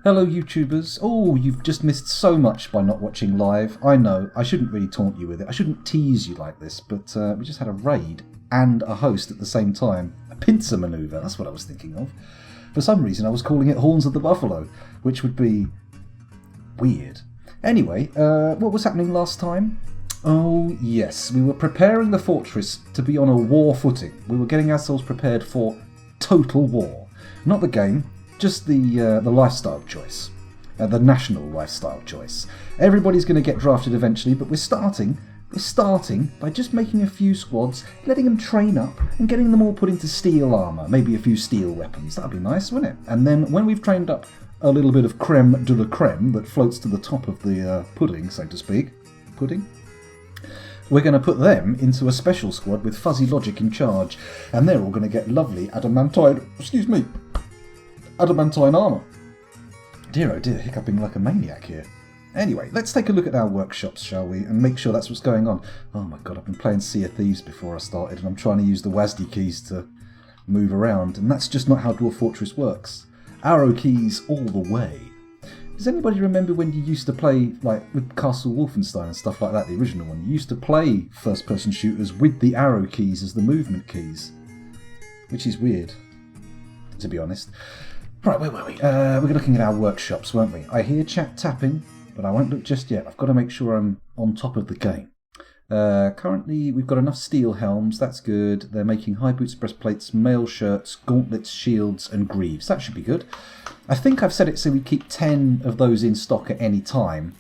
Hello YouTubers. Oh, you've just missed so much by not watching live. I know, I shouldn't really taunt you with it. I shouldn't tease you like this, but we just had a raid and a host at the same time. A pincer manoeuvre, that's what I was thinking of. For some reason I was calling it Horns of the Buffalo, which would be weird. Anyway, what was happening last time? Oh yes, we were preparing the fortress to be on a war footing. We were getting ourselves prepared for total war. Not the game, just the lifestyle choice. The national lifestyle choice. Everybody's going to get drafted eventually, but we're starting by just making a few squads, letting them train up, and getting them all put into steel armour. Maybe a few steel weapons. That'd be nice, wouldn't it? And then when we've trained up a little bit of creme de la creme that floats to the top of the pudding, so to speak. Pudding? We're going to put them into a special squad with Fuzzy Logic in charge, and they're all going to get lovely adamantine armour. Dear oh dear, hiccuping like a maniac here. Anyway, let's take a look at our workshops, shall we, and make sure that's what's going on. Oh my god, I've been playing Sea of Thieves before I started, and I'm trying to use the WASD keys to move around, and that's just not how Dwarf Fortress works. Arrow keys all the way. Does anybody remember when you used to play, like, with Castle Wolfenstein and stuff like that, the original one? You used to play first-person shooters with the arrow keys as the movement keys. Which is weird, to be honest. Right, where were we? We were looking at our workshops, weren't we? I hear chat tapping, but I won't look just yet. I've got to make sure I'm on top of the game. Currently, we've got enough steel helms. That's good. They're making high boots, breastplates, mail shirts, gauntlets, shields, and greaves. That should be good. I think I've set it so we keep 10 of those in stock at any time.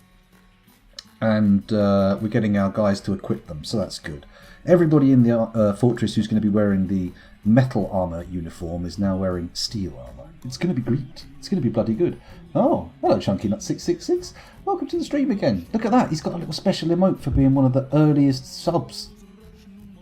And we're getting our guys to equip them, so that's good. Everybody in the fortress who's going to be wearing the metal armour uniform is now wearing steel armour. It's going to be great. It's going to be bloody good. Oh, hello Chunky Nut 666. Welcome to the stream again. Look at that. He's got a little special emote for being one of the earliest subs.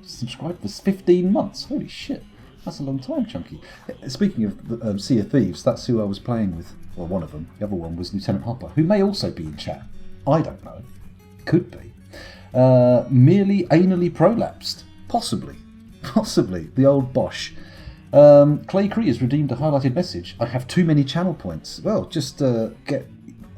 Subscribed for 15 months. Holy shit. That's a long time, Chunky. Speaking of Sea of Thieves, that's who I was playing with. Well, one of them. The other one was Lieutenant Hopper, who may also be in chat. I don't know. Could be. Merely anally prolapsed. Possibly. Possibly. The old Bosch. Clay Cree has redeemed a highlighted message. I have too many channel points. Well, just get...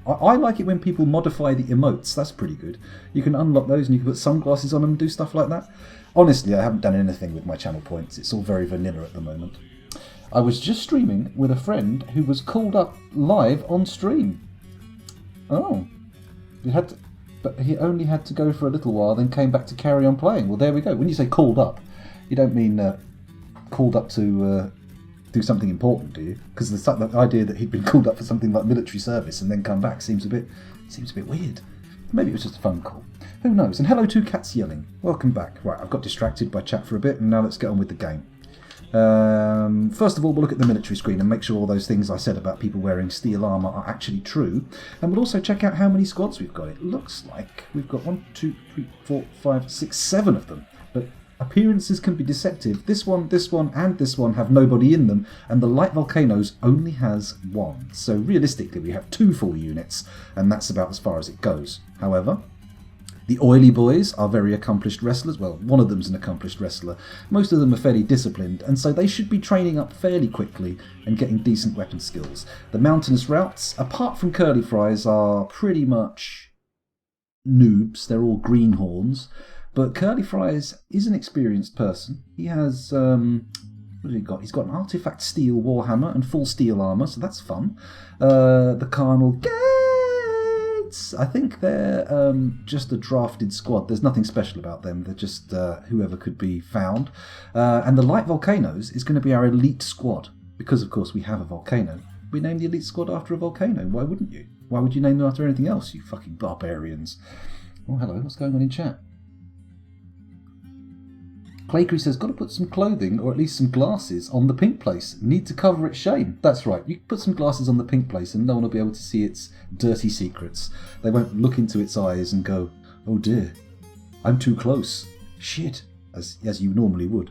I like it when people modify the emotes. That's pretty good. You can unlock those and you can put sunglasses on them and do stuff like that. Honestly, I haven't done anything with my channel points. It's all very vanilla at the moment. I was just streaming with a friend who was called up live on stream. Oh. But he only had to go for a little while, then came back to carry on playing. Well, there we go. When you say called up, you don't mean called up to do something important, do you? Because the idea that he'd been called up for something like military service and then come back seems a bit weird. Maybe it was just a phone call. Who knows? And hello, two cats yelling. Welcome back. Right, I've got distracted by chat for a bit, and now let's get on with the game. First of all, we'll look at the military screen and make sure all those things I said about people wearing steel armour are actually true. And we'll also check out how many squads we've got. It looks like we've got 1, 2, 3, 4, 5, 6, 7 of them. But appearances can be deceptive. This one, and this one have nobody in them, and the Light Volcanoes only has 1. So realistically, we have 2 full units, and that's about as far as it goes. However, the Oily Boys are very accomplished wrestlers. Well, one of them's an accomplished wrestler. Most of them are fairly disciplined, and so they should be training up fairly quickly and getting decent weapon skills. The Mountainous Routes, apart from Curly Fries, are pretty much noobs. They're all greenhorns. But Curly Fries is an experienced person. He has, what has he got? He's got an artifact steel warhammer and full steel armour, so that's fun. The Carnal Gates, I think they're just a drafted squad. There's nothing special about them. They're just whoever could be found. And the Light Volcanoes is going to be our elite squad, because of course we have a volcano. We named the elite squad after a volcano. Why wouldn't you? Why would you name them after anything else, you fucking barbarians? Oh, hello. What's going on in chat? Claycree says, got to put some clothing, or at least some glasses, on the pink place. Need to cover its shame. That's right. You put some glasses on the pink place and no one will be able to see its dirty secrets. They won't look into its eyes and go, oh dear, I'm too close. Shit, as you normally would.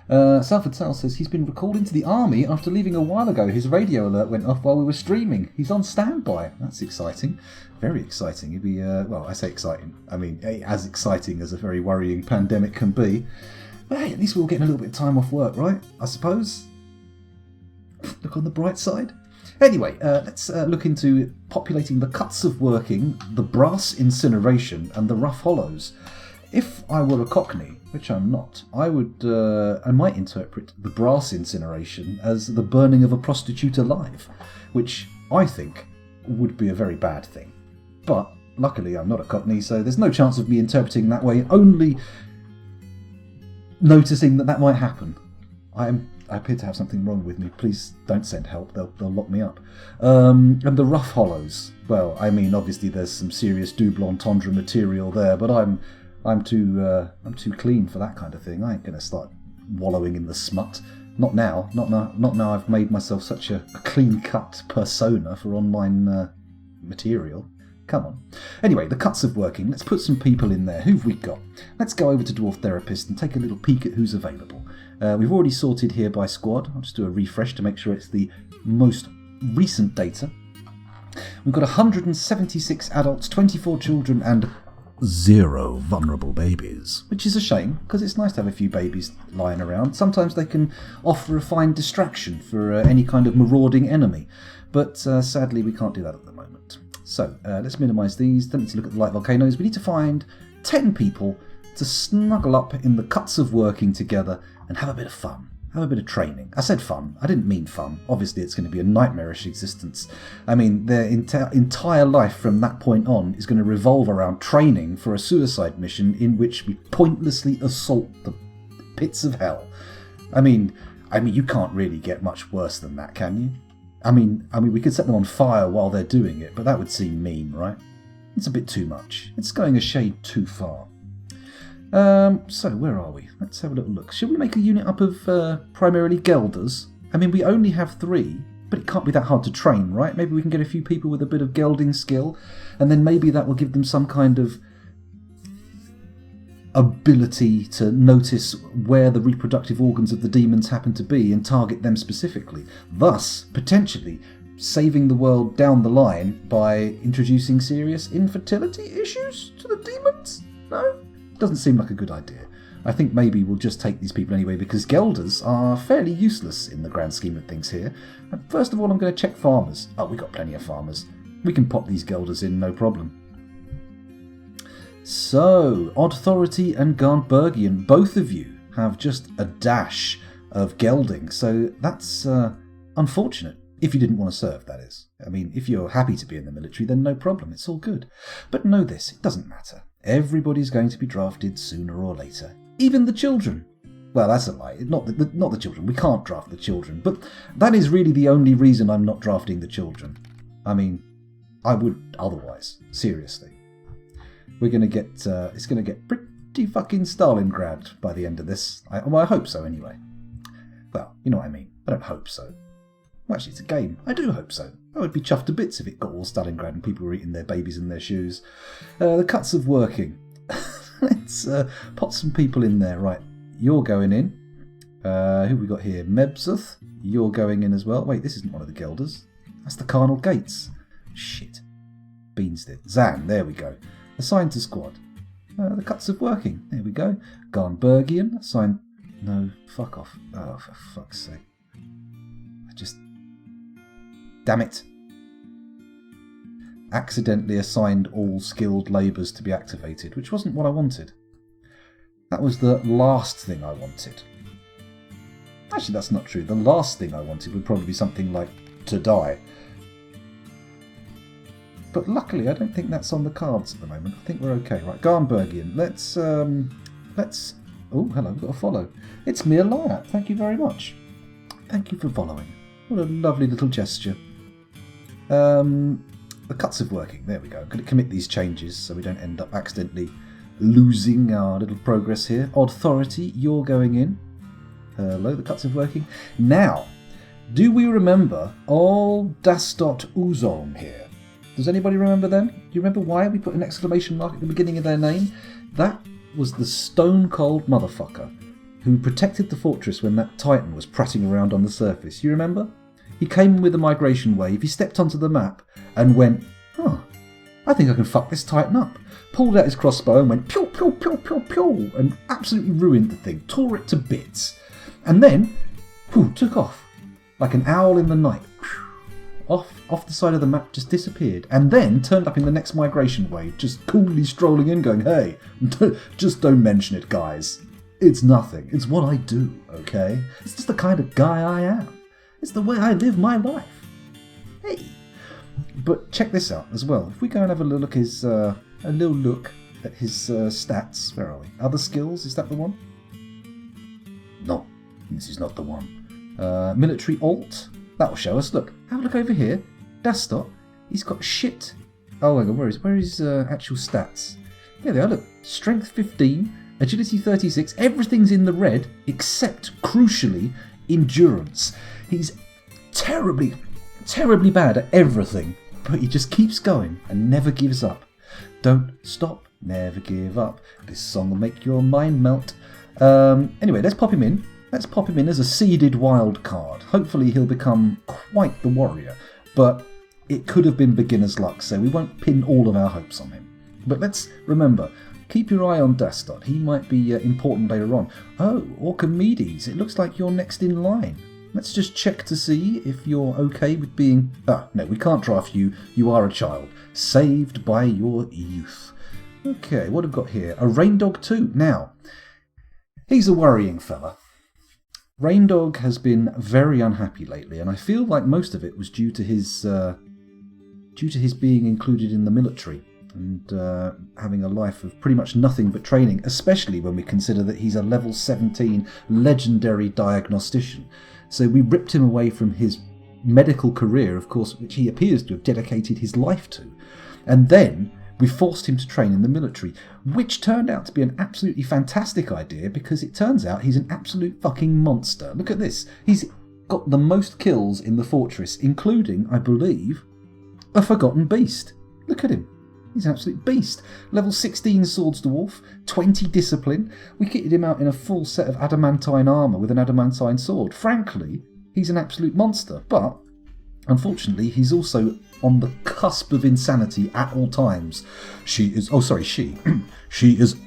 Salford Sal says he's been recalled into the army after leaving a while ago. His radio alert went off while we were streaming. He's on standby. That's exciting. Very exciting. It'd be, well, I say exciting. I mean, as exciting as a very worrying pandemic can be. But hey, at least we're all getting a little bit of time off work, right? I suppose. Look on the bright side. Anyway, let's look into populating the cuts of working, the brass incineration, and the rough hollows. If I were a Cockney, which I'm not, I might interpret the brass incineration as the burning of a prostitute alive, which I think would be a very bad thing. But luckily I'm not a Cockney, so there's no chance of me interpreting that way, only noticing that might happen. I appear to have something wrong with me. Please don't send help, they'll lock me up. And the rough hollows, well, I mean, obviously there's some serious double entendre material there, but I'm too clean for that kind of thing. I ain't going to start wallowing in the smut. Not now. Not now I've made myself such a clean-cut persona for online material. Come on. Anyway, the cuts of working. Let's put some people in there. Who've we got? Let's go over to Dwarf Therapist and take a little peek at who's available. We've already sorted here by squad. I'll just do a refresh to make sure it's the most recent data. We've got 176 adults, 24 children, and 0 vulnerable babies, which is a shame because it's nice to have a few babies lying around. Sometimes they can offer a fine distraction for any kind of marauding enemy, but sadly we can't do that at the moment. So let's minimise these. Don't need to look at the light volcanoes. We need to find 10 people to snuggle up in the cuts of working together and have a bit of fun. Have a bit of training. I said fun. I didn't mean fun. Obviously, it's going to be a nightmarish existence. I mean, their entire life from that point on is going to revolve around training for a suicide mission in which we pointlessly assault the pits of hell. I mean, you can't really get much worse than that, can you? I mean, we could set them on fire while they're doing it, but that would seem mean, right? It's a bit too much. It's going a shade too far. So where are we? Let's have a little look. Should we make a unit up of primarily gelders? I mean, we only have 3, but it can't be that hard to train, right? Maybe we can get a few people with a bit of gelding skill, and then maybe that will give them some kind of ability to notice where the reproductive organs of the demons happen to be and target them specifically, thus potentially saving the world down the line by introducing serious infertility issues to the demons? No? Doesn't seem like a good idea. I think maybe we'll just take these people anyway because gelders are fairly useless in the grand scheme of things here. And first of all, I'm going to check farmers. Oh, we got plenty of farmers. We can pop these gelders in, no problem. So, Authority and Garnbergian, both of you have just a dash of gelding, so that's unfortunate. If you didn't want to serve, that is. I mean, if you're happy to be in the military, then no problem, it's all good. But know this, it doesn't matter. Everybody's going to be drafted sooner or later. Even the children. Well, that's a lie. Not the children. We can't draft the children. But that is really the only reason I'm not drafting the children. I mean, I would otherwise. Seriously. We're going to get... it's going to get pretty fucking Stalingrad by the end of this. I hope so, anyway. Well, you know what I mean. I don't hope so. Well, actually, it's a game. I do hope so. I would be chuffed to bits if it got all Stalingrad and people were eating their babies in their shoes. The cuts of working. Let's put some people in there. Right, you're going in. Who have we got here? Mebzuth, you're going in as well. Wait, this isn't one of the Gelders. That's the Carnal Gates. Shit. Beansted. Zan, there we go. Assigned to squad. The cuts of working. There we go. Garnbergian, assigned... No, fuck off. Oh, for fuck's sake. Damn it. Accidentally assigned all skilled labours to be activated, which wasn't what I wanted. That was the last thing I wanted. Actually, that's not true. The last thing I wanted would probably be something like to die. But luckily, I don't think that's on the cards at the moment. I think we're okay. Right, Garnbergian. Let's... Oh, hello, we've got a follow. It's Mir Lyat. Thank you very much. Thank you for following. What a lovely little gesture. The cuts of working. There we go. I'm going to commit these changes so we don't end up accidentally losing our little progress here. Authority, you're going in. Hello, the cuts of working. Now, do we remember old Dastot Uzon here? Does anybody remember them? Do you remember why we put an exclamation mark at the beginning of their name? That was the stone cold motherfucker who protected the fortress when that Titan was prattling around on the surface. You remember? He came with a migration wave, he stepped onto the map and went, oh, I think I can fuck this Titan up. Pulled out his crossbow and went pew, pew, pew, pew, pew, and absolutely ruined the thing, tore it to bits. And then, took off, like an owl in the night. off the side of the map, just disappeared, and then turned up in the next migration wave, just coolly strolling in, going, hey, just don't mention it, guys. It's nothing. It's what I do, okay? It's just the kind of guy I am. It's the way I live my life. Hey. But check this out as well. If we go and have a little look at his stats, where are we? Other skills, is that the one? No, this is not the one. Military alt, that'll show us. Look, have a look over here. Desktop, he's got shit. Oh my god, where is his actual stats? Here they are, look. Strength 15, agility 36, everything's in the red except, crucially, endurance. He's terribly bad at everything, but he just keeps going and never gives up. Don't stop, never give up. This song will make your mind melt. Anyway, let's pop him in. Let's pop him in as a seeded wild card. Hopefully he'll become quite the warrior, but it could have been beginner's luck, so we won't pin all of our hopes on him. But let's remember, keep your eye on Dastot. He might be important later on. Oh, Orchimedes, it looks like you're next in line. Let's just check to see if you're okay with being... no, we can't draft you. You are a child. Saved by your youth. Okay, what have we got here? A Raindog 2. Now, he's a worrying fella. Raindog has been very unhappy lately, and I feel like most of it was due to his being included in the military and having a life of pretty much nothing but training, especially when we consider that he's a level 17 legendary diagnostician. So we ripped him away from his medical career, of course, which he appears to have dedicated his life to. And then we forced him to train in the military, which turned out to be an absolutely fantastic idea because it turns out he's an absolute fucking monster. Look at this. He's got the most kills in the fortress, including, I believe, a forgotten beast. Look at him. He's an absolute beast. Level 16 Swords Dwarf, 20 Discipline. We kitted him out in a full set of adamantine armour with an adamantine sword. Frankly, he's an absolute monster, but unfortunately he's also on the cusp of insanity at all times. She is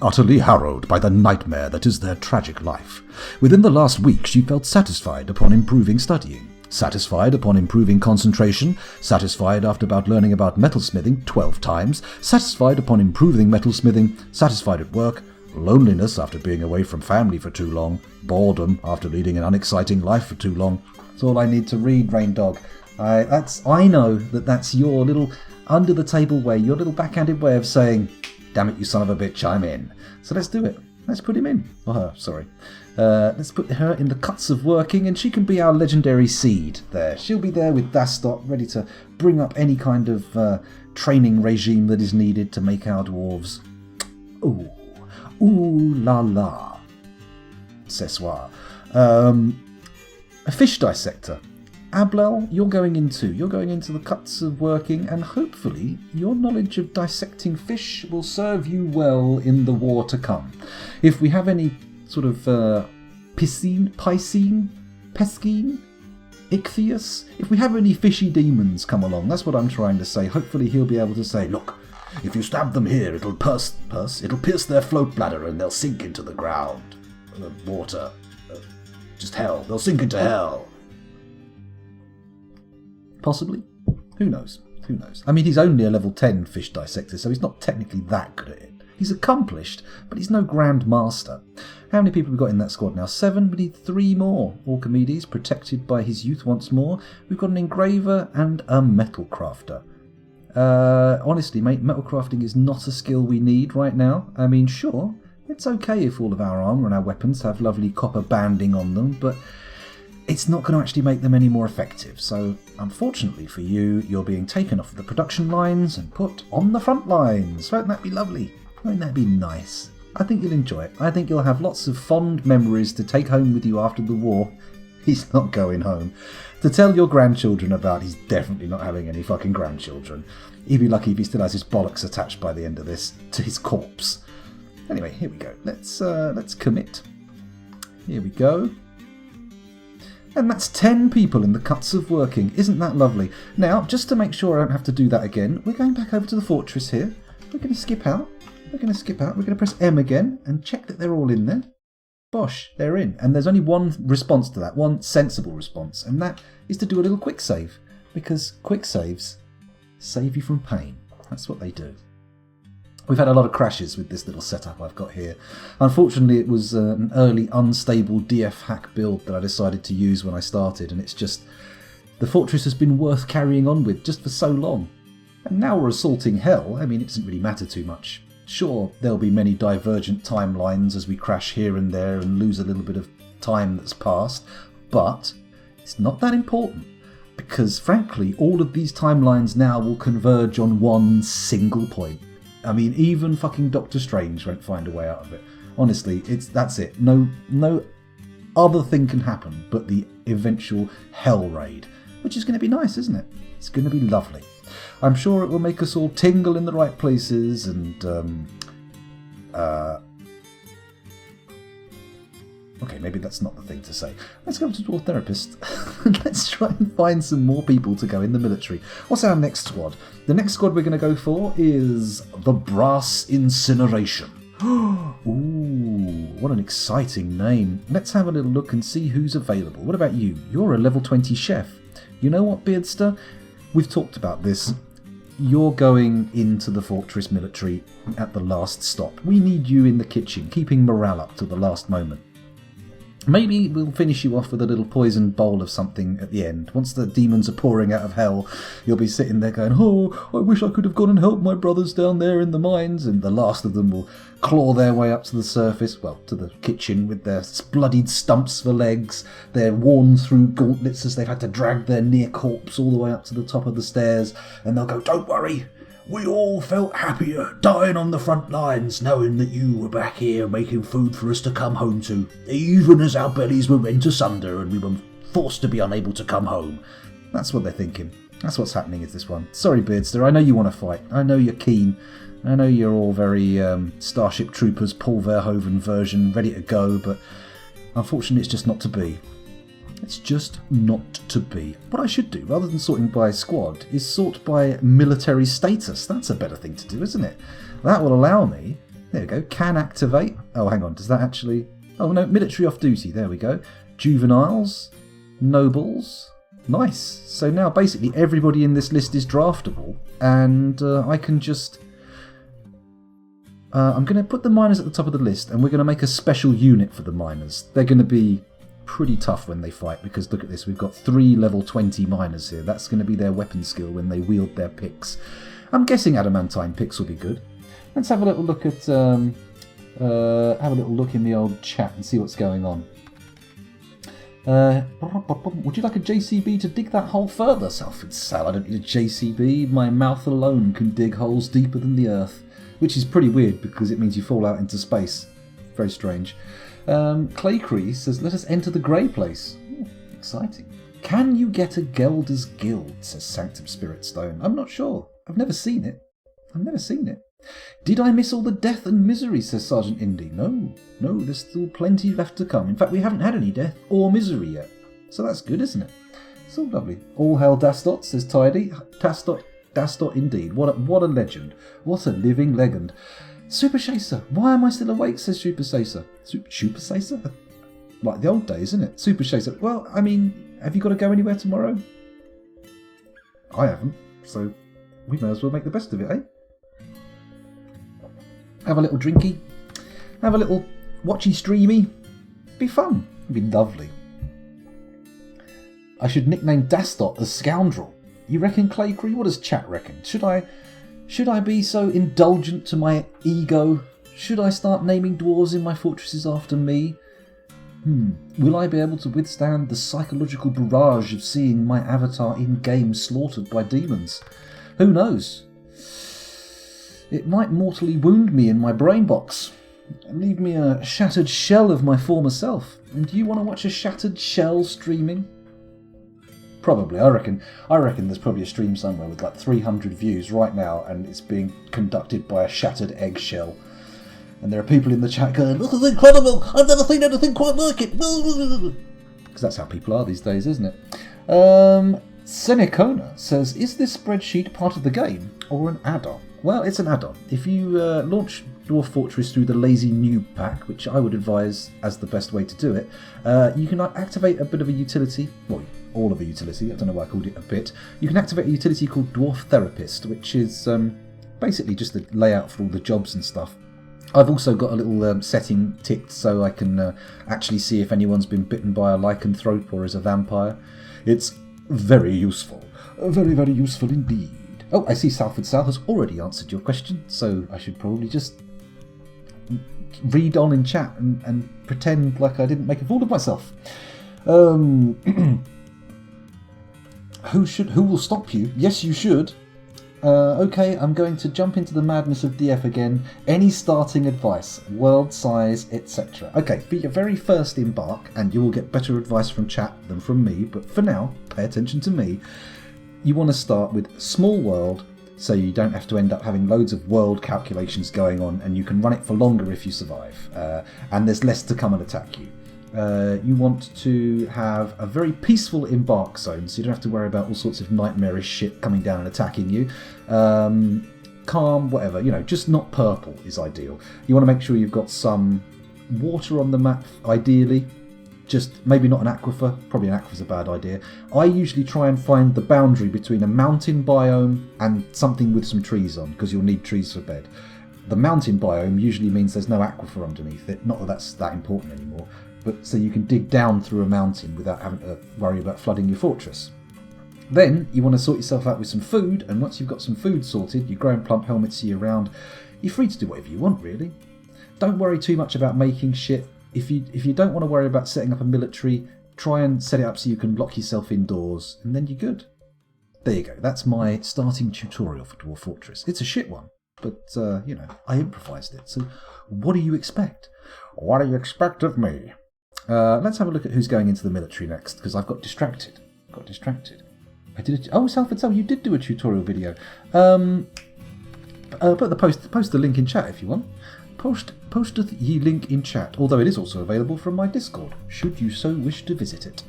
utterly harrowed by the nightmare that is their tragic life. Within the last week she felt satisfied upon improving studying. Satisfied upon improving concentration, satisfied after learning about metalsmithing 12 times, satisfied upon improving metalsmithing, satisfied at work, loneliness after being away from family for too long, boredom after leading an unexciting life for too long. That's all I need to read, Raindog. I know that's your little under-the-table way, your little backhanded way of saying, damn it, you son of a bitch, I'm in. So let's do it. Let's put him in. Or her, sorry. Let's put her in the cuts of working, and she can be our legendary seed there. She'll be there with Dastot, ready to bring up any kind of training regime that is needed to make our dwarves. Ooh la la. Ce soir. A fish dissector. Ablel, you're going into the cuts of working, and hopefully your knowledge of dissecting fish will serve you well in the war to come. If we have any sort of Piscine, Pescine, Ichthyus, if we have any fishy demons come along, that's what I'm trying to say. Hopefully he'll be able to say, look, if you stab them here, it'll pierce their float bladder and they'll sink into the ground. Water. Just hell. They'll sink into hell. Possibly. Who knows? I mean, he's only a level 10 fish dissector, so he's not technically that good at it. He's accomplished, but he's no grand master. How many people have we got in that squad now? 7. We need 3 more. Orchimedes, protected by his youth once more. We've got an engraver and a metal crafter. Honestly, mate, metal crafting is not a skill we need right now. I mean, sure, it's okay if all of our armour and our weapons have lovely copper banding on them, but it's not going to actually make them any more effective. So, unfortunately for you, you're being taken off the production lines and put on the front lines. Won't that be lovely? Won't that be nice? I think you'll enjoy it. I think you'll have lots of fond memories to take home with you after the war. He's not going home. To tell your grandchildren about, he's definitely not having any fucking grandchildren. He'd be lucky if he still has his bollocks attached by the end of this to his corpse. Anyway, here we go. Let's commit. Here we go. And that's 10 people in the cuts of working. Isn't that lovely? Now, just to make sure I don't have to do that again, we're going back over to the fortress here. We're going to skip out. We're going to press M again and check that they're all in there. Bosh, they're in. And there's only one response to that, one sensible response, and that is to do a little quick save. because quick saves save you from pain. That's what they do. We've had a lot of crashes with this little setup I've got here. Unfortunately, it was an early unstable DF hack build that I decided to use when I started, and it's just... the fortress has been worth carrying on with just for so long. And now we're assaulting hell. I mean, it doesn't really matter too much. Sure, there'll be many divergent timelines as we crash here and there and lose a little bit of time that's passed, but it's not that important, because frankly, all of these timelines now will converge on one single point. I mean, even fucking Doctor Strange won't find a way out of it. Honestly, that's it. No other thing can happen but the eventual hell raid, which is going to be nice, isn't it? It's going to be lovely. I'm sure it will make us all tingle in the right places and... okay, maybe that's not the thing to say. Let's go to Dwarf Therapist. Let's try and find some more people to go in the military. What's our next squad? The next squad we're going to go for is the Brass Incineration. Ooh, what an exciting name. Let's have a little look and see who's available. What about you? You're a level 20 chef. You know what, Beardster? We've talked about this. You're going into the fortress military at the last stop. We need you in the kitchen, keeping morale up till the last moment. Maybe we'll finish you off with a little poisoned bowl of something at the end. Once the demons are pouring out of hell, you'll be sitting there going, oh, I wish I could have gone and helped my brothers down there in the mines. And the last of them will claw their way up to the surface, well, to the kitchen with their bloodied stumps for legs, their worn through gauntlets as they've had to drag their near corpse all the way up to the top of the stairs. And they'll go, don't worry. We all felt happier dying on the front lines, knowing that you were back here making food for us to come home to, even as our bellies were rent asunder and we were forced to be unable to come home. That's what they're thinking. That's what's happening is this one. Sorry, Beardster, I know you want to fight. I know you're keen. I know you're all very Starship Troopers, Paul Verhoeven version, ready to go, but unfortunately it's just not to be. It's just not to be. What I should do, rather than sorting by squad, is sort by military status. That's a better thing to do, isn't it? That will allow me... There we go. Can activate. Oh, hang on. Does that actually... Oh, no. Military off duty. There we go. Juveniles. Nobles. Nice. So now basically everybody in this list is draftable. And I can just... I'm going to put the miners at the top of the list. And we're going to make a special unit for the miners. They're going to be... pretty tough when they fight, because look at this, we've got 3 level 20 miners here. That's going to be their weapon skill when they wield their picks. I'm guessing adamantine picks will be good. Let's have a little look at in the old chat and see what's going on. Would you like a JCB to dig that hole further? Salford Sal, I don't need a JCB. My mouth alone can dig holes deeper than the earth, which is pretty weird because it means you fall out into space. Very strange. Claycree says, let us enter the grey place. Ooh, exciting. Can you get a Gelder's Guild, says Sanctum Spiritstone. I'm not sure. I've never seen it. Did I miss all the death and misery, says Sergeant Indy. No, there's still plenty left to come. In fact, we haven't had any death or misery yet. So that's good, isn't it? It's all lovely. All hail Dastot, says Tidy. Dastot indeed. What a legend. What a living legend. Super Chaser, why am I still awake, says Super Chaser. Super Chaser? Like the old days, isn't it? Super Chaser. Well, I mean, have you got to go anywhere tomorrow? I haven't, so we may as well make the best of it, eh? Have a little drinky. Have a little watchy streamy. Be fun. It'd be lovely. I should nickname Dastot the Scoundrel. You reckon, Claycree? What does chat reckon? Should I be so indulgent to my ego? Should I start naming dwarves in my fortresses after me? Will I be able to withstand the psychological barrage of seeing my avatar in-game slaughtered by demons? Who knows? It might mortally wound me in my brain box and leave me a shattered shell of my former self. And do you want to watch a shattered shell streaming? Probably. I reckon there's probably a stream somewhere with like 300 views right now, and it's being conducted by a shattered eggshell. And there are people in the chat going, "This is incredible! I've never seen anything quite like it!" Because that's how people are these days, isn't it? Senecona says, "Is this spreadsheet part of the game or an add-on?" Well, it's an add-on. If you launch Dwarf Fortress through the Lazy Noob pack, which I would advise as the best way to do it, you can activate a bit of a utility. Well, all of a utility. I don't know why I called it a bit. You can activate a utility called Dwarf Therapist, which is basically just the layout for all the jobs and stuff. I've also got a little setting ticked so I can actually see if anyone's been bitten by a lycanthrope or is a vampire. It's very useful. Very, very useful indeed. Oh, I see Salford Sal has already answered your question, so I should probably just read on in chat and pretend like I didn't make a fool of myself. Who will stop you? Yes, you should. Okay, I'm going to jump into the madness of DF again. Any starting advice? World size, etc. Okay, for your very first embark, and you will get better advice from chat than from me, but for now, pay attention to me. You want to start with small world, so you don't have to end up having loads of world calculations going on, and you can run it for longer if you survive, and there's less to come and attack you. You want to have a very peaceful embark zone, so you don't have to worry about all sorts of nightmarish shit coming down and attacking you. Calm, whatever, just not purple is ideal. You want to make sure you've got some water on the map, ideally. Just maybe not an aquifer, probably an aquifer's a bad idea. I usually try and find the boundary between a mountain biome and something with some trees on, because you'll need trees for bed. The mountain biome usually means there's no aquifer underneath it, not that that's that important anymore. But so you can dig down through a mountain without having to worry about flooding your fortress. Then you want to sort yourself out with some food, and once you've got some food sorted, you grow and plump helmets year round, you're free to do whatever you want, really. Don't worry too much about making shit. If you don't want to worry about setting up a military, try and set it up so you can lock yourself indoors, and then you're good. There you go, that's my starting tutorial for Dwarf Fortress. It's a shit one, but, I improvised it, so what do you expect? What do you expect of me? Let's have a look at who's going into the military next, because I've got distracted. I did Salford Sal, you did do a tutorial video. Post the link in chat if you want. Posteth ye link in chat, although it is also available from my Discord, should you so wish to visit it.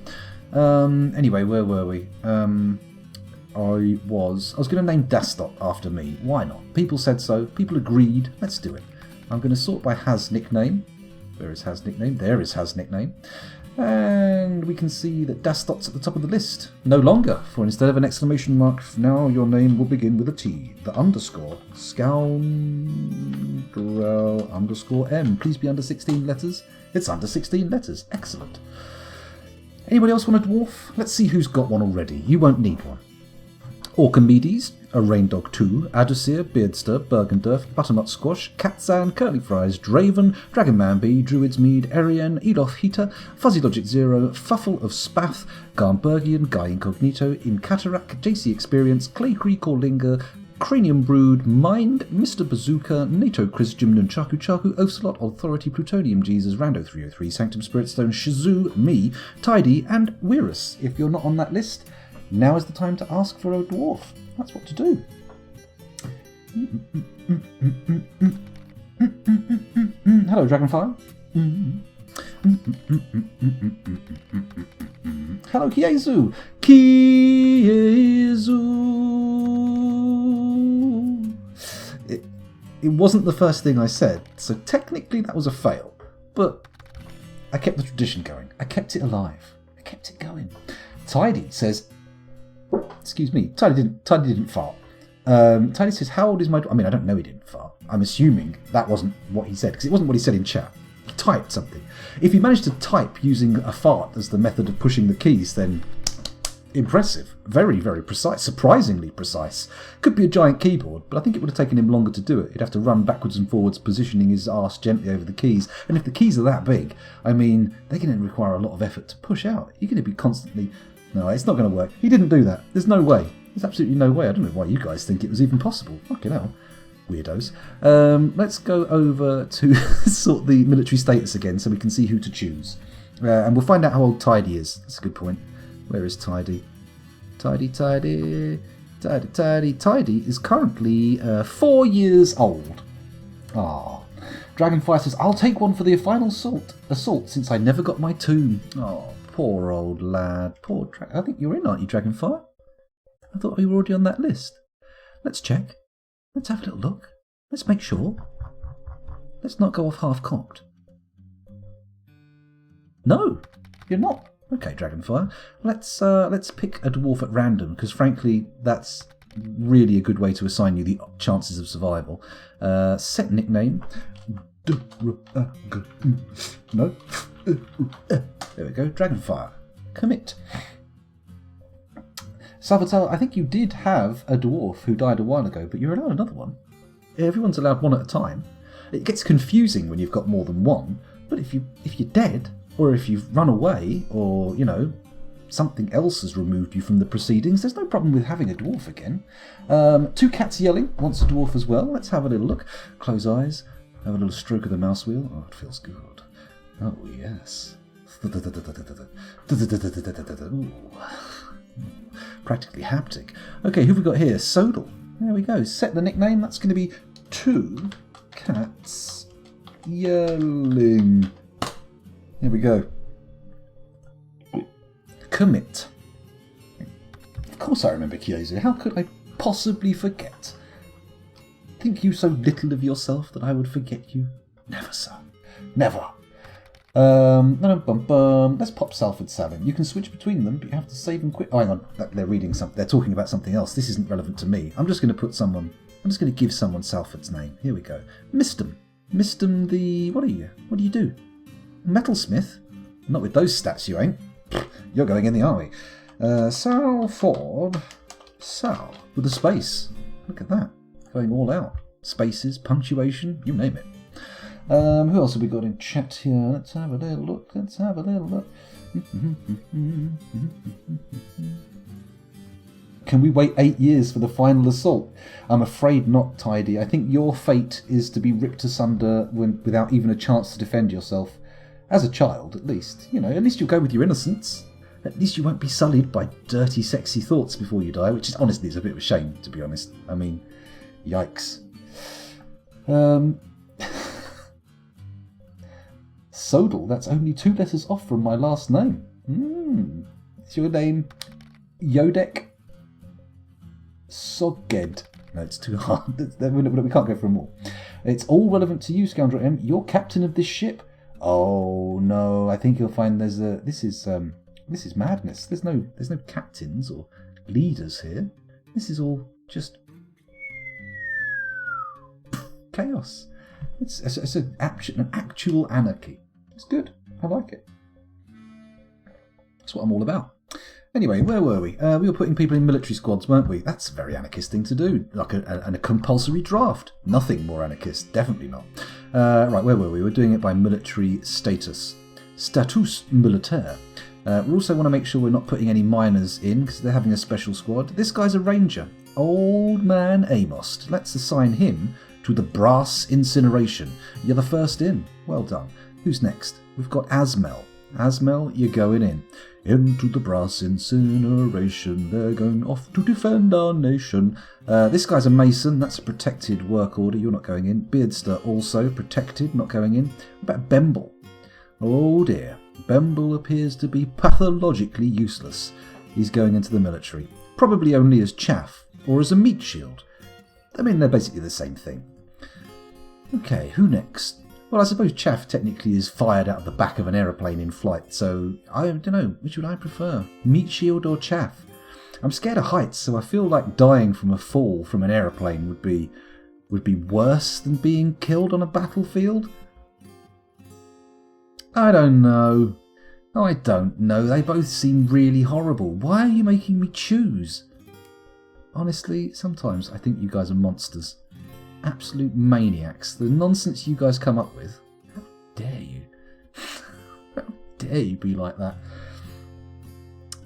Anyway, where were we? I was going to name Dastot after me. Why not? People said so. People agreed. Let's do it. I'm going to sort by Has nickname. Where is Has nickname? There is Has nickname. And we can see that Dastot's at the top of the list. No longer, for instead of an exclamation mark, now your name will begin with a T. The underscore. Scoundrel underscore M. Please be under 16 letters. It's under 16 letters. Excellent. Anybody else want a dwarf? Let's see who's got one already. You won't need one. Orchimedes, a Raindog 2, Adusir, Beardster, Bergendurf, Butternut Squash, Katzan, Curly Fries, Draven, Dragonmanby, Druid's Mead, Arian, Elof Heater, Fuzzy Logic 0, Fuffle of Spath, Garnbergian, Guy Incognito, Incatarac, JC Experience, Clay Creek or Linger, Cranium Brood, Mind, Mr. Bazooka, NATO Christium, Nunchaku Chaku, Ocelot, Authority, Plutonium Jesus, Rando 303, Sanctum Spiritstone, Shazoo, me, Tidy, and Weirus. If you're not on that list, now is the time to ask for a dwarf. That's what to do. Hello, Dragonfire. Hello, Kiezu. It wasn't the first thing I said, so technically that was a fail. But I kept the tradition going. I kept it alive. I kept it going. Tidy says... Excuse me, Tidy didn't fart. Tidy says, how old is my... I mean, I don't know he didn't fart. I'm assuming that wasn't what he said, because it wasn't what he said in chat. He typed something. If he managed to type using a fart as the method of pushing the keys, then impressive. Very, very precise. Surprisingly precise. Could be a giant keyboard, but I think it would have taken him longer to do it. He'd have to run backwards and forwards, positioning his arse gently over the keys. And if the keys are that big, I mean, they're going to require a lot of effort to push out. You're going to be constantly... No, it's not going to work. He didn't do that. There's no way. There's absolutely no way. I don't know why you guys think it was even possible. Fucking hell. Weirdos. Let's go over to sort the military status again so we can see who to choose. And we'll find out how old Tidy is. That's a good point. Where is Tidy? Tidy is currently 4 years old. Ah. Dragonfire says, I'll take one for the final assault since I never got my tomb. Oh. Poor old lad. Poor I think you're in, aren't you, Dragonfire? I thought we were already on that list. Let's check. Let's have a little look. Let's make sure. Let's not go off half-cocked. No, you're not. Okay, Dragonfire. Let's pick a dwarf at random, because frankly, that's really a good way to assign you the chances of survival. Set nickname. No. There we go. Dragonfire. Commit. Salvatore, I think you did have a dwarf who died a while ago, but you're allowed another one. Everyone's allowed one at a time. It gets confusing when you've got more than one, but if you're dead, or if you've run away, or, you know, something else has removed you from the proceedings, there's no problem with having a dwarf again. 2 cats yelling, wants a dwarf as well. Let's have a little look. Close eyes, have a little stroke of the mouse wheel. Oh, it feels good. Oh, yes. Ooh. Practically haptic. Okay, who have we got here? Sodal. There we go. Set the nickname. That's going to be 2 cats yelling. Here we go. Commit. Of course I remember Kyozu. How could I possibly forget? Think you so little of yourself that I would forget you? Never, sir. Never. Let's pop Salford Salin. You can switch between them, but you have to save them quick. Oh, hang on. They're reading something. They're talking about something else. This isn't relevant to me. I'm just going to give someone Salford's name. Here we go. Mistum. Mistum the... What do you do? Metalsmith? Not with those stats, you ain't. You're going in the army. Salford. Sal. With a space. Look at that. Going all out. Spaces, punctuation, you name it. Who else have we got in chat here? Let's have a little look. Can we wait 8 years for the final assault? I'm afraid not, Tidy. I think your fate is to be ripped asunder without even a chance to defend yourself. As a child, at least. You know, at least you'll go with your innocence. At least you won't be sullied by dirty, sexy thoughts before you die, which is honestly is a bit of a shame, to be honest. I mean, yikes. Sodal, that's only 2 letters off from my last name. Is your name Yodek? Soged. No, it's too hard. We can't go for them all. It's all relevant to you, Scoundrel M. You're captain of this ship. Oh no, I think you'll find this is madness. There's no captains or leaders here. This is all just chaos. It's an actual anarchy. It's good. I like it. That's what I'm all about. Anyway, where were we? We were putting people in military squads, weren't we? That's a very anarchist thing to do. Like a compulsory draft. Nothing more anarchist. Definitely not. Right, where were we? We're doing it by military status. Status militaire. We also want to make sure we're not putting any miners in, because they're having a special squad. This guy's a ranger. Old man Amos. Let's assign him to the brass incineration. You're the first in. Well done. Who's next? We've got Asmel. Asmel, you're going in. Into the brass incineration. They're going off to defend our nation. This guy's a mason. That's a protected work order. You're not going in. Beardster also protected, not going in. What about Bemble? Oh dear. Bemble appears to be pathologically useless. He's going into the military. Probably only as chaff or as a meat shield. I mean, they're basically the same thing. Okay, who next? Well, I suppose chaff technically is fired out of the back of an aeroplane in flight, so I don't know, which would I prefer? Meat shield or chaff? I'm scared of heights, so I feel like dying from a fall from an aeroplane would be worse than being killed on a battlefield. I don't know. They both seem really horrible. Why are you making me choose? Honestly, sometimes I think you guys are monsters. Absolute maniacs. The nonsense you guys come up with. How dare you? How dare you be like that?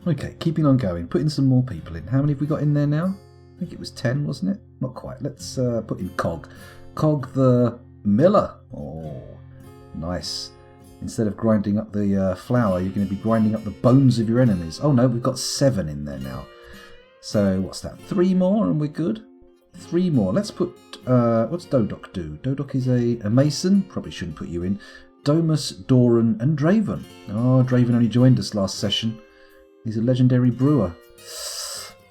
Okay, keeping on going. Putting some more people in. How many have we got in there now? I think it was 10, wasn't it? Not quite. Let's put in Cog. Cog the Miller. Oh, nice. Instead of grinding up the flour, you're going to be grinding up the bones of your enemies. Oh no, we've got 7 in there now. So what's that? 3 more and we're good? 3 more. Let's put... what's Dodok do? Dodok is a mason. Probably shouldn't put you in. Domus, Doran and Draven. Oh, Draven only joined us last session. He's a legendary brewer.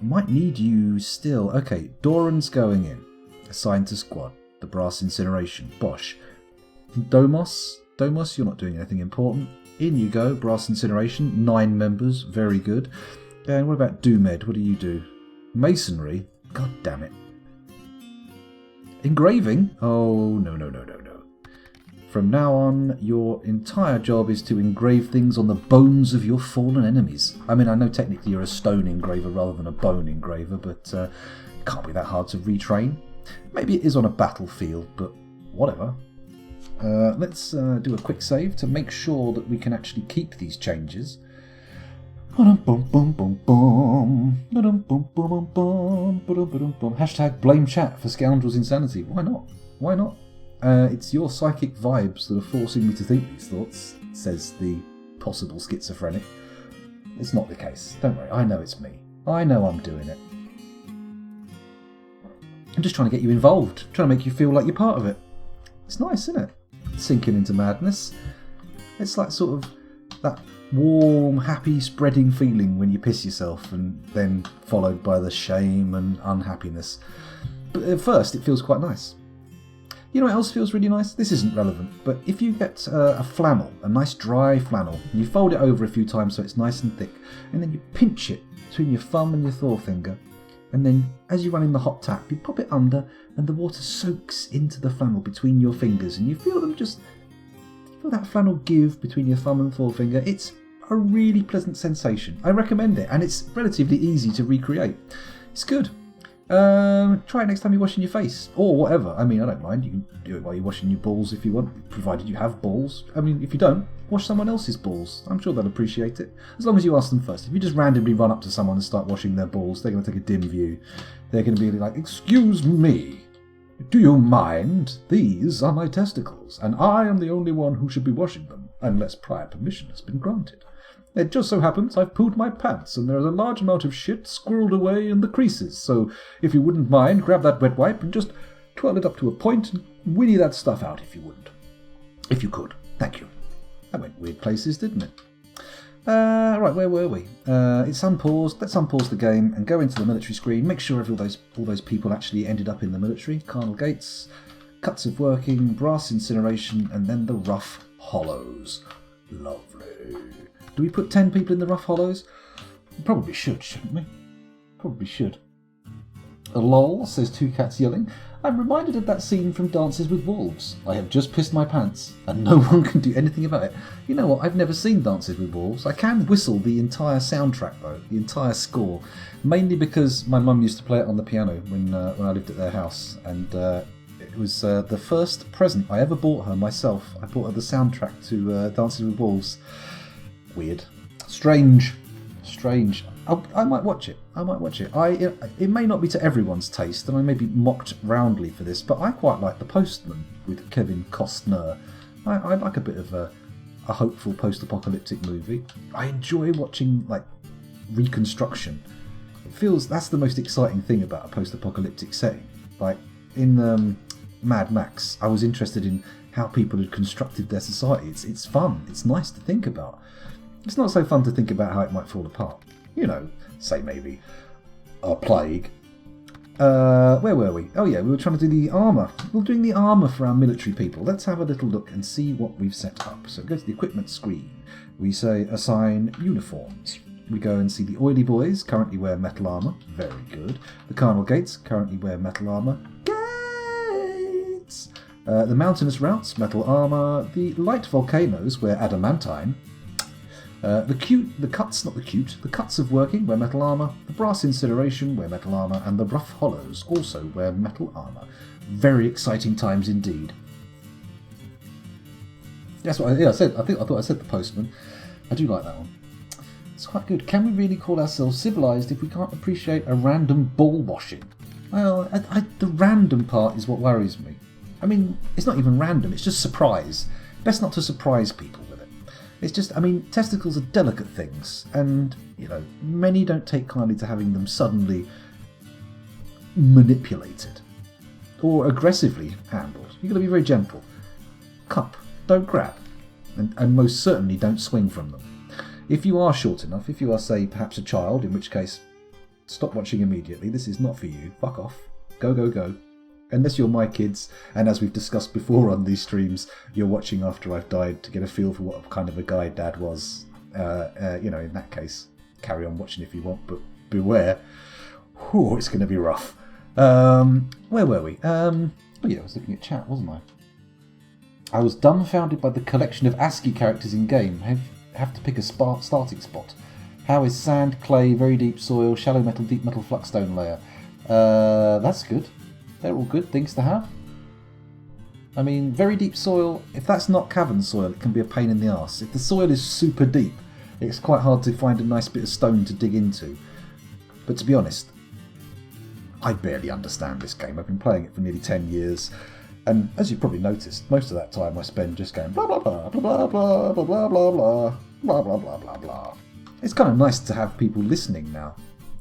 Might need you still. Okay, Doran's going in. Assigned to squad. The brass incineration. Bosh. Domos, you're not doing anything important. In you go. Brass incineration. 9 members. Very good. And what about Doomed? What do you do? Masonry. God damn it. Engraving. Oh, no. From now on, your entire job is to engrave things on the bones of your fallen enemies. I mean, I know technically you're a stone engraver rather than a bone engraver, but it can't be that hard to retrain. Maybe it is on a battlefield, but whatever. Let's do a quick save to make sure that we can actually keep these changes. Hashtag blame chat for Scoundrel's Insanity. Why not? Why not? It's your psychic vibes that are forcing me to think these thoughts, says the possible schizophrenic. It's not the case. Don't worry, I know it's me. I know I'm doing it. I'm just trying to get you involved, trying to make you feel like you're part of it. It's nice, isn't it? Sinking into madness. It's like sort of that warm, happy, spreading feeling when you piss yourself and then followed by the shame and unhappiness. But at first it feels quite nice. You know what else feels really nice? This isn't relevant, but if you get a flannel, a nice dry flannel, and you fold it over a few times so it's nice and thick, and then you pinch it between your thumb and your forefinger, and then as you run in the hot tap, you pop it under, and the water soaks into the flannel between your fingers, and you feel them just, feel that flannel give between your thumb and forefinger. It's a really pleasant sensation. I recommend it, and it's relatively easy to recreate. It's good. Try it next time you're washing your face, or whatever. I mean, I don't mind. You can do it while you're washing your balls if you want, provided you have balls. I mean, if you don't, wash someone else's balls. I'm sure they'll appreciate it, as long as you ask them first. If you just randomly run up to someone and start washing their balls, they're going to take a dim view. They're going to be like, "Excuse me, do you mind? These are my testicles, and I am the only one who should be washing them, unless prior permission has been granted. It just so happens I've pooed my pants, and there is a large amount of shit squirreled away in the creases, so if you wouldn't mind, grab that wet wipe and just twirl it up to a point and whinny that stuff out if you wouldn't. If you could. Thank you." That went weird places, didn't it? Right, where were we? It's unpaused. Let's unpause the game and go into the military screen. Make sure all those people actually ended up in the military. Carnal Gates, cuts of working, brass incineration, and then the rough hollows. Lovely. Do we put 10 people in the rough hollows? We probably should, shouldn't we? Probably should. A lol, says Two Cats Yelling. I'm reminded of that scene from Dances with Wolves. I have just pissed my pants, and no one can do anything about it. You know what? I've never seen Dances with Wolves. I can whistle the entire soundtrack, though, the entire score, mainly because my mum used to play it on the piano when I lived at their house, and it was the first present I ever bought her myself. I bought her the soundtrack to Dances with Wolves. Weird. Strange. I might watch it. It may not be to everyone's taste, and I may be mocked roundly for this, but I quite like The Postman with Kevin Costner. I like a bit of a hopeful post-apocalyptic movie. I enjoy watching reconstruction. It feels that's the most exciting thing about a post-apocalyptic setting. Like in Mad Max, I was interested in how people had constructed their society. It's fun. It's nice to think about. It's not so fun to think about how it might fall apart. You know, say maybe a plague. Where were we? Oh yeah, we were trying to do the armour. We're doing the armour for our military people. Let's have a little look and see what we've set up. So go to the equipment screen. We say assign uniforms. We go and see the Oily Boys currently wear metal armour. Very good. The Carnal Gates currently wear metal armour. Gates! The Mountainous Routes, metal armour. The Light Volcanoes wear adamantine. The cuts of working wear metal armour, the brass incineration wear metal armour, and the rough hollows also wear metal armour. Very exciting times indeed. That's what I said. I thought I said The Postman. I do like that one. It's quite good. Can we really call ourselves civilised if we can't appreciate a random ball washing? Well, the random part is what worries me. I mean, it's not even random, it's just surprise. Best not to surprise people with it. It's just, I mean, testicles are delicate things, and, you know, many don't take kindly to having them suddenly manipulated or aggressively handled. You've got to be very gentle. Cup, don't grab, and most certainly don't swing from them. If you are short enough, if you are, say, perhaps a child, in which case, stop watching immediately. This is not for you. Fuck off. Go, go, go. Unless you're my kids, and as we've discussed before on these streams, you're watching after I've died to get a feel for what kind of a guy Dad was. In that case, carry on watching if you want, but beware. Whew, it's going to be rough. Where were we? I was looking at chat, wasn't I? I was dumbfounded by the collection of ASCII characters in game. Have to pick a starting spot. How is sand, clay, very deep soil, shallow metal, deep metal, fluxstone layer? That's good. They're all good things to have. I mean, very deep soil, if that's not cavern soil, it can be a pain in the arse. If the soil is super deep, it's quite hard to find a nice bit of stone to dig into. But to be honest, I barely understand this game. I've been playing it for nearly 10 years. And as you've probably noticed, most of that time I spend just going blah blah blah blah blah blah blah blah blah blah blah blah blah blah blah. It's kind of nice to have people listening now,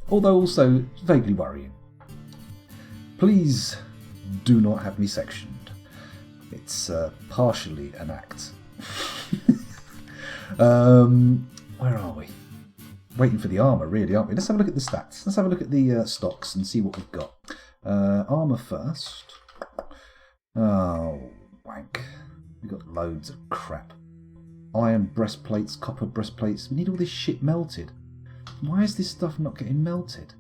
although also vaguely worrying. Please do not have me sectioned. It's partially an act. Where are we? Waiting for the armour, really, aren't we? Let's have a look at the stats. Let's have a look at the stocks and see what we've got. Armour first. Oh, wank. We've got loads of crap. Iron breastplates, copper breastplates. We need all this shit melted. Why is this stuff not getting melted?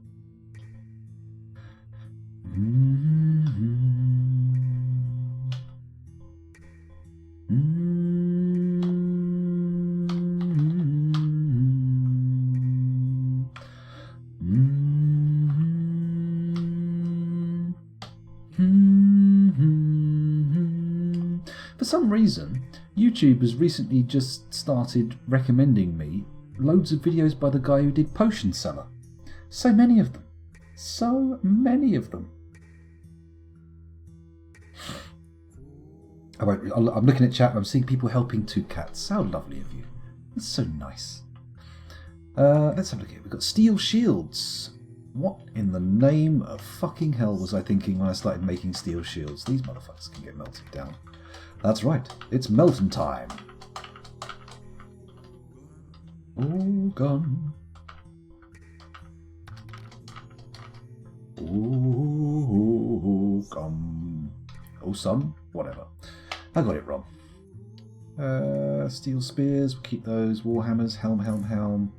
For some reason, YouTube has recently just started recommending me loads of videos by the guy who did Potion Seller. So many of them. So many of them. I'm looking at chat and I'm seeing people helping two cats. How lovely of you. That's so nice. Let's have a look here. We've got steel shields. What in the name of fucking hell was I thinking when I started making steel shields? These motherfuckers can get melted down. That's right. It's melting time. Oh, gun. Oh, gum. Oh, some. Whatever. I got it wrong. Steel spears. We'll keep those. Warhammers. Helm, helm, helm.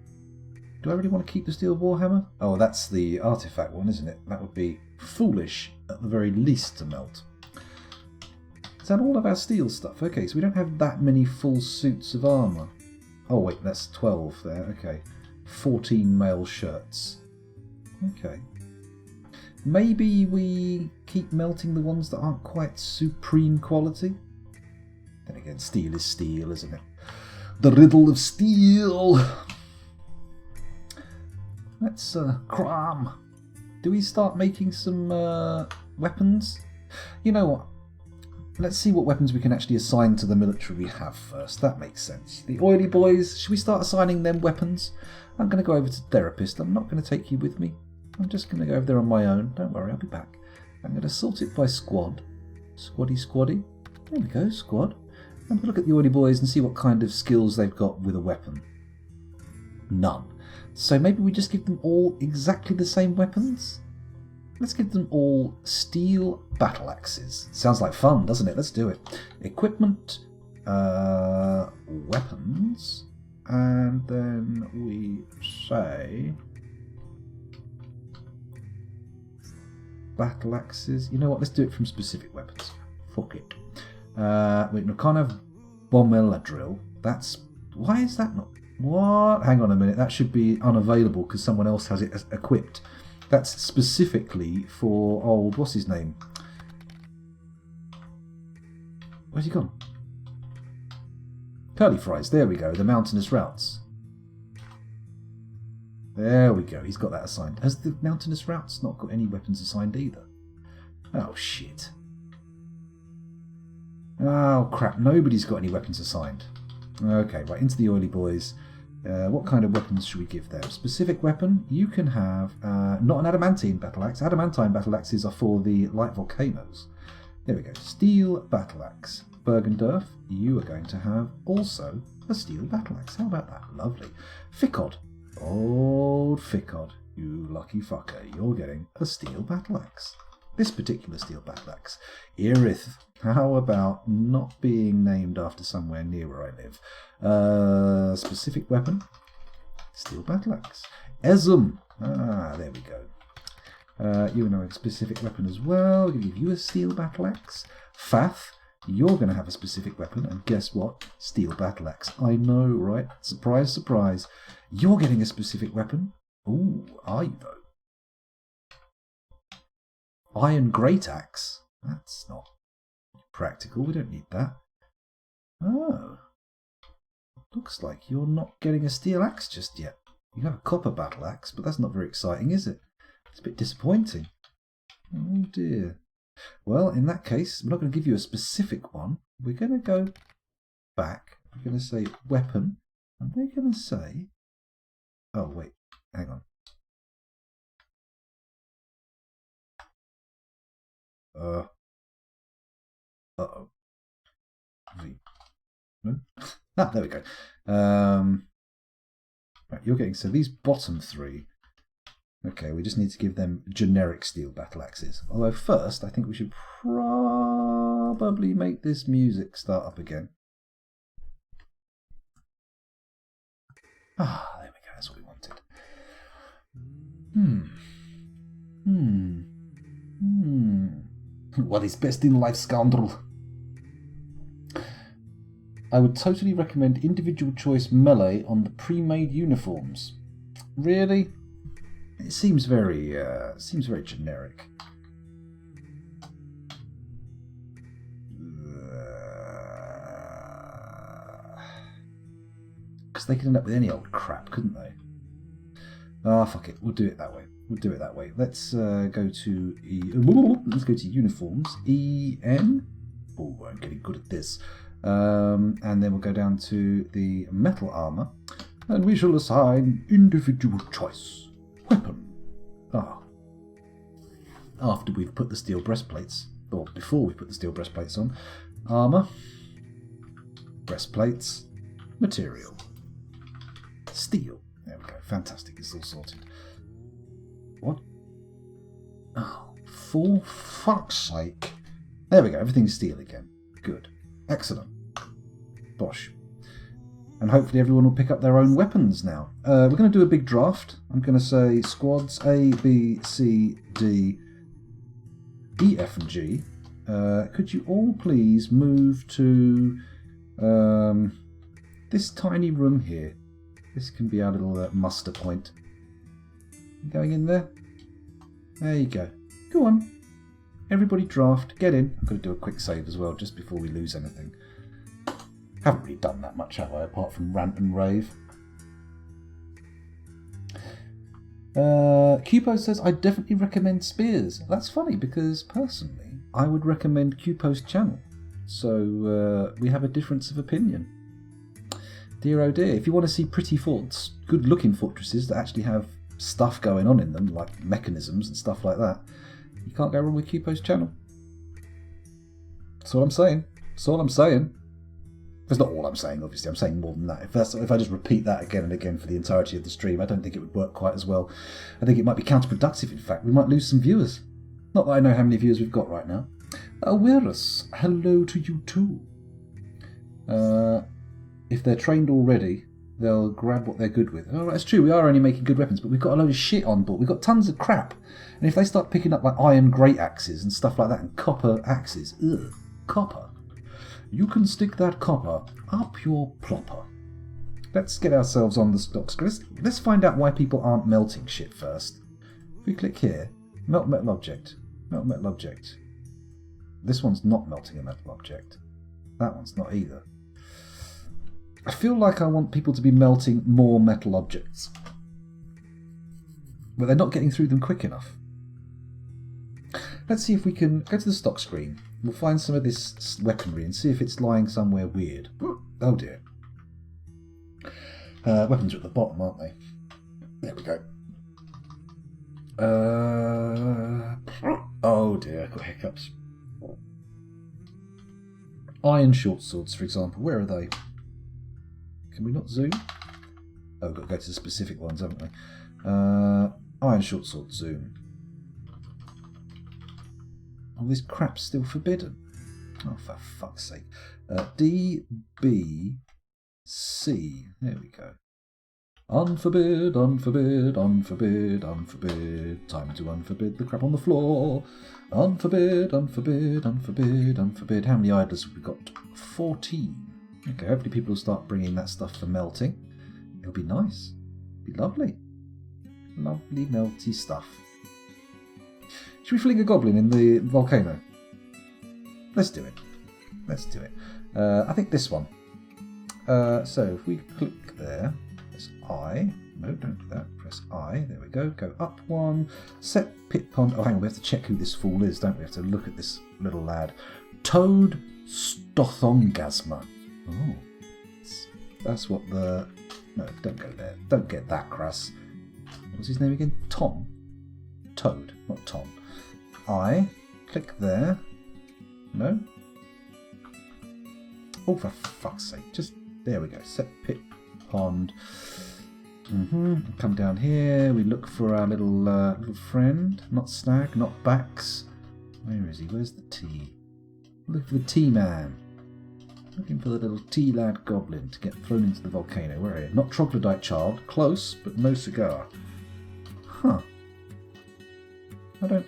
Do I really want to keep the steel warhammer? Oh, that's the artifact one, isn't it? That would be foolish, at the very least, to melt. Is that all of our steel stuff? Okay, so we don't have that many full suits of armour. Oh, wait, that's 12 there. Okay. 14 male shirts. Okay. Maybe we keep melting the ones that aren't quite supreme quality? Then again, steel is steel, isn't it? The riddle of steel! Let's cram. Do we start making some weapons? You know what? Let's see what weapons we can actually assign to the military we have first. That makes sense. The oily boys, should we start assigning them weapons? I'm going to go over to therapist. I'm not going to take you with me. I'm just going to go over there on my own. Don't worry, I'll be back. I'm going to sort it by squad. Squaddy, squaddy. There we go, squad. I'm going to look at the oily boys and see what kind of skills they've got with a weapon. None. So maybe we just give them all exactly the same weapons? Let's give them all steel battle axes. Sounds like fun, doesn't it? Let's do it. Equipment, weapons, and then we say battle axes. You know what? Let's do it from specific weapons. Fuck it. We can't have bomb drill. That's... Why is that not... What? Hang on a minute. That should be unavailable because someone else has it equipped. That's specifically for old... What's his name? Where's he gone? Curly Fries. There we go. The mountainous routes. There we go. He's got that assigned. Has the mountainous routes not got any weapons assigned either? Oh, shit. Oh, crap. Nobody's got any weapons assigned. Okay, right. Into the oily boys. What kind of weapons should we give them? Specific weapon, you can have not an adamantine battle axe. Adamantine battle axes are for the light volcanoes. There we go. Steel battle axe. Bergendorf, you are going to have also a steel battle axe. How about that? Lovely. Ficod. Old Ficod. You lucky fucker. You're getting a steel battle axe. This particular steel battle axe. Erith. How about not being named after somewhere near where I live? Specific weapon. Steel battle axe. Ezum. Ah, there we go. You know a specific weapon as well. I'll give you a steel battle axe. Fath. You're going to have a specific weapon, and guess what? Steel battle axe. I know, right? Surprise, surprise. You're getting a specific weapon. Ooh, are you though? Iron great axe. That's not practical. We don't need that. Oh. Looks like you're not getting a steel axe just yet. You have a copper battle axe, but that's not very exciting, is it? It's a bit disappointing. Oh dear. Well, in that case, we're not going to give you a specific one. We're going to go back. We're going to say weapon. And we're going to say... Oh, wait. Hang on. Uh-oh. V. No? Ah, there we go. Right, you're getting... So these bottom three... Okay, we just need to give them generic steel battle axes. Although first, I think we should probably make this music start up again. Ah, there we go. That's what we wanted. What is best in life, scoundrel? I would totally recommend individual choice melee on the pre-made uniforms. Really? It seems very generic. Because they could end up with any old crap, couldn't they? Ah, fuck it. We'll do it that way. Let's go to uniforms. EN. Oh, I'm getting good at this. And then we'll go down to the metal armor, and we shall assign individual choice. Weapon. After we've put the steel breastplates, or before we put the steel breastplates on. Armor. Breastplates. Material. Steel. There we go. Fantastic. It's all sorted. What? Oh, for fuck's sake. There we go. Everything's steel again. Good. Excellent. Bosh. And hopefully everyone will pick up their own weapons now. We're going to do a big draft. I'm going to say squads A, B, C, D, E, F, and G. Could you all please move to this tiny room here? This can be our little muster point. Going in there? There you go. Go on. Everybody draft. Get in. I'm going to do a quick save as well, just before we lose anything. Haven't really done that much, have I, apart from rant and rave. Cupo says, I definitely recommend spears. That's funny, because personally, I would recommend Cupo's channel. So we have a difference of opinion. Dear oh dear, if you want to see pretty forts, good looking fortresses that actually have stuff going on in them, like mechanisms and stuff like that, you can't go wrong with Cupo's channel. That's all I'm saying. That's all I'm saying. That's not all I'm saying, obviously. I'm saying more than that. If I just repeat that again and again for the entirety of the stream, I don't think it would work quite as well. I think it might be counterproductive, in fact. We might lose some viewers. Not that I know how many viewers we've got right now. Awareness, hello to you too. If they're trained already, they'll grab what they're good with. Oh, that's true, we are only making good weapons, but we've got a load of shit on board. We've got tons of crap. And if they start picking up like iron great axes and stuff like that, and copper axes, ugh, copper. You can stick that copper up your plopper. Let's get ourselves on the stock screen. Let's find out why people aren't melting shit first. If we click here, melt metal object. Melt metal object. This one's not melting a metal object. That one's not either. I feel like I want people to be melting more metal objects. But they're not getting through them quick enough. Let's see if we can go to the stock screen. We'll find some of this weaponry and see if it's lying somewhere weird. Oh dear. Weapons are at the bottom, aren't they? There we go. Oh dear, I've got hiccups. Iron short swords, for example. Where are they? Can we not zoom? Oh, we've got to go to the specific ones, haven't we? Iron short sword, zoom. All this crap's still forbidden. Oh, for fuck's sake. D, B, C. There we go. Unforbid, unforbid, unforbid, unforbid. Time to unforbid the crap on the floor. Unforbid, unforbid, unforbid, unforbid. How many idlers have we got? 14. Okay, hopefully people will start bringing that stuff for melting. It'll be nice. It'll be lovely. Lovely melty stuff. Should we fling a goblin in the volcano? Let's do it. Let's do it. I think this one. So if we click there, press I. No, don't do that. Press I. There we go. Go up one. Set pit pond. Oh, hang on. We have to check who this fool is, don't we? We have to look at this little lad. Toad Stothongasma. Oh. That's what the... No, don't go there. Don't get that crass. What's his name again? Tom? Toad, not Tom. I. Click there. No? Oh, for fuck's sake. Just... There we go. Set pit pond. Come down here. We look for our little friend. Not Snag, not Bax. Where is he? Where's the tea? Look for the tea man. Looking for the little tea lad goblin to get thrown into the volcano. Where are you? Not troglodyte child. Close, but no cigar. Huh. I don't...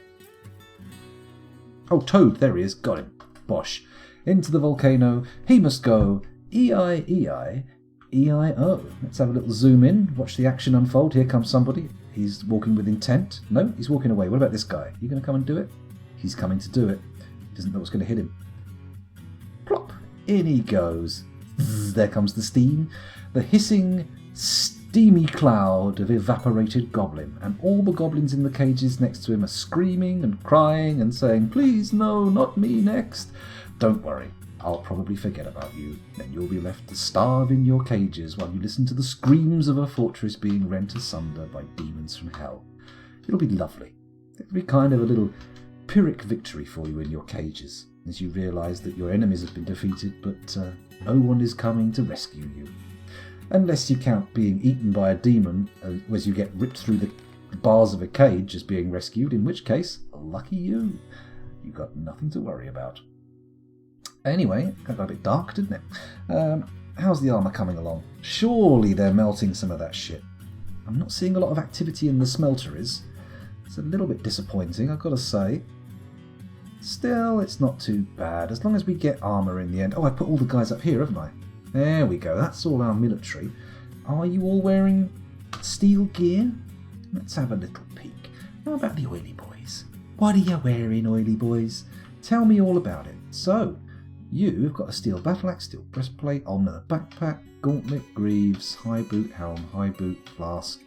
Oh, Toad. There he is. Got him. Bosh. Into the volcano. He must go. E-I-E-I. E-I-O. Let's have a little zoom in. Watch the action unfold. Here comes somebody. He's walking with intent. No, he's walking away. What about this guy? You going to come and do it? He's coming to do it. He doesn't know what's going to hit him. Plop. In he goes. Zzz, there comes the steam. The hissing, steamy cloud of evaporated goblin. And all the goblins in the cages next to him are screaming and crying and saying, please, no, not me next. Don't worry. I'll probably forget about you. Then you'll be left to starve in your cages while you listen to the screams of a fortress being rent asunder by demons from hell. It'll be lovely. It'll be kind of a little Pyrrhic victory for you in your cages, as you realise that your enemies have been defeated, but no one is coming to rescue you. Unless you count being eaten by a demon as you get ripped through the bars of a cage as being rescued, in which case, lucky you. You've got nothing to worry about. Anyway, it got a bit dark, didn't it? How's the armour coming along? Surely they're melting some of that shit. I'm not seeing a lot of activity in the smelteries. It's a little bit disappointing, I've got to say. Still, it's not too bad, as long as we get armour in the end. Oh, I put all the guys up here, haven't I? There we go, that's all our military. Are you all wearing steel gear? Let's have a little peek. How about the oily boys? What are you wearing, oily boys? Tell me all about it. So, you've got a steel battle axe, steel breastplate, armour, backpack, gauntlet, greaves, high boot, helm, high boot, flask.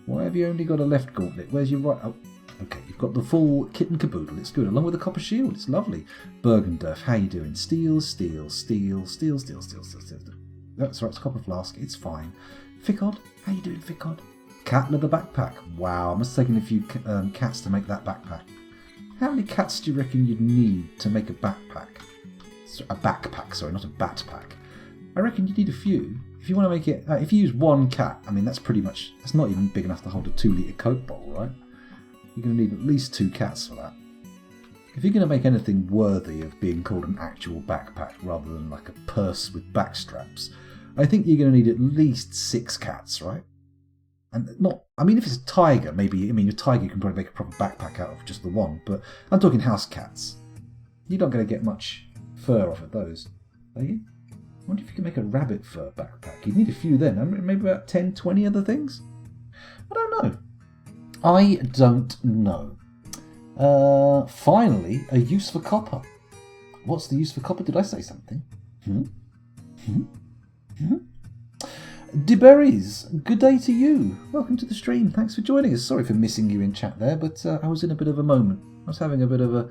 Why have you only got a left gauntlet? Where's your right? Oh, okay, you've got the full kit and caboodle. It's good, along with a copper shield. It's lovely. Bergendorf, how you doing? Steel, steel, steel, steel, steel, steel, steel, steel. That's right, it's copper flask. It's fine. Ficod, how you doing, Ficod? Cat leather backpack. Wow, I must have taken a few cats to make that backpack. How many cats do you reckon you'd need to make a backpack? A backpack, sorry, not a batpack. I reckon you need a few. If you want to make it, if you use one cat, I mean, that's not even big enough to hold a 2-litre Coke bottle, right? You're going to need at least 2 cats for that. If you're going to make anything worthy of being called an actual backpack rather than like a purse with backstraps, I think you're going to need at least 6 cats, right? And if it's a tiger, maybe, a tiger can probably make a proper backpack out of just the one, but I'm talking house cats. You're not going to get much fur off of those, are you? I wonder if you can make a rabbit fur backpack. You'd need a few then, maybe about 10, 20 other things? I don't know. Finally, a use for copper. What's the use for copper? Did I say something? DeBerries, good day to you. Welcome to the stream. Thanks for joining us. Sorry for missing you in chat there, but I was in a bit of a moment. I was having a bit of a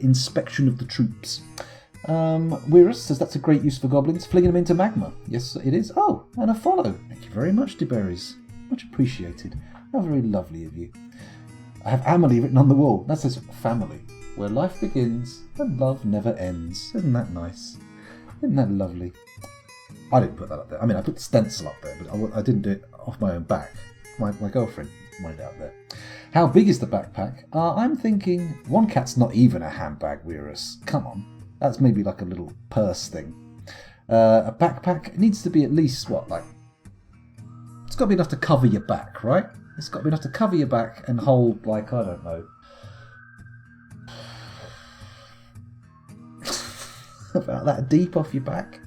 inspection of the troops. Weirus says that's a great use for goblins, flinging them into magma. Yes, it is. Oh, and a follow. Thank you very much, DeBerries. Much appreciated. How very lovely of you. I have Amelie written on the wall. That says family, where life begins and love never ends. Isn't that nice? Isn't that lovely? I didn't put that up there. I put the stencil up there, but I didn't do it off my own back. My girlfriend wanted it out there. How big is the backpack? I'm thinking one cat's not even a handbag, Weirus. Come on. That's maybe like a little purse thing. A backpack needs to be at least, what, like... It's got to be enough to cover your back, right? It's got to be enough to cover your back and hold, like, I don't know... about that deep off your back.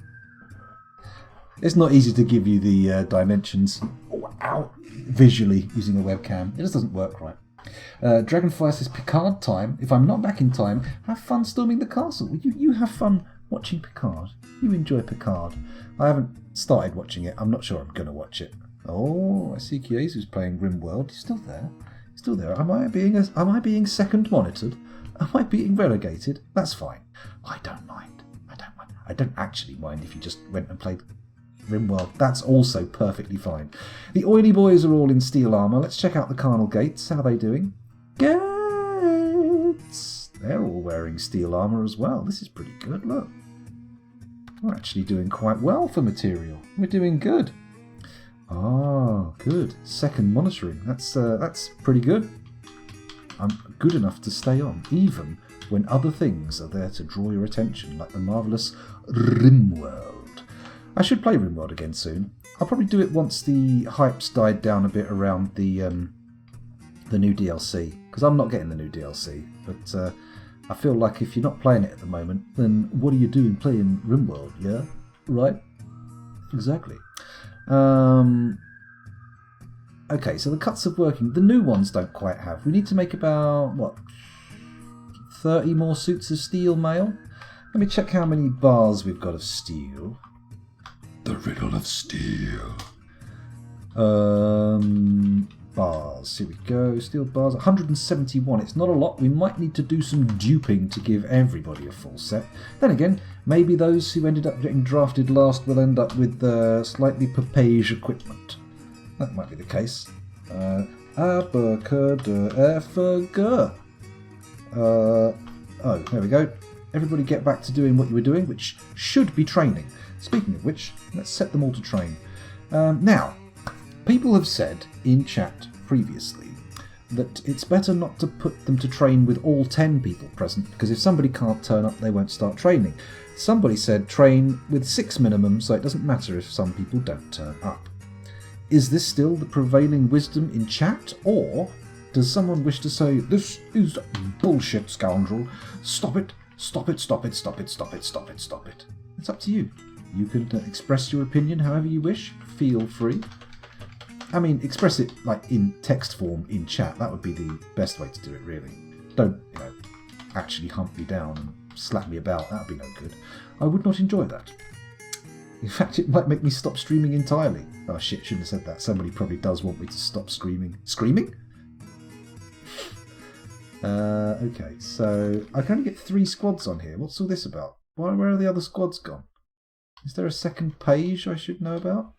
It's not easy to give you the dimensions visually using a webcam. It just doesn't work right. Dragonfire says, Picard time. If I'm not back in time, have fun storming the castle. You have fun watching Picard. You enjoy Picard. I haven't started watching it. I'm not sure I'm going to watch it. Oh, I see Kiezu's playing RimWorld. He's still there. He's still there. Am I being second monitored? Am I being relegated? That's fine. I don't mind. I don't actually mind if you just went and played RimWorld. That's also perfectly fine. The oily boys are all in steel armour. Let's check out the carnal gates. How are they doing? Gates! They're all wearing steel armour as well. This is pretty good, look. We're actually doing quite well for material. We're doing good. Ah, good. Second monitoring. That's pretty good. I'm good enough to stay on, even when other things are there to draw your attention, like the marvellous RimWorld. I should play RimWorld again soon. I'll probably do it once the hype's died down a bit around the new DLC, because I'm not getting the new DLC, but I feel like if you're not playing it at the moment, then what are you doing playing RimWorld, yeah? Right? Exactly. Okay, so the cuts are working. The new ones don't quite have. We need to make about, what, 30 more suits of steel mail? Let me check how many bars we've got of steel. The riddle of steel. Bars. Here we go. Steel bars. 171. It's not a lot. We might need to do some duping to give everybody a full set. Then again, maybe those who ended up getting drafted last will end up with slightly papage equipment. That might be the case. Abacadabra. Oh, there we go. Everybody get back to doing what you were doing, which should be training. Speaking of which, let's set them all to train. Now, people have said in chat previously that it's better not to put them to train with all 10 people present, because if somebody can't turn up, they won't start training. Somebody said train with 6 minimum, so it doesn't matter if some people don't turn up. Is this still the prevailing wisdom in chat, or does someone wish to say, this is bullshit, scoundrel, stop it, stop it, stop it, stop it, stop it, stop it, stop it. It's up to you. You can express your opinion however you wish. Feel free. I mean, express it like in text form in chat. That would be the best way to do it, really. Don't, actually hunt me down and slap me about. That would be no good. I would not enjoy that. In fact, it might make me stop streaming entirely. Oh shit, shouldn't have said that. Somebody probably does want me to stop screaming. Screaming? Okay, so I can only get 3 squads on here. What's all this about? Where are the other squads gone? Is there a second page I should know about?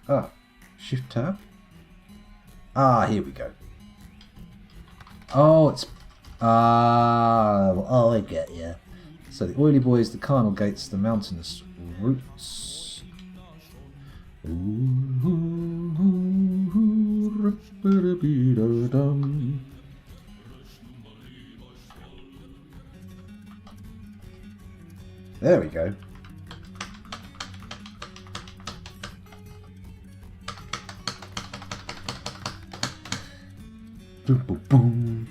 Ah, Shift Tab. Ah, here we go. Oh, it's... oh, I get you. So the oily boys, the carnal gates, the mountainous roots. There we go. Boom, boom, boom.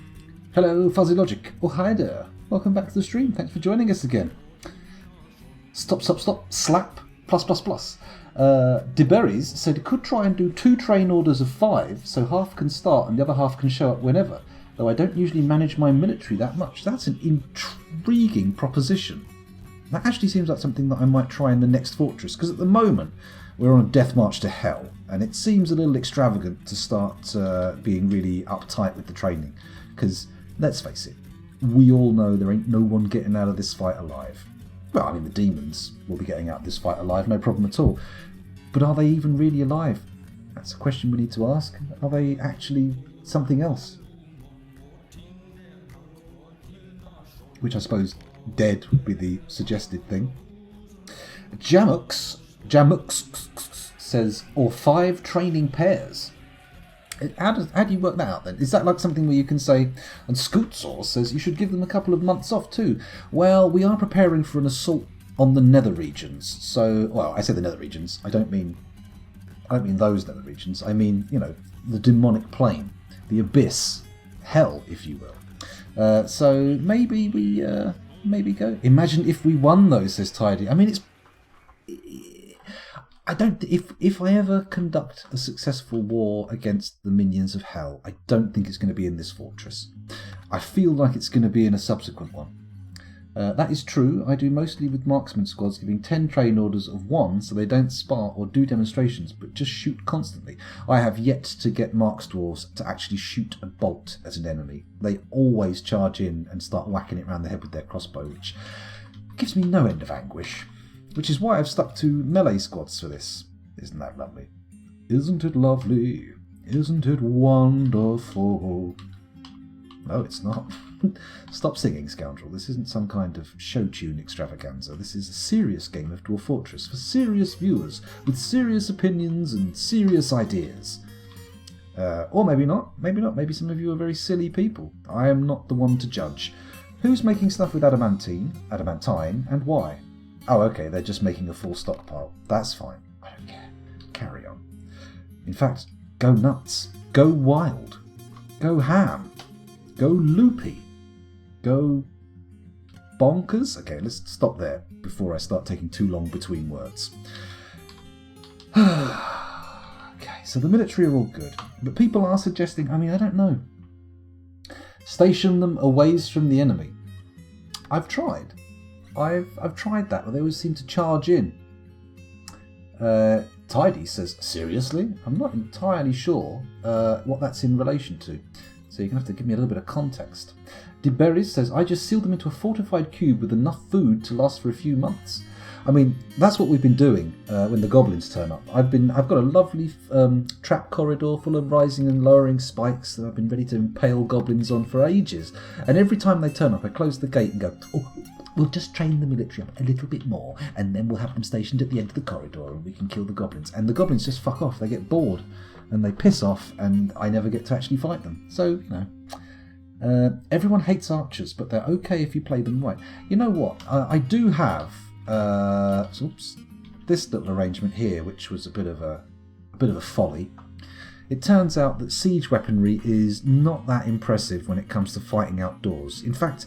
Hello, Fuzzy Logic. Oh, hi there. Welcome back to the stream. Thanks for joining us again. Stop, stop, stop. Slap. Plus, plus, plus. DeBerries said could try and do 2 train orders of 5, so half can start and the other half can show up whenever. Though I don't usually manage my military that much. That's an intriguing proposition. That actually seems like something that I might try in the next fortress, because at the moment we're on a death march to hell, and it seems a little extravagant to start being really uptight with the training. Because, let's face it, we all know there ain't no one getting out of this fight alive. Well, I mean, the demons will be getting out of this fight alive, no problem at all. But are they even really alive? That's a question we need to ask. Are they actually something else? Which I suppose Dead would be the suggested thing. Jamux says, or 5 training pairs. How do you work that out then? Is that like something where you can say, and Scootsor says you should give them a couple of months off too? Well, we are preparing for an assault on the nether regions. So, well, I say the nether regions. I don't mean those nether regions. I mean, the demonic plane, the abyss, hell, if you will. So maybe we maybe go. Imagine if we won those, says Tidy. I mean, if I ever conduct a successful war against the minions of hell, I don't think it's going to be in this fortress. I feel like it's going to be in a subsequent one. That is true. I do mostly with marksman squads, giving 10 train orders of 1 so they don't spar or do demonstrations, but just shoot constantly. I have yet to get marks dwarves to actually shoot a bolt at an enemy. They always charge in and start whacking it around the head with their crossbow, which gives me no end of anguish. Which is why I've stuck to melee squads for this. Isn't that lovely? Isn't it lovely? Isn't it wonderful? No, it's not. Stop singing, scoundrel. This isn't some kind of show tune extravaganza. This is a serious game of Dwarf Fortress for serious viewers with serious opinions and serious ideas. Or maybe not. Maybe not. Maybe some of you are very silly people. I am not the one to judge. Who's making stuff with adamantine, and why? Oh, okay, they're just making a full stockpile. That's fine. I don't care. Carry on. In fact, go nuts. Go wild. Go ham. Go loopy. Go bonkers. Okay, let's stop there before I start taking too long between words. Okay, so the military are all good. But people are suggesting, I don't know. Station them a ways from the enemy. I've tried. I've tried that, but they always seem to charge in. Tidy says, seriously? I'm not entirely sure what that's in relation to. So you're going to have to give me a little bit of context. DeBerries says, I just sealed them into a fortified cube with enough food to last for a few months. That's what we've been doing when the goblins turn up. I've got a lovely trap corridor full of rising and lowering spikes that I've been ready to impale goblins on for ages. And every time they turn up, I close the gate and go, oh, we'll just train the military up a little bit more, and then we'll have them stationed at the end of the corridor and we can kill the goblins. And the goblins just fuck off. They get bored and they piss off, and I never get to actually fight them. So, everyone hates archers, but they're okay if you play them right. You know what? I do have this little arrangement here, which was a bit of a folly. It turns out that siege weaponry is not that impressive when it comes to fighting outdoors. In fact,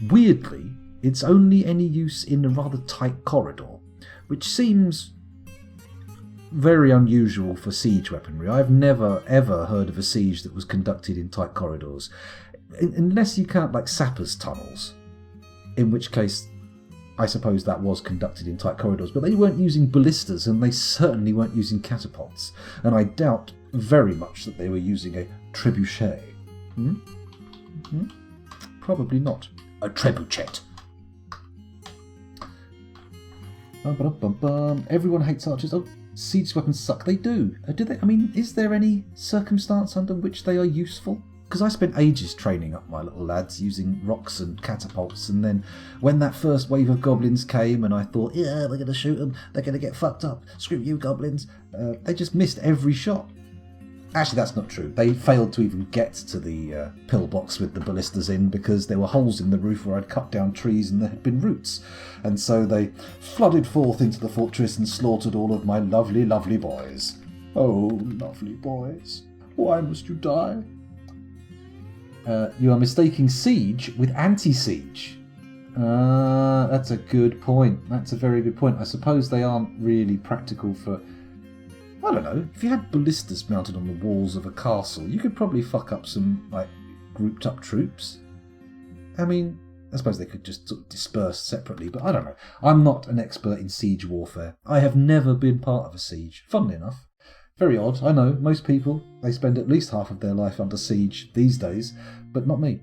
weirdly, it's only any use in a rather tight corridor, which seems very unusual for siege weaponry. I've never ever heard of a siege that was conducted in tight corridors, unless you count like sappers' tunnels, in which case I suppose that was conducted in tight corridors, but they weren't using ballistas and they certainly weren't using catapults, and I doubt very much that they were using a trebuchet. Probably not. A trebuchet. Everyone hates archers. Oh, siege weapons suck. They do. Do they? Is there any circumstance under which they are useful? Because I spent ages training up my little lads using rocks and catapults, and then when that first wave of goblins came and I thought, yeah, we're going to shoot them, they're going to get fucked up, screw you goblins, they just missed every shot. Actually, that's not true. They failed to even get to the pillbox with the ballistas in because there were holes in the roof where I'd cut down trees and there had been roots. And so they flooded forth into the fortress and slaughtered all of my lovely, lovely boys. Oh, lovely boys. Why must you die? You are mistaking siege with anti-siege. That's a good point. That's a very good point. I suppose they aren't really practical for... I don't know, if you had ballistas mounted on the walls of a castle, you could probably fuck up some, grouped up troops. I suppose they could just sort of disperse separately, but I don't know. I'm not an expert in siege warfare. I have never been part of a siege, funnily enough. Very odd, I know, most people, they spend at least half of their life under siege these days, but not me.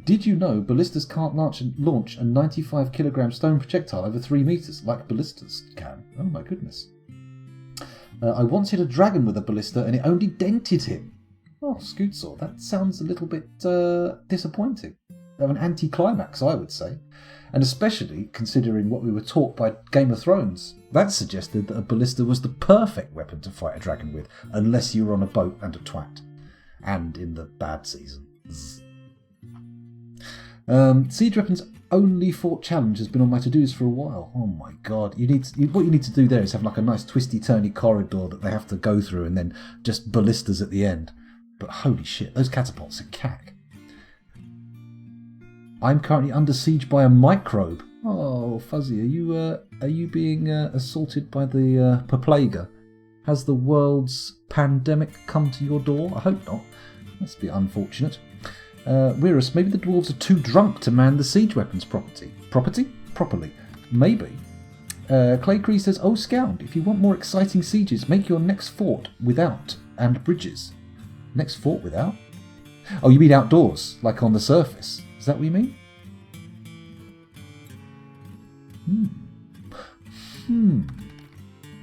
Did you know ballistas can't launch a 95 kilogram stone projectile over 3 meters, like ballistas can? Oh my goodness. I once hit a dragon with a ballista and it only dented him. Oh, Scootsor, that sounds a little bit disappointing. of an anticlimax, I would say. And especially considering what we were taught by Game of Thrones. That suggested that a ballista was the perfect weapon to fight a dragon with, unless you were on a boat and a twat. And in the bad season. Siege weapons only fought challenge has been on my to-dos for a while. Oh my god. What you need to do there is have like a nice twisty-turny corridor that they have to go through and then just ballistas at the end. But holy shit, those catapults are cack. I'm currently under siege by a microbe. Oh, Fuzzy, are you being assaulted by the Perplaga? Has the world's pandemic come to your door? I hope not. That's a bit unfortunate. Whereas maybe the dwarves are too drunk to man the siege weapons properly. Maybe. Claycree says, "Oh, Scound, if you want more exciting sieges, make your next fort without and bridges." Next fort without? Oh, you mean outdoors, like on the surface? Is that what you mean?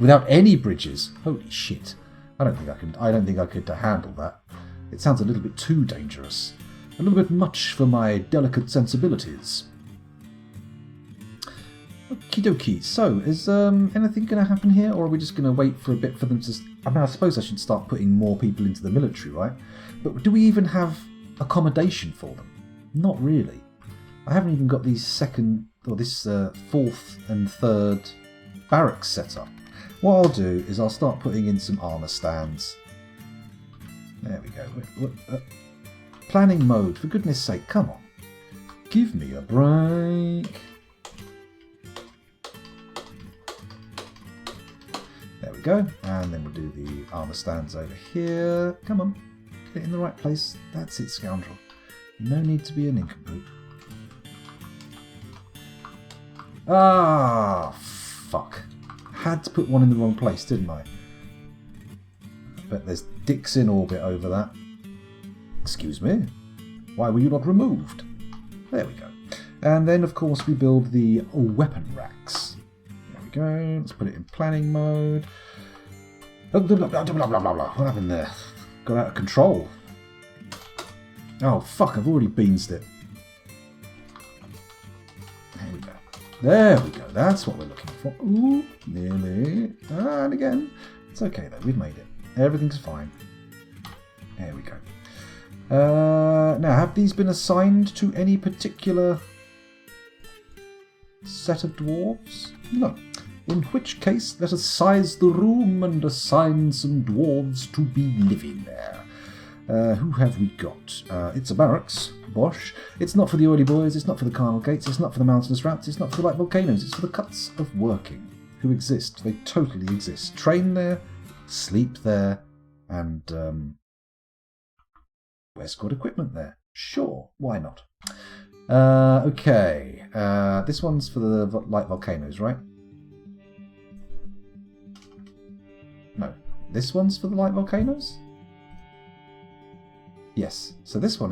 Without any bridges? Holy shit! I don't think I could handle that. It sounds a little bit too dangerous. A little bit much for my delicate sensibilities. Okie dokie. So, is anything going to happen here, or are we just going to wait for a bit for them to... I mean, I suppose I should start putting more people into the military, right? But do we even have accommodation for them? Not really. I haven't even got these fourth and third barracks set up. What I'll do is I'll start putting in some armour stands. There we go. Planning mode, for goodness sake, come on. Give me a break. There we go. And then we'll do the armour stands over here. Come on. Get it in the right place. That's it, scoundrel. No need to be a nincompoop. Ah, fuck. Had to put one in the wrong place, didn't I? I bet there's dicks in orbit over that. Excuse me. Why were you not removed? There we go. And then, of course, we build the weapon racks. There we go. Let's put it in planning mode. Blah, blah, blah, blah, blah, blah, blah. What happened there? Got out of control. Oh, fuck. I've already beansed it. There we go. There we go. That's what we're looking for. Ooh, nearly. And again. It's okay, though. We've made it. Everything's fine. There we go. Now, have these been assigned to any particular set of dwarves? No. In which case, let us size the room and assign some dwarves to be living there. Who have we got? It's a barracks. Bosh. It's not for the oily boys, it's not for the carnal gates, it's not for the mountainous rats, it's not for the light volcanoes, it's for the cuts of working. Who exist. They totally exist. Train there, sleep there, and wear squad equipment there. Sure, why not? Okay. This one's for the light volcanoes, right? No. This one's for the light volcanoes? Yes. So this one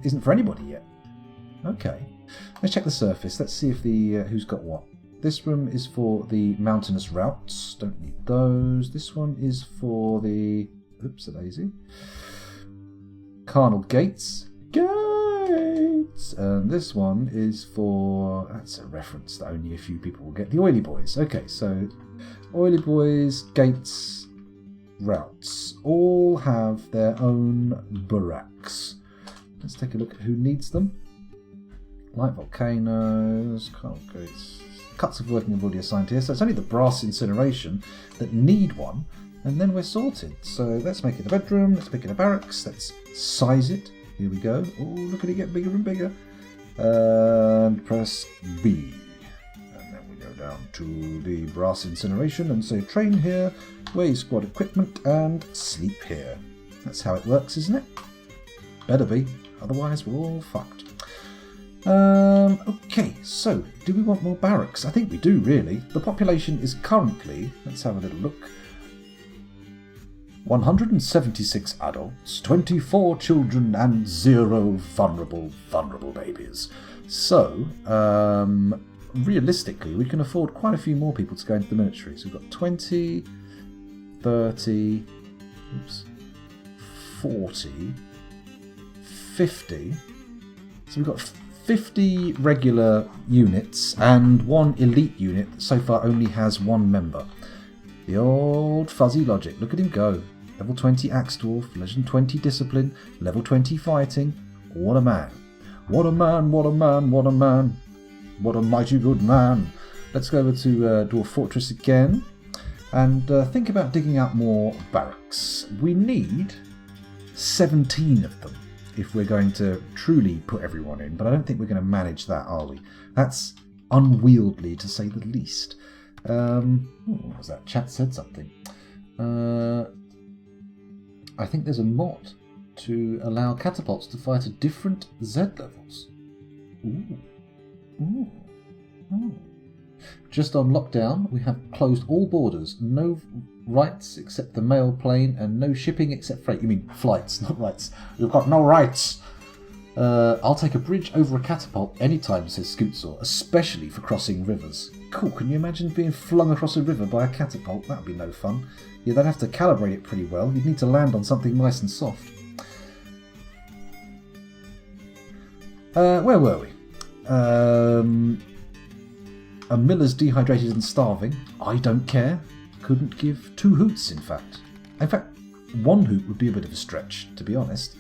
isn't for anybody yet. Okay. Let's check the surface. Let's see if the who's got what. This room is for the mountainous routes. Don't need those. This one is for the... Oops, a daisy. Carnal gates. Gates! And this one is for... That's a reference that only a few people will get. The oily boys. Okay, so... Oily boys, gates, routes. All have their own barracks. Let's take a look at who needs them. Light volcanoes, carnal gates... Cuts of working have already assigned here, so it's only the brass incineration that need one, and then we're sorted. So let's make it a bedroom, let's make it a barracks, let's size it. Here we go. Oh, look at it get bigger and bigger. And press B. And then we go down to the brass incineration and say train here, wear your squad equipment, and sleep here. That's how it works, isn't it? Better be, otherwise we're all fucked. Okay, so, do we want more barracks? I think we do, really. The population is currently, let's have a little look, 176 adults, 24 children, and 0 vulnerable babies. So, realistically, we can afford quite a few more people to go into the military. So we've got 20, 30, 40, 50... So we've got 50 regular units and 1 elite unit that so far only has 1 member. The old fuzzy logic. Look at him go. Level 20 Axe Dwarf, level 20 Discipline, level 20 Fighting. What a man. What a man, what a man, what a man. What a mighty good man. Let's go over to Dwarf Fortress again and think about digging out more barracks. We need 17 of them if we're going to truly put everyone in, but I don't think we're going to manage that, are we? That's unwieldy, to say the least. What was that? Chat said something. I think there's a mod to allow catapults to fight at different Z levels. Ooh. Ooh. Ooh. Just on lockdown, we have closed all borders. No rights except the mail plane, and no shipping except freight. You mean flights, not rights. You've got no rights. I'll take a bridge over a catapult anytime, says Scootsaw, especially for crossing rivers. Cool, can you imagine being flung across a river by a catapult? That would be no fun. Yeah, they'd have to calibrate it pretty well. You'd need to land on something nice and soft. Where were we? A miller's dehydrated and starving. I don't care. Couldn't give 2 hoots, in fact. In fact, 1 hoot would be a bit of a stretch, to be honest.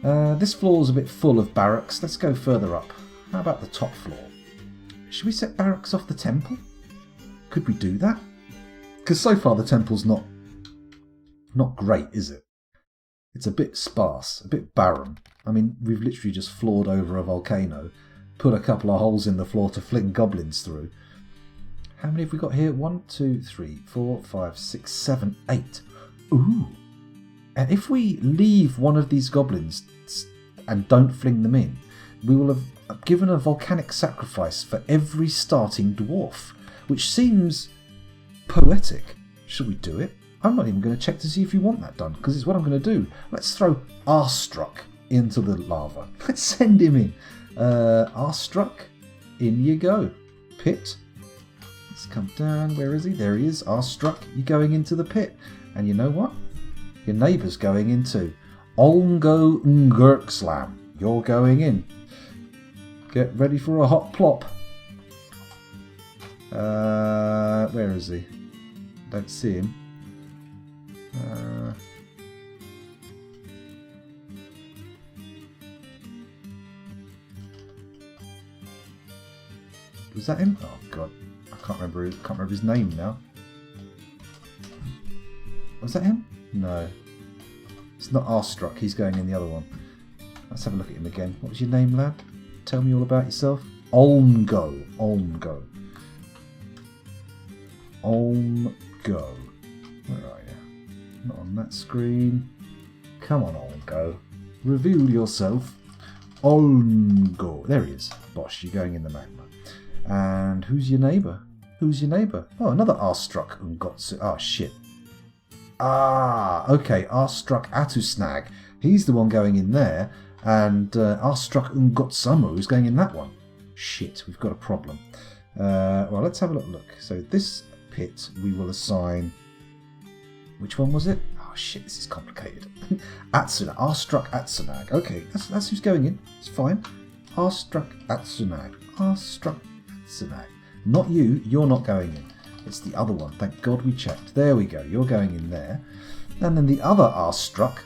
This floor's a bit full of barracks. Let's go further up. How about the top floor? Should we set barracks off the temple? Could we do that? Because so far the temple's not great, is it? It's a bit sparse, a bit barren. I mean, we've literally just floored over a volcano, put a couple of holes in the floor to fling goblins through. How many have we got here? 1, 2, 3, 4, 5, 6, 7, 8. Ooh. And if we leave one of these goblins and don't fling them in, we will have given a volcanic sacrifice for every starting dwarf, which seems poetic. Should we do it? I'm not even going to check to see if you want that done, because it's what I'm going to do. Let's throw Arstruck into the lava. Let's send him in. Arstruck, in you go. Pit. Let's come down. Where is he? There he is. Arstruck, you're going into the pit. And you know what? Your neighbour's going in too. Olngo Ngurkslam, you're going in. Get ready for a hot plop. Where is he? Don't see him. Was that him? Oh god, I can't remember his name now. Was that him? No, it's not Arstruck. He's going in the other one. Let's have a look at him again. What was your name, lad? Tell me all about yourself. Olmgo. Olmgo. Olmgo. Where are you? Not on that screen. Come on, Olmgo. Reveal yourself. Olmgo. There he is. Bosh, you're going in the magma. And who's your neighbour? Who's your neighbour? Oh, another Arstruck Ungotsu. Oh, shit. Ah, okay. Arstruck Atusnag. He's the one going in there. And Arstruck Ungotsamu is going in that one. Shit, we've got a problem. Well, let's have a look. So this pit we will assign... Which one was it? Oh shit, this is complicated. Atsunag. Arstruck Atsunag. Okay, that's who's going in. It's fine. Arstruck Atsunag. Arstruck Atsunag. Not you. You're not going in. It's the other one. Thank God we checked. There we go. You're going in there. And then the other Arstruck...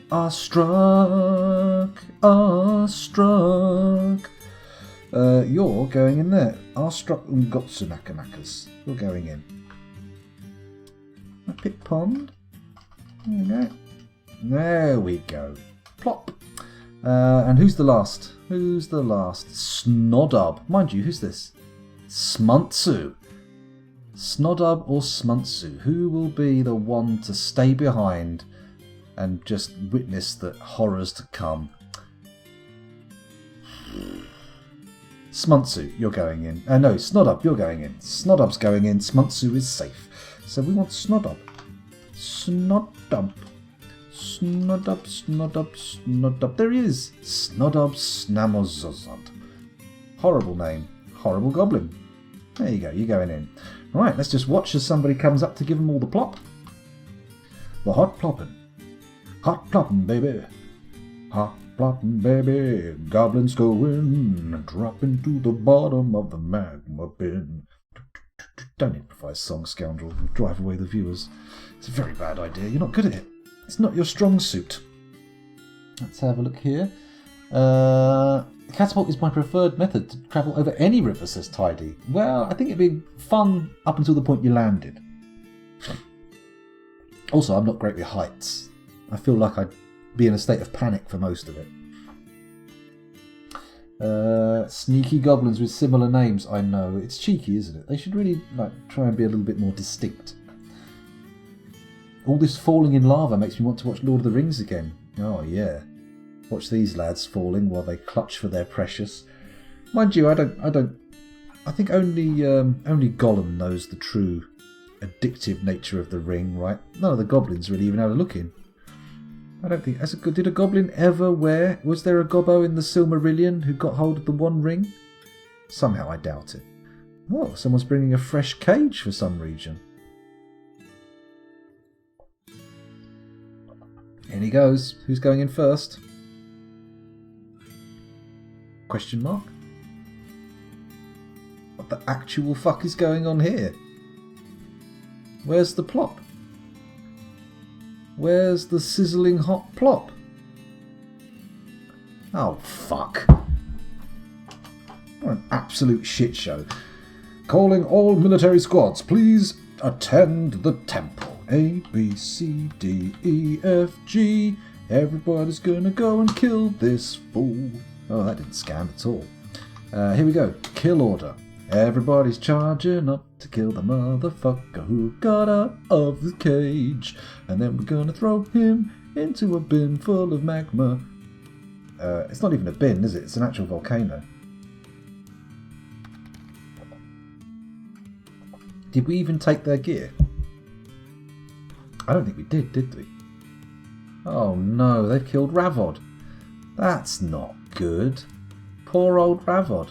Arstruck, Arstruck. You're going in there. Arstruck Ungotsunakanakas. You're going in. A pit pond. There we go. There we go. Plop. And who's the last? Who's the last? Snodub. Mind you, who's this? Smuntsu. Snodub or Smuntsu? Who will be the one to stay behind and just witness the horrors to come? Smuntsu, you're going in. No, Snodub, you're going in. Snodub's going in. Smuntsu is safe. So we want Snodub. Snodub. Snodub, Snodub, Snodub. There he is. Snodub Snamozozod. Horrible name. Horrible goblin. There you go. You're going in. Right, let's just watch as somebody comes up to give them all the plop. The hot ploppin'. Hot ploppin', baby. Hot plotting, baby. Goblins going, dropping to the bottom of the magma bin. Don't improvise song, scoundrel. You'll drive away the viewers. It's a very bad idea. You're not good at it. It's not your strong suit. Let's have a look here. Catapult is my preferred method to travel over any river, says Tidy. Well, I think it'd be fun up until the point you landed. Also, I'm not great with heights. I feel like I'd be in a state of panic for most of it. Sneaky goblins with similar names, I know. It's cheeky, isn't it? They should really try and be a little bit more distinct. All this falling in lava makes me want to watch Lord of the Rings again. Oh, yeah. Watch these lads falling while they clutch for their precious. Mind you, I think only Gollum knows the true addictive nature of the ring, right? None of the goblins really even had a look in. I don't think... Did a goblin ever wear... Was there a gobbo in the Silmarillion who got hold of the One Ring? Somehow I doubt it. Oh, someone's bringing a fresh cage for some region. In he goes. Who's going in first? Question mark? What the actual fuck is going on here? Where's the plop? Where's the sizzling hot plop? Oh, fuck. What an absolute shit show. Calling all military squads, please attend the temple. A, B, C, D, E, F, G. Everybody's gonna go and kill this fool. Oh, that didn't scan at all. Here we go. Kill order. Everybody's charging up to kill the motherfucker who got out of the cage. And then we're gonna throw him into a bin full of magma. It's not even a bin, is it? It's an actual volcano. Did we even take their gear? I don't think we did we? Oh no, they've killed Ravod. That's not good. Poor old Ravod.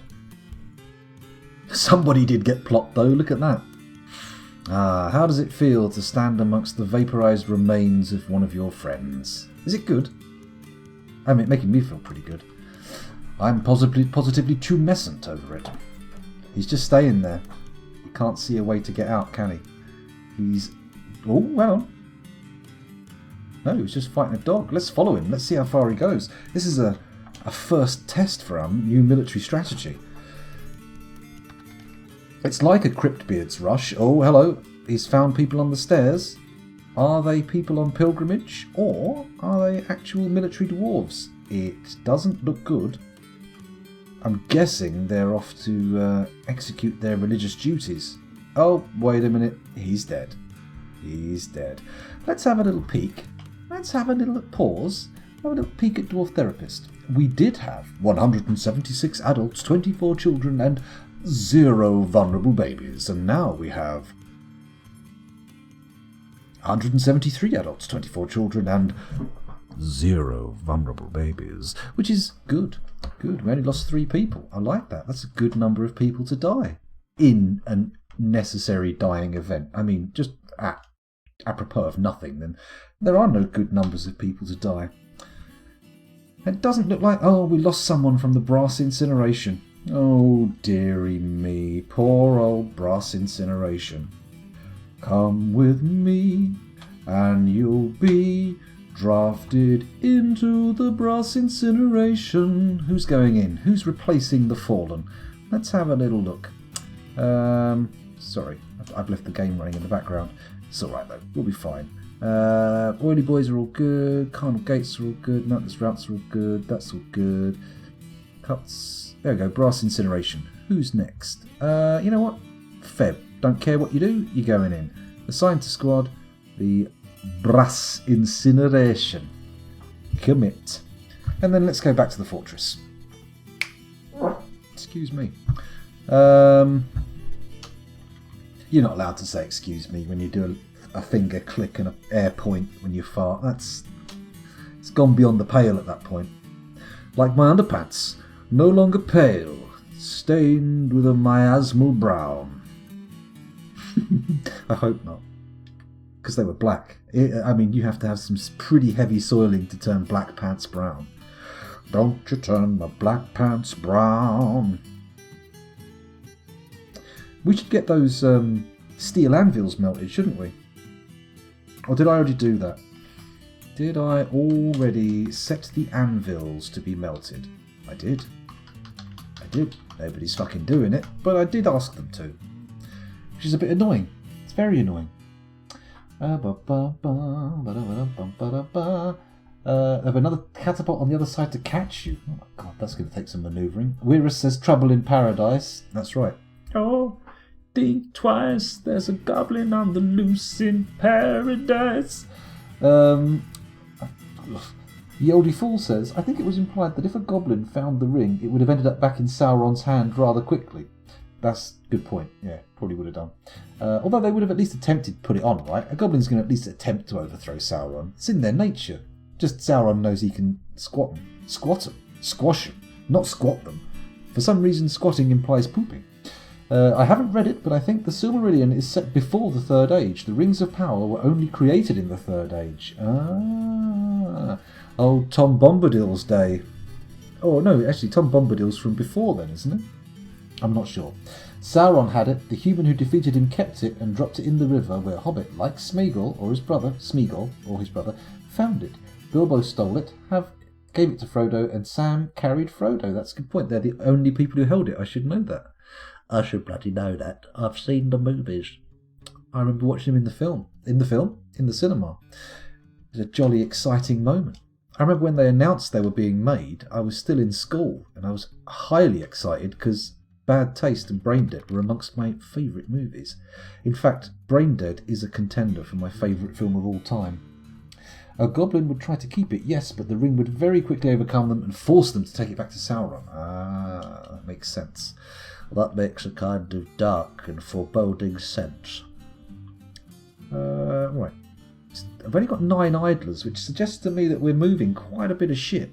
Somebody did get plopped though, look at that. Ah, how does it feel to stand amongst the vaporized remains of one of your friends? Is it good? I mean, making me feel pretty good. I'm positively tumescent over it. He's just staying there. He can't see a way to get out, can he? He's... Oh, well. No, he was just fighting a dog. Let's follow him. Let's see how far he goes. This is a first test for our new military strategy. It's like a Cryptbeards rush. Oh, hello. He's found people on the stairs. Are they people on pilgrimage? Or are they actual military dwarves? It doesn't look good. I'm guessing they're off to execute their religious duties. Oh, wait a minute. He's dead. He's dead. Let's have a little peek. Let's have a little pause. Have a little peek at Dwarf Therapist. We did have 176 adults, 24 children, and 0 vulnerable babies. And now we have 173 adults, 24 children, and 0 vulnerable babies. Which is good. Good. We only lost 3 people. I like that. That's a good number of people to die in a necessary dying event. I mean, just apropos of nothing, then there are no good numbers of people to die. It doesn't look like... Oh, we lost someone from the brass incineration. Oh, dearie me. Poor old brass incineration. Come with me, and you'll be drafted into the brass incineration. Who's going in? Who's replacing the fallen? Let's have a little look. Sorry, I've left the game running in the background. It's alright though, we'll be fine. Oily boys are all good, carnal gates are all good, nutless routes are all good, that's all good. Cuts, there we go, brass incineration. Who's next? You know what? Feb, don't care what you do, you're going in. Assigned to squad, the brass incineration. Commit. And then let's go back to the fortress. Excuse me. You're not allowed to say excuse me when you do a finger click and an air point when you fart. It's gone beyond the pale at that point. Like my underpants, no longer pale, stained with a miasmal brown. I hope not. Because they were black. I mean, you have to have some pretty heavy soiling to turn black pants brown. Don't you turn my black pants brown. We should get those steel anvils melted, shouldn't we? Or did I already do that? Did I already set the anvils to be melted? I did. I did. Nobody's fucking doing it, but I did ask them to. Which is a bit annoying. It's very annoying. They have another catapult on the other side to catch you. Oh my god, that's going to take some manoeuvring. Weirus says trouble in paradise. That's right. Oh, think twice. There's a goblin on the loose in paradise. The Oldie Fool says, I think it was implied that if a goblin found the ring, it would have ended up back in Sauron's hand rather quickly. That's a good point. Yeah, probably would have done. Although they would have at least attempted to put it on, right? A goblin's going to at least attempt to overthrow Sauron. It's in their nature. Just Sauron knows he can squat them. Squash them. Not squat them. For some reason, squatting implies pooping. I haven't read it, but I think the Silmarillion is set before the Third Age. The Rings of Power were only created in the Third Age. Oh, Tom Bombadil's day. Oh, no, actually, Tom Bombadil's from before then, isn't it? I'm not sure. Sauron had it, the human who defeated him kept it and dropped it in the river where Hobbit, like Sméagol or his brother, found it. Bilbo stole it, gave it to Frodo, and Sam carried Frodo. That's a good point. They're the only people who held it. I should know that. I should bloody know that. I've seen the movies. I remember watching them in the film. In the cinema. It was a jolly exciting moment. I remember when they announced they were being made, I was still in school, and I was highly excited because Bad Taste and Braindead were amongst my favourite movies. In fact, Braindead is a contender for my favourite film of all time. A goblin would try to keep it, yes, but the ring would very quickly overcome them and force them to take it back to Sauron. Ah, that makes sense. That makes a kind of dark and foreboding sense. Right. I've only got 9 idlers, which suggests to me that we're moving quite a bit of shit.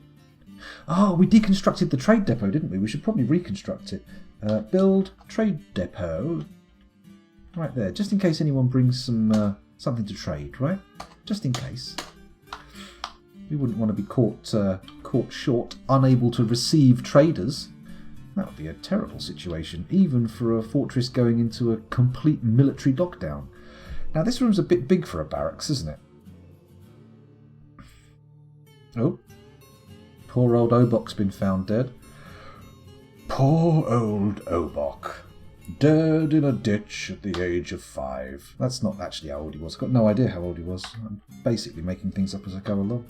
Oh, we deconstructed the trade depot, didn't we? We should probably reconstruct it. Build trade depot. Right there, just in case anyone brings some something to trade, right? Just in case. We wouldn't want to be caught short, unable to receive traders. That would be a terrible situation, even for a fortress going into a complete military lockdown. Now, this room's a bit big for a barracks, isn't it? Oh. Poor old Obok's been found dead. Poor old Obok. Dead in a ditch at the age of 5. That's not actually how old he was. I've got no idea how old he was. I'm basically making things up as I go along.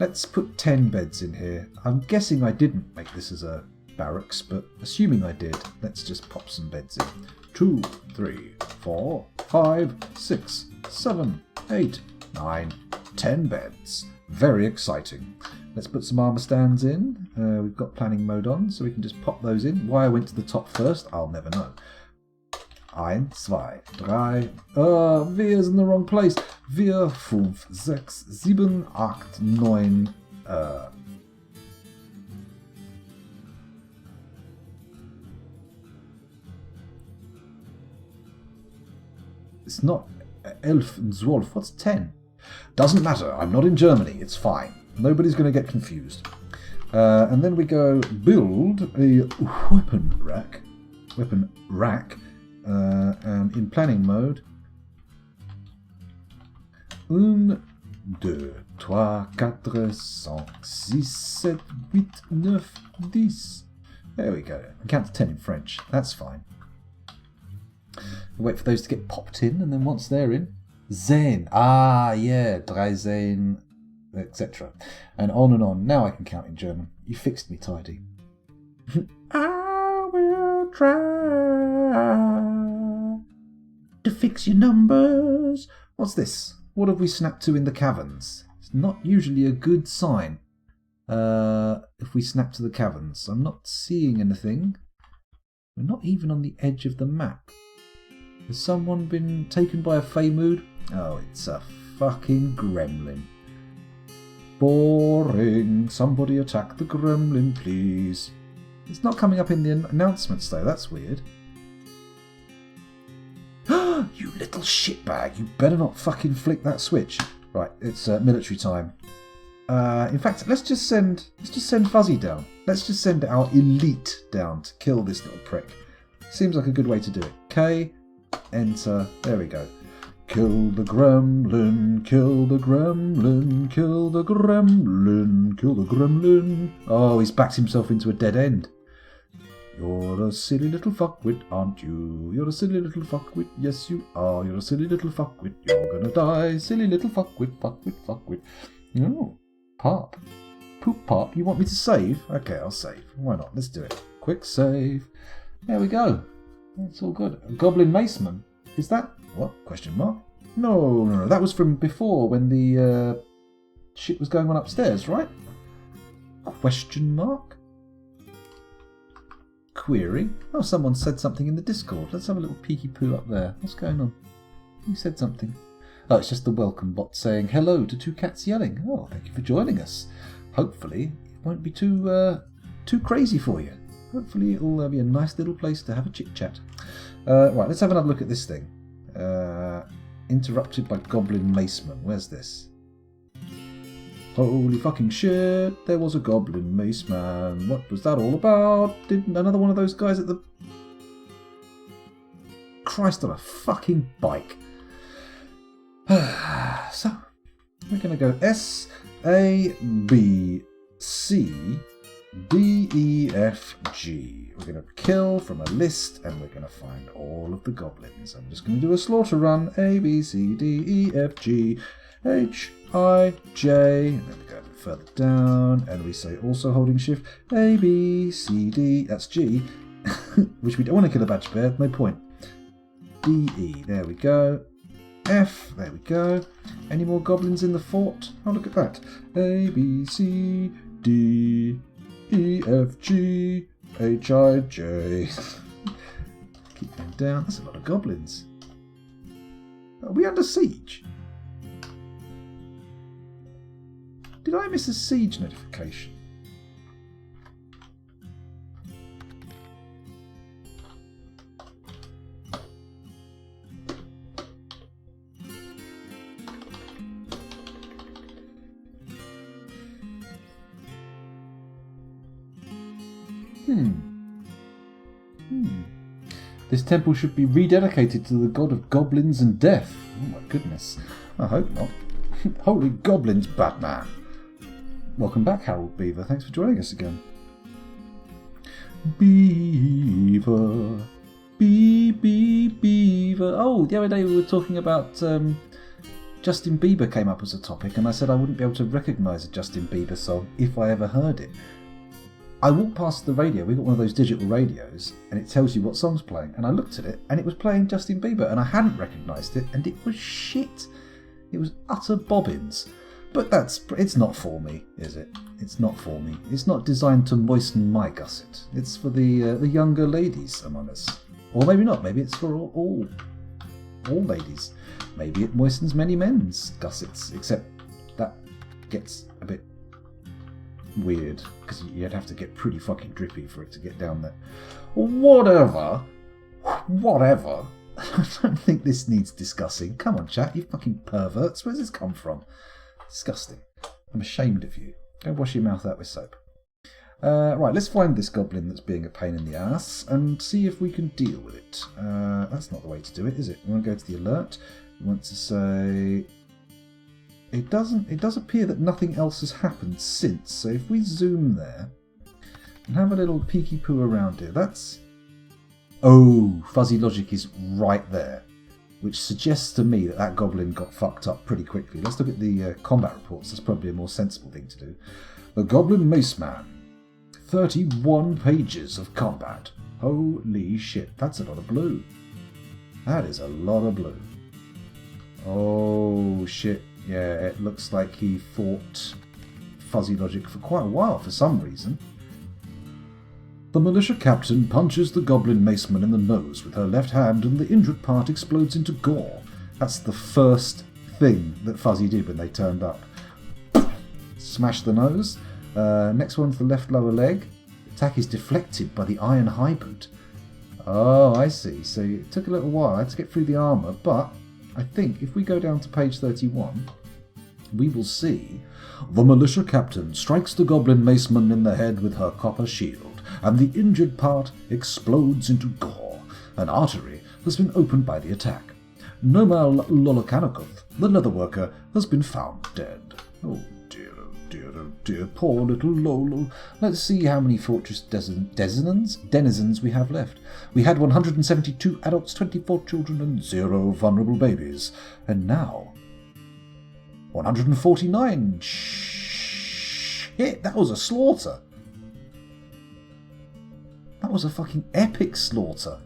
Let's put 10 beds in here. I'm guessing I didn't make this as a barracks, but assuming I did, let's just pop some beds in. 2, 3, 4, 5, 6, 7, 8, 9, 10 beds. Very exciting. Let's put some armour stands in. We've got planning mode on, so we can just pop those in. Why I went to the top first, I'll never know. 1, 2, 3. We're in the wrong place. 4, 5, 6, 7, 8, 9. It's not 11 and 12. What's 10? Doesn't matter. I'm not in Germany. It's fine. Nobody's going to get confused. And then we go build a weapon rack. And in planning mode. 1, 2, 3, 4, 5, 6, 7, 8, 9, 10. There we go. I count to 10 in French. That's fine. Wait for those to get popped in, and then once they're in, Zane. Ah, yeah, drei Zane, etc. And on and on. Now I can count in German. You fixed me tidy. I will try to fix your numbers. What's this? What have we snapped to in the caverns? It's not usually a good sign. If we snap to the caverns. I'm not seeing anything. We're not even on the edge of the map. Has someone been taken by a fey mood? Oh, it's a fucking gremlin. Boring. Somebody attack the gremlin, please. It's not coming up in the announcements, though. That's weird. You little shitbag. You better not fucking flick that switch. Right, it's military time. In fact, let's just send Fuzzy down. Let's just send our elite down to kill this little prick. Seems like a good way to do it. K, enter. There we go. Kill the gremlin, kill the gremlin, kill the gremlin, kill the gremlin. Oh, he's backed himself into a dead end. You're a silly little fuckwit, aren't you? You're a silly little fuckwit, yes you are. You're a silly little fuckwit, you're gonna die. Silly little fuckwit, fuckwit, fuckwit. No. Pop. Poop pop, you want me to save? Okay, I'll save. Why not? Let's do it. Quick save. There we go. It's all good. A goblin maceman. Is that... What? Question mark? No. That was from before when the shit was going on upstairs, right? Question mark? Query? Oh, someone said something in the Discord. Let's have a little peeky poo up there. What's going on? Who said something? Oh, it's just the welcome bot saying hello to two cats yelling. Oh, thank you for joining us. Hopefully it won't be too crazy for you. Hopefully it'll be a nice little place to have a chit-chat. Right, let's have another look at this thing. Interrupted by Goblin Maceman. Where's this? Holy fucking shit, there was a Goblin Maceman. What was that all about? Did another one of those guys at the... Christ on a fucking bike. So, we're going to go S, A, B, C, D, E, F, G. We're going to kill from a list and we're going to find all of the goblins. I'm just going to do a slaughter run. A, B, C, D, E, F, G, H, I, J. And then we go a bit further down and we say also holding shift. A, B, C, D. That's G. Which we don't want to kill a badge bear. No point. D, E. There we go. F, there we go. Any more goblins in the fort? Oh, look at that. A, B, C, D, E, F, G, H, I, J. Keep going down. That's a lot of goblins. Are we under siege? Did I miss a siege notification? This temple should be rededicated to the god of goblins and death. Oh my goodness. I hope not. Holy goblins, Batman. Welcome back, Harold Beaver. Thanks for joining us again. Beaver. Beaver. Oh, the other day we were talking about Justin Bieber came up as a topic, and I said I wouldn't be able to recognise a Justin Bieber song if I ever heard it. I walked past the radio, we got one of those digital radios, and it tells you what song's playing. And I looked at it, and it was playing Justin Bieber, and I hadn't recognised it, and it was shit. It was utter bobbins. But it's not for me, is it? It's not for me. It's not designed to moisten my gusset. It's for the younger ladies among us. Or maybe not, maybe it's for all ladies. Maybe it moistens many men's gussets, except that gets a bit weird, because you'd have to get pretty fucking drippy for it to get down there. Whatever. I don't think this needs discussing. Come on, chat, you fucking perverts. Where's this come from? Disgusting. I'm ashamed of you. Go wash your mouth out with soap. Right, let's find this goblin that's being a pain in the ass and see if we can deal with it. That's not the way to do it, is it? We want to go to the alert. We want to say... It does appear that nothing else has happened since, so if we zoom there and have a little peeky poo around here, that's... Oh, fuzzy logic is right there, which suggests to me that that goblin got fucked up pretty quickly. Let's look at the combat reports. That's probably a more sensible thing to do. The Goblin Maceman. 31 pages of combat. Holy shit, that's a lot of blue. That is a lot of blue. Oh shit. Yeah, it looks like he fought Fuzzy Logic for quite a while for some reason. The militia captain punches the Goblin Maceman in the nose with her left hand and the injured part explodes into gore. That's the first thing that Fuzzy did when they turned up. Smash the nose. Next one's the left lower leg. Attack is deflected by the iron high boot. Oh, I see. So it took a little while to get through the armour, but I think if we go down to page 31, we will see the militia captain strikes the goblin maceman in the head with her copper shield, and the injured part explodes into gore. An artery has been opened by the attack. Nomal Lolokanakoth, the leatherworker, has been found dead. Oh dear, poor little Lolo. Let's see how many fortress denizens we have left. We had 172 adults, 24 children, and 0 vulnerable babies. And now 149. Shit, that was a slaughter. That was a fucking epic slaughter.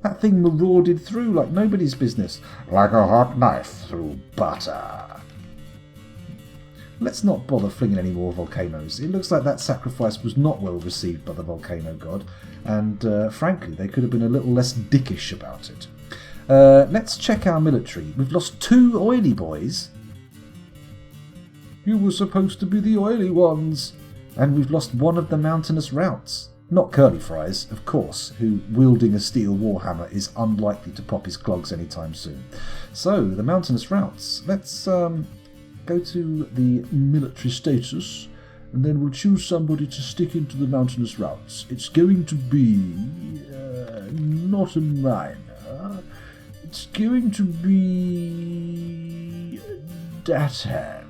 That thing marauded through like nobody's business. Like a hot knife through butter. Let's not bother flinging any more volcanoes. It looks like that sacrifice was not well received by the volcano god, and frankly, they could have been a little less dickish about it. Let's check our military. We've lost 2 oily boys. You were supposed to be the oily ones. And we've lost 1 of the mountainous routes. Not Curly Fries, of course, who, wielding a steel warhammer, is unlikely to pop his clogs anytime soon. So, the mountainous routes. Let's go to the military status, and then we'll choose somebody to stick into the mountainous routes. It's going to be not a miner. It's going to be Datan.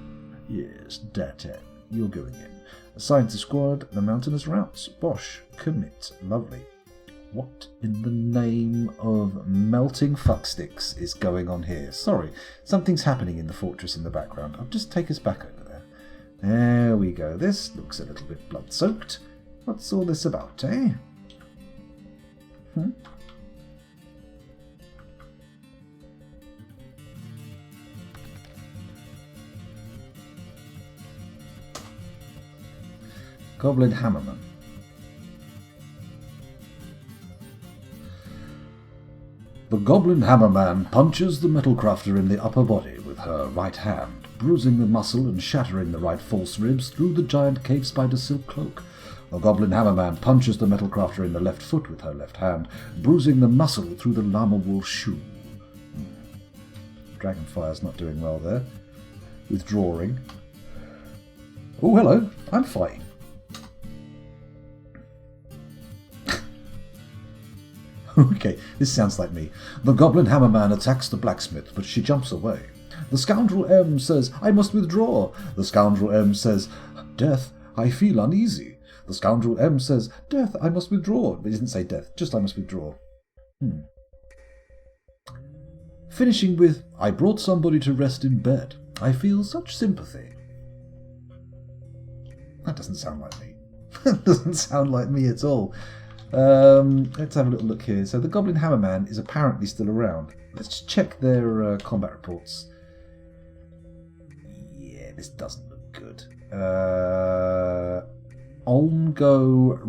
Yes, Datan. You're going in. Assign to squad the mountainous routes. Bosh. Commit. Lovely. What in the name of melting fucksticks is going on here? Sorry, something's happening in the fortress in the background. I'll just take us back over there. There we go. This looks a little bit blood-soaked. What's all this about, eh? Goblin Hammerman. The Goblin Hammerman punches the metalcrafter in the upper body with her right hand, bruising the muscle and shattering the right false ribs through the giant cave spider silk cloak. The Goblin Hammerman punches the metalcrafter in the left foot with her left hand, bruising the muscle through the llama wool shoe. Dragonfire's not doing well there. Withdrawing. Oh, hello. I'm fighting. Okay, this sounds like me. The Goblin Hammerman attacks the blacksmith, but she jumps away. The Scoundrel M says, I must withdraw. The Scoundrel M says, Death, I feel uneasy. The Scoundrel M says, Death, I must withdraw. But he didn't say death, just I must withdraw. Finishing with, I brought somebody to rest in bed. I feel such sympathy. That doesn't sound like me. That doesn't sound like me at all. Let's have a little look here. So the Goblin Hammerman is apparently still around. Let's check their combat reports. Yeah, this doesn't look good. Ongo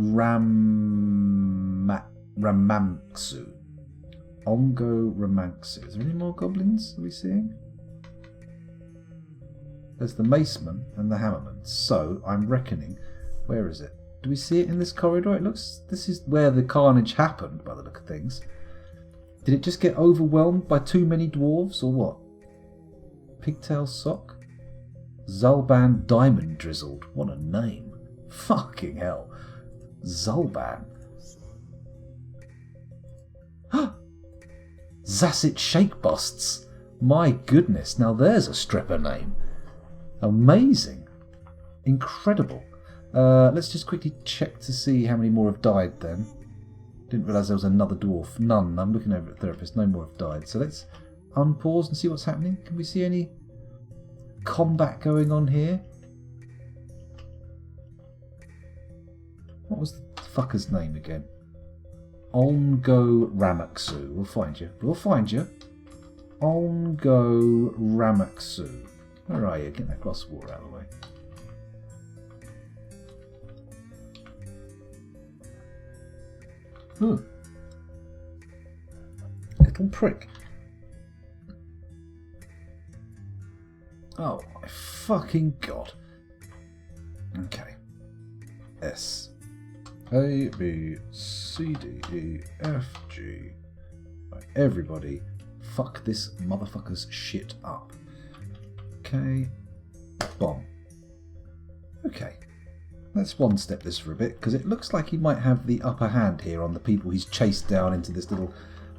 Ramamksu. Ongo Ramamksu. Is there any more goblins are we seeing? There's the Maceman and the Hammerman. So I'm reckoning. Where is it? Do we see it in this corridor? It looks... This is where the carnage happened, by the look of things. Did it just get overwhelmed by too many dwarves, or what? Pigtail Sock? Zulban Diamond Drizzled. What a name. Fucking hell. Zulban. Zassit Shakebusts. My goodness, now there's a stripper name. Amazing. Incredible. Let's just quickly check to see how many more have died then. Didn't realise there was another dwarf. None. I'm looking over at therapist. No more have died. So let's unpause and see what's happening. Can we see any combat going on here? What was the fucker's name again? Ongo Ramaksu. We'll find you. We'll find you. Ongo Ramaksu. Where are you? Get that glass of water out of the way. Ooh. Little prick. Oh my fucking god. Okay. S. A, B, C, D, E, F, G. Right, everybody, fuck this motherfucker's shit up. Okay, Bomb. Okay. Let's one step this for a bit, because it looks like he might have the upper hand here on the people he's chased down into this little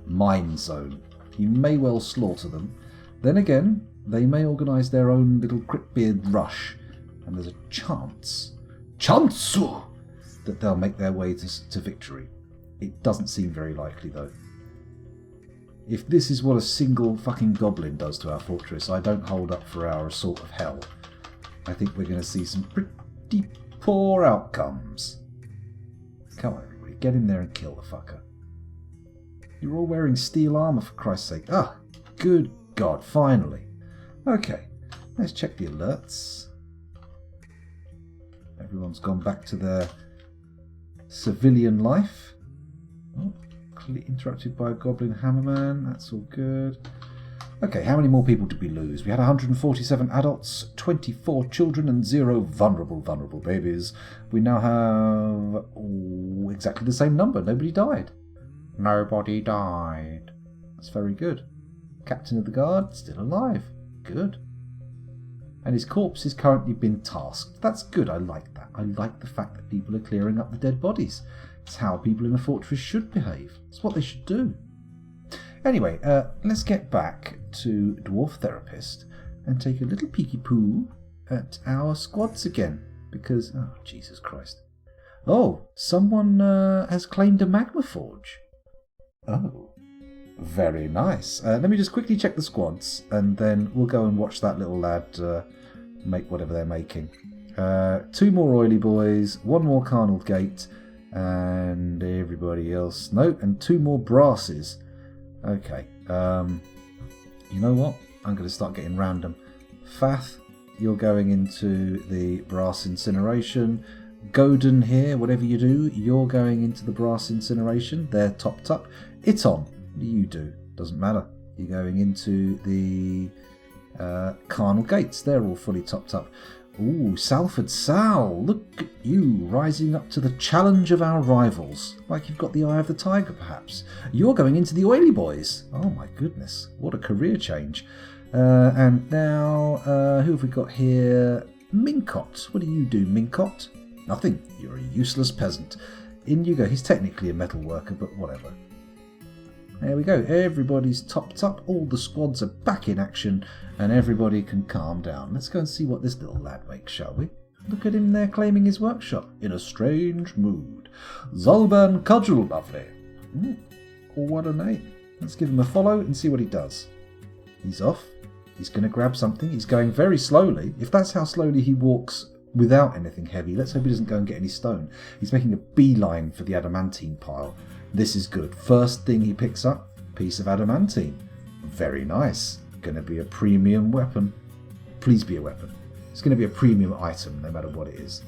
mine zone. He may well slaughter them. Then again, they may organise their own little Cryptbeard rush, and there's a chance that they'll make their way to victory. It doesn't seem very likely, though. If this is what a single fucking goblin does to our fortress, I don't hold up for our assault of hell. I think we're going to see some pretty poor outcomes. Come on, everybody, get in there and kill the fucker. You're all wearing steel armour, for Christ's sake. Ah, good God, finally. Okay, let's check the alerts. Everyone's gone back to their civilian life. Oh, interrupted by a goblin hammerman. That's all good. Okay, how many more people did we lose? We had 147 adults, 24 children, and 0 vulnerable babies. We now have exactly the same number. Nobody died. Nobody died. That's very good. Captain of the guard, still alive. Good. And his corpse has currently been tasked. That's good, I like that. I like the fact that people are clearing up the dead bodies. It's how people in a fortress should behave. It's what they should do. Anyway, let's get back to Dwarf Therapist and take a little peeky-poo at our squads again. Because, oh, Jesus Christ. Oh, someone has claimed a magma forge. Oh, very nice. Let me just quickly check the squads, and then we'll go and watch that little lad make whatever they're making. 2 more oily boys, 1 more carnal gate, and everybody else. No, and 2 more brasses. Okay. You know what? I'm going to start getting random. Fath, you're going into the brass incineration. Godin here, whatever you do, you're going into the brass incineration. They're topped up. Iton, what do you do? Doesn't matter. You're going into the carnal gates. They're all fully topped up. Ooh, Salford Sal, look at you, rising up to the challenge of our rivals. Like you've got the eye of the tiger, perhaps. You're going into the oily boys. Oh my goodness, what a career change. And now, who have we got here? Mincott. What do you do, Mincott? Nothing. You're a useless peasant. In you go. He's technically a metal worker, but whatever. There we go. Everybody's topped up. All the squads are back in action, and everybody can calm down. Let's go and see what this little lad makes, shall we? Look at him there claiming his workshop in a strange mood. Zolban Cudgel, lovely. What a name. Let's give him a follow and see what he does. He's off. He's going to grab something. He's going very slowly. If that's how slowly he walks without anything heavy, let's hope he doesn't go and get any stone. He's making a beeline for the adamantine pile. This is good. First thing he picks up, piece of adamantine. Very nice. Going to be a premium weapon. Please be a weapon. It's going to be a premium item, no matter what it is.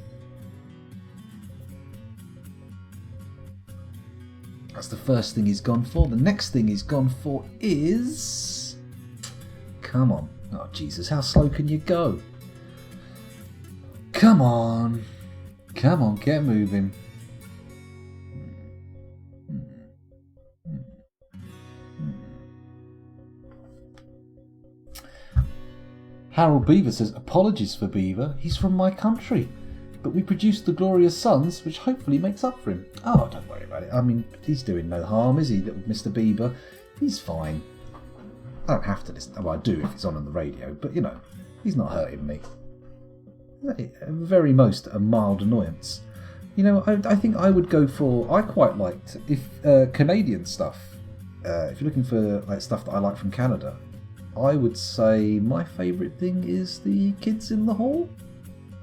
That's the first thing he's gone for. The next thing he's gone for is... Come on. Oh, Jesus, how slow can you go? Come on. Come on, get moving. Harold Beaver says, apologies for Beaver, he's from my country. But we produced the glorious sons, which hopefully makes up for him. Oh, don't worry about it. I mean, he's doing no harm, is he, little Mr. Beaver? He's fine. I don't have to listen. Well, I do if it's on the radio, but, you know, he's not hurting me. At very most, a mild annoyance. You know, I think I would go for... I quite liked, if Canadian stuff, if you're looking for like stuff that I like from Canada, I would say my favourite thing is the Kids in the Hall.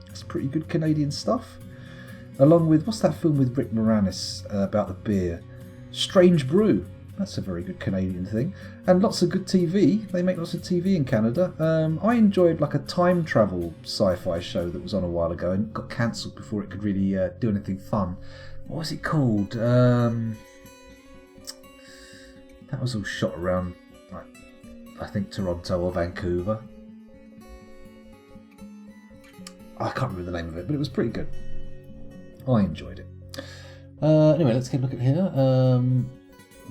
It's pretty good Canadian stuff. Along with, what's that film with Rick Moranis about the beer? Strange Brew. That's a very good Canadian thing. And lots of good TV. They make lots of TV in Canada. I enjoyed like a time travel sci-fi show that was on a while ago and got cancelled before it could really do anything fun. What was it called? That was all shot around, like, I think Toronto or Vancouver. I can't remember the name of it, but it was pretty good. I enjoyed it. Anyway, let's get a look at here.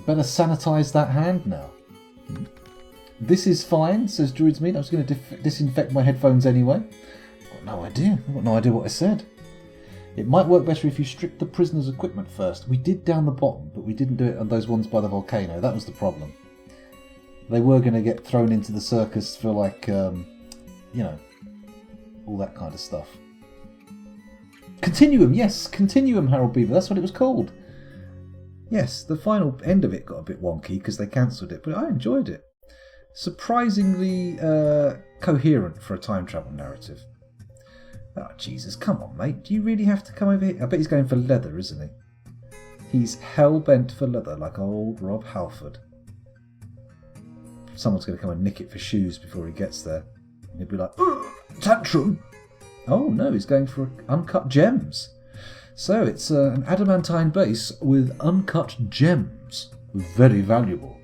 Better sanitize that hand now. This is fine, says Druid's Meat. I was going to disinfect my headphones anyway. got no idea. I've got no idea what I said. It might work better if you strip the prisoner's equipment first. We did down the bottom, but we didn't do it on those ones by the volcano. That was the problem. They were going to get thrown into the circus for, like, you know, all that kind of stuff. Continuum, yes, Continuum, Harold Beaver. That's what it was called. Yes, the final end of it got a bit wonky because they cancelled it, but I enjoyed it. Surprisingly coherent for a time travel narrative. Oh, Jesus, come on, mate. Do you really have to come over here? I bet he's going for leather, isn't he? He's hell-bent for leather, like old Rob Halford. Someone's going to come and nick it for shoes before he gets there. And he'll be like, tantrum! Oh, no, he's going for uncut gems. So it's an adamantine base with uncut gems. Very valuable.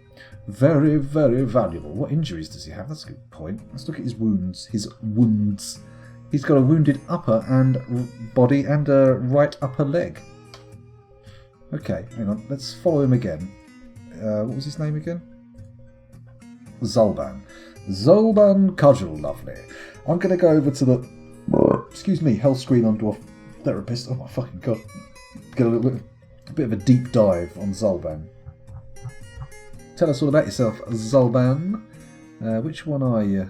Very, very valuable. What injuries does he have? That's a good point. Let's look at his wounds. His wounds. He's got a wounded upper and body and a right upper leg. Okay, hang on. Let's follow him again. What was his name again? Zolban. Zolban Cudgel, lovely. I'm going to go over to the... Excuse me, health screen on Dwarf Therapist. Oh my fucking god. Get a bit of a deep dive on Zolban. Tell us all about yourself, Zolban. Which one are you?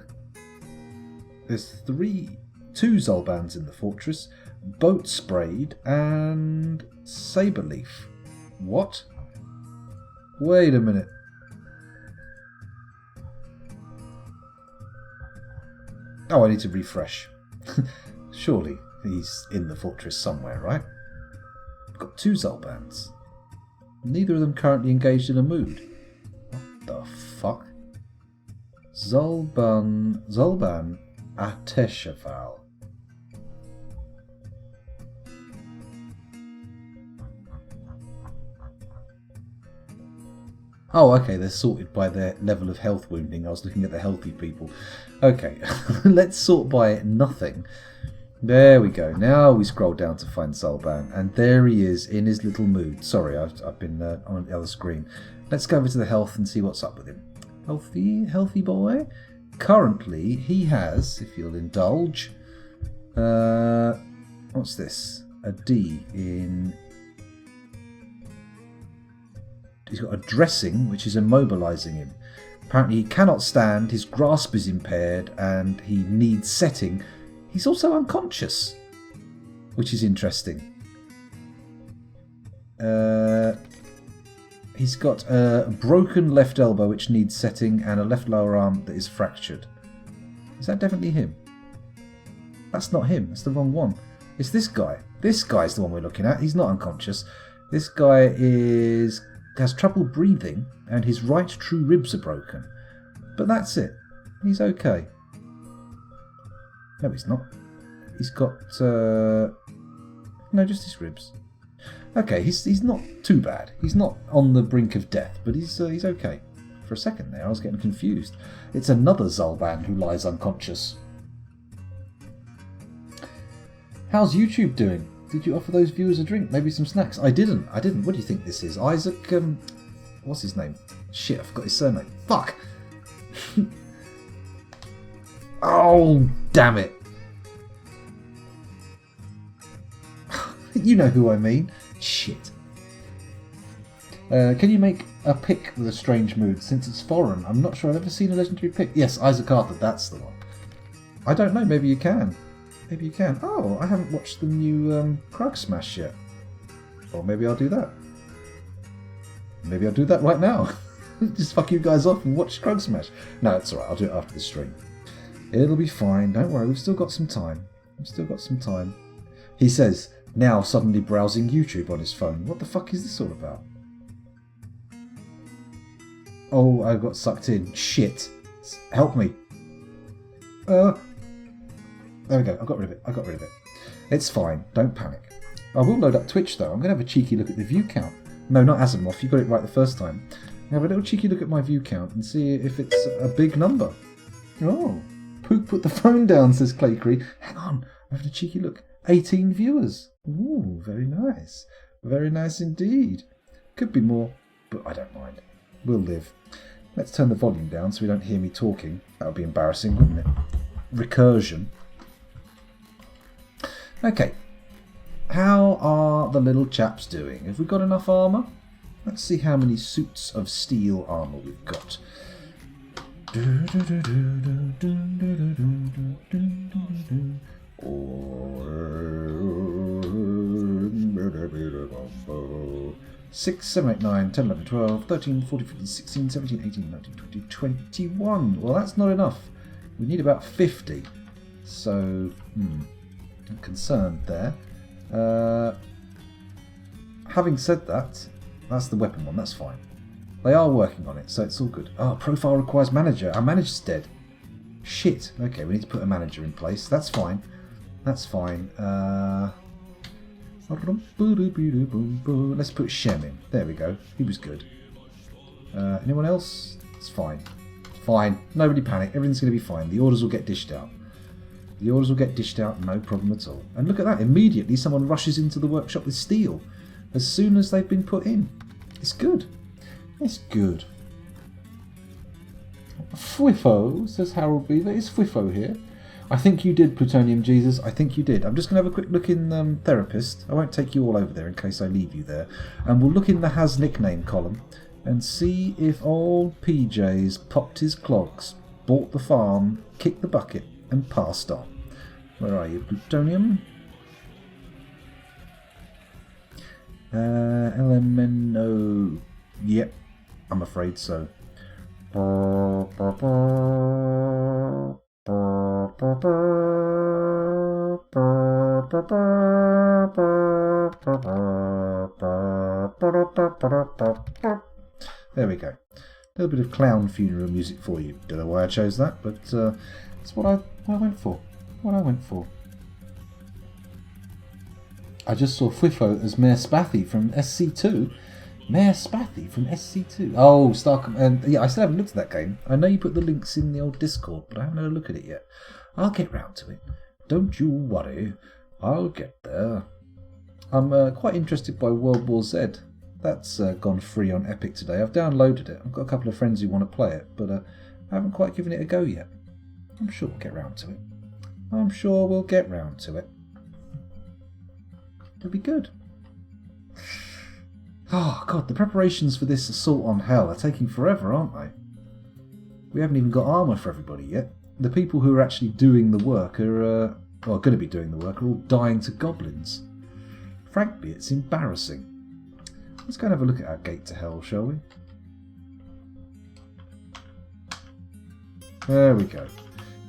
There's two Zolbans in the fortress. Boat Sprayed and Saberleaf. What? Wait a minute. Oh, I need to refresh. Surely he's in the fortress somewhere, right? I've got two Zolbans. Neither of them currently engaged in a mood. What the fuck? Zolban Ateshaval. Oh, okay, they're sorted by their level of health wounding. I was looking at the healthy people. Okay, let's sort by nothing. There we go. Now we scroll down to find Zolban, and there he is in his little mood. Sorry, I've been on the other screen. Let's go over to the health and see what's up with him. Healthy boy. Currently, he has, if you'll indulge, what's this? A D in... He's got a dressing, which is immobilising him. Apparently he cannot stand, his grasp is impaired, and he needs setting. He's also unconscious, which is interesting. He's got a broken left elbow, which needs setting, and a left lower arm that is fractured. Is that definitely him? That's not him. That's the wrong one. It's this guy. This guy's the one we're looking at. He's not unconscious. This guy has trouble breathing, and his right true ribs are broken. But that's it. He's okay. No, he's not. He's got... no, just his ribs. Okay, he's not too bad. He's not on the brink of death, but he's okay. For a second there, I was getting confused. It's another Zolban who lies unconscious. How's YouTube doing? Did you offer those viewers a drink? Maybe some snacks? I didn't. What do you think this is? Isaac, what's his name? Shit, I forgot his surname. Fuck! Oh, damn it. You know who I mean. Shit. Can you make a pick with a strange mood? Since it's foreign, I'm not sure I've ever seen a legendary pick. Yes, Isaac Arthur, that's the one. I don't know, maybe you can. Maybe you can. Oh, I haven't watched the new Krug Smash yet. Or maybe I'll do that. Maybe I'll do that right now. Just fuck you guys off and watch Krug Smash. No, it's alright, I'll do it after the stream. It'll be fine, don't worry, we've still got some time. He says, now suddenly browsing YouTube on his phone. What the fuck is this all about? Oh, I got sucked in. Shit. Help me. There we go, I got rid of it. It's fine, don't panic. I will load up Twitch though. I'm going to have a cheeky look at the view count. No, not Asimov, you got it right the first time. Have a little cheeky look at my view count and see if it's a big number. Oh, Pook put the phone down, says Claycree. Hang on, I'm having a cheeky look. 18 viewers. Ooh, very nice. Very nice indeed. Could be more, but I don't mind. We'll live. Let's turn the volume down so we don't hear me talking. That would be embarrassing, wouldn't it? Recursion. Okay. How are the little chaps doing? Have we got enough armour? Let's see how many suits of steel armour we've got. Six, 7, 8, 9, 10, 11, 12, 13, 14, 15, 16, 17, 18, 19, 20, 21. Well, that's not enough. We need about 50. So, I'm concerned there. Having said that, that's the weapon one, that's fine. They are working on it, so it's all good. Oh, profile requires manager. Our manager's dead. Shit. Okay, we need to put a manager in place. That's fine. That's fine. Let's put Shem in. There we go. He was good. Anyone else? It's fine. Fine. Nobody panic. Everything's going to be fine. The orders will get dished out. The orders will get dished out, no problem at all. And look at that. Immediately someone rushes into the workshop with steel. As soon as they've been put in. It's good. It's good. Fwiffo, says Harold Beaver. Is Fwiffo here? I think you did, Plutonium Jesus. I think you did. I'm just going to have a quick look in Therapist. I won't take you all over there in case I leave you there. And we'll look in the Has Nickname column and see if old PJ's popped his clogs, bought the farm, kicked the bucket, and passed on. Where are you, Plutonium? LMNO. Yep, I'm afraid so. There we go. A little bit of clown funeral music for you. Don't know why I chose that, but it's what I went for. What I went for. I just saw Fwiffo as Mayor Spathy from SC2. Mayor Spathy from SC2. Oh, and yeah, I still haven't looked at that game. I know you put the links in the old Discord, but I haven't had a look at it yet. I'll get round to it. Don't you worry. I'll get there. I'm quite interested by World War Z. That's gone free on Epic today. I've downloaded it. I've got a couple of friends who want to play it, but I haven't quite given it a go yet. I'm sure we'll get round to it. I'm sure we'll get round to it. It'll be good. Oh, God, the preparations for this assault on Hell are taking forever, aren't they? We haven't even got armour for everybody yet. The people who are actually doing the work are, going to be doing the work, are all dying to goblins. Frankly, it's embarrassing. Let's go and have a look at our gate to Hell, shall we? There we go.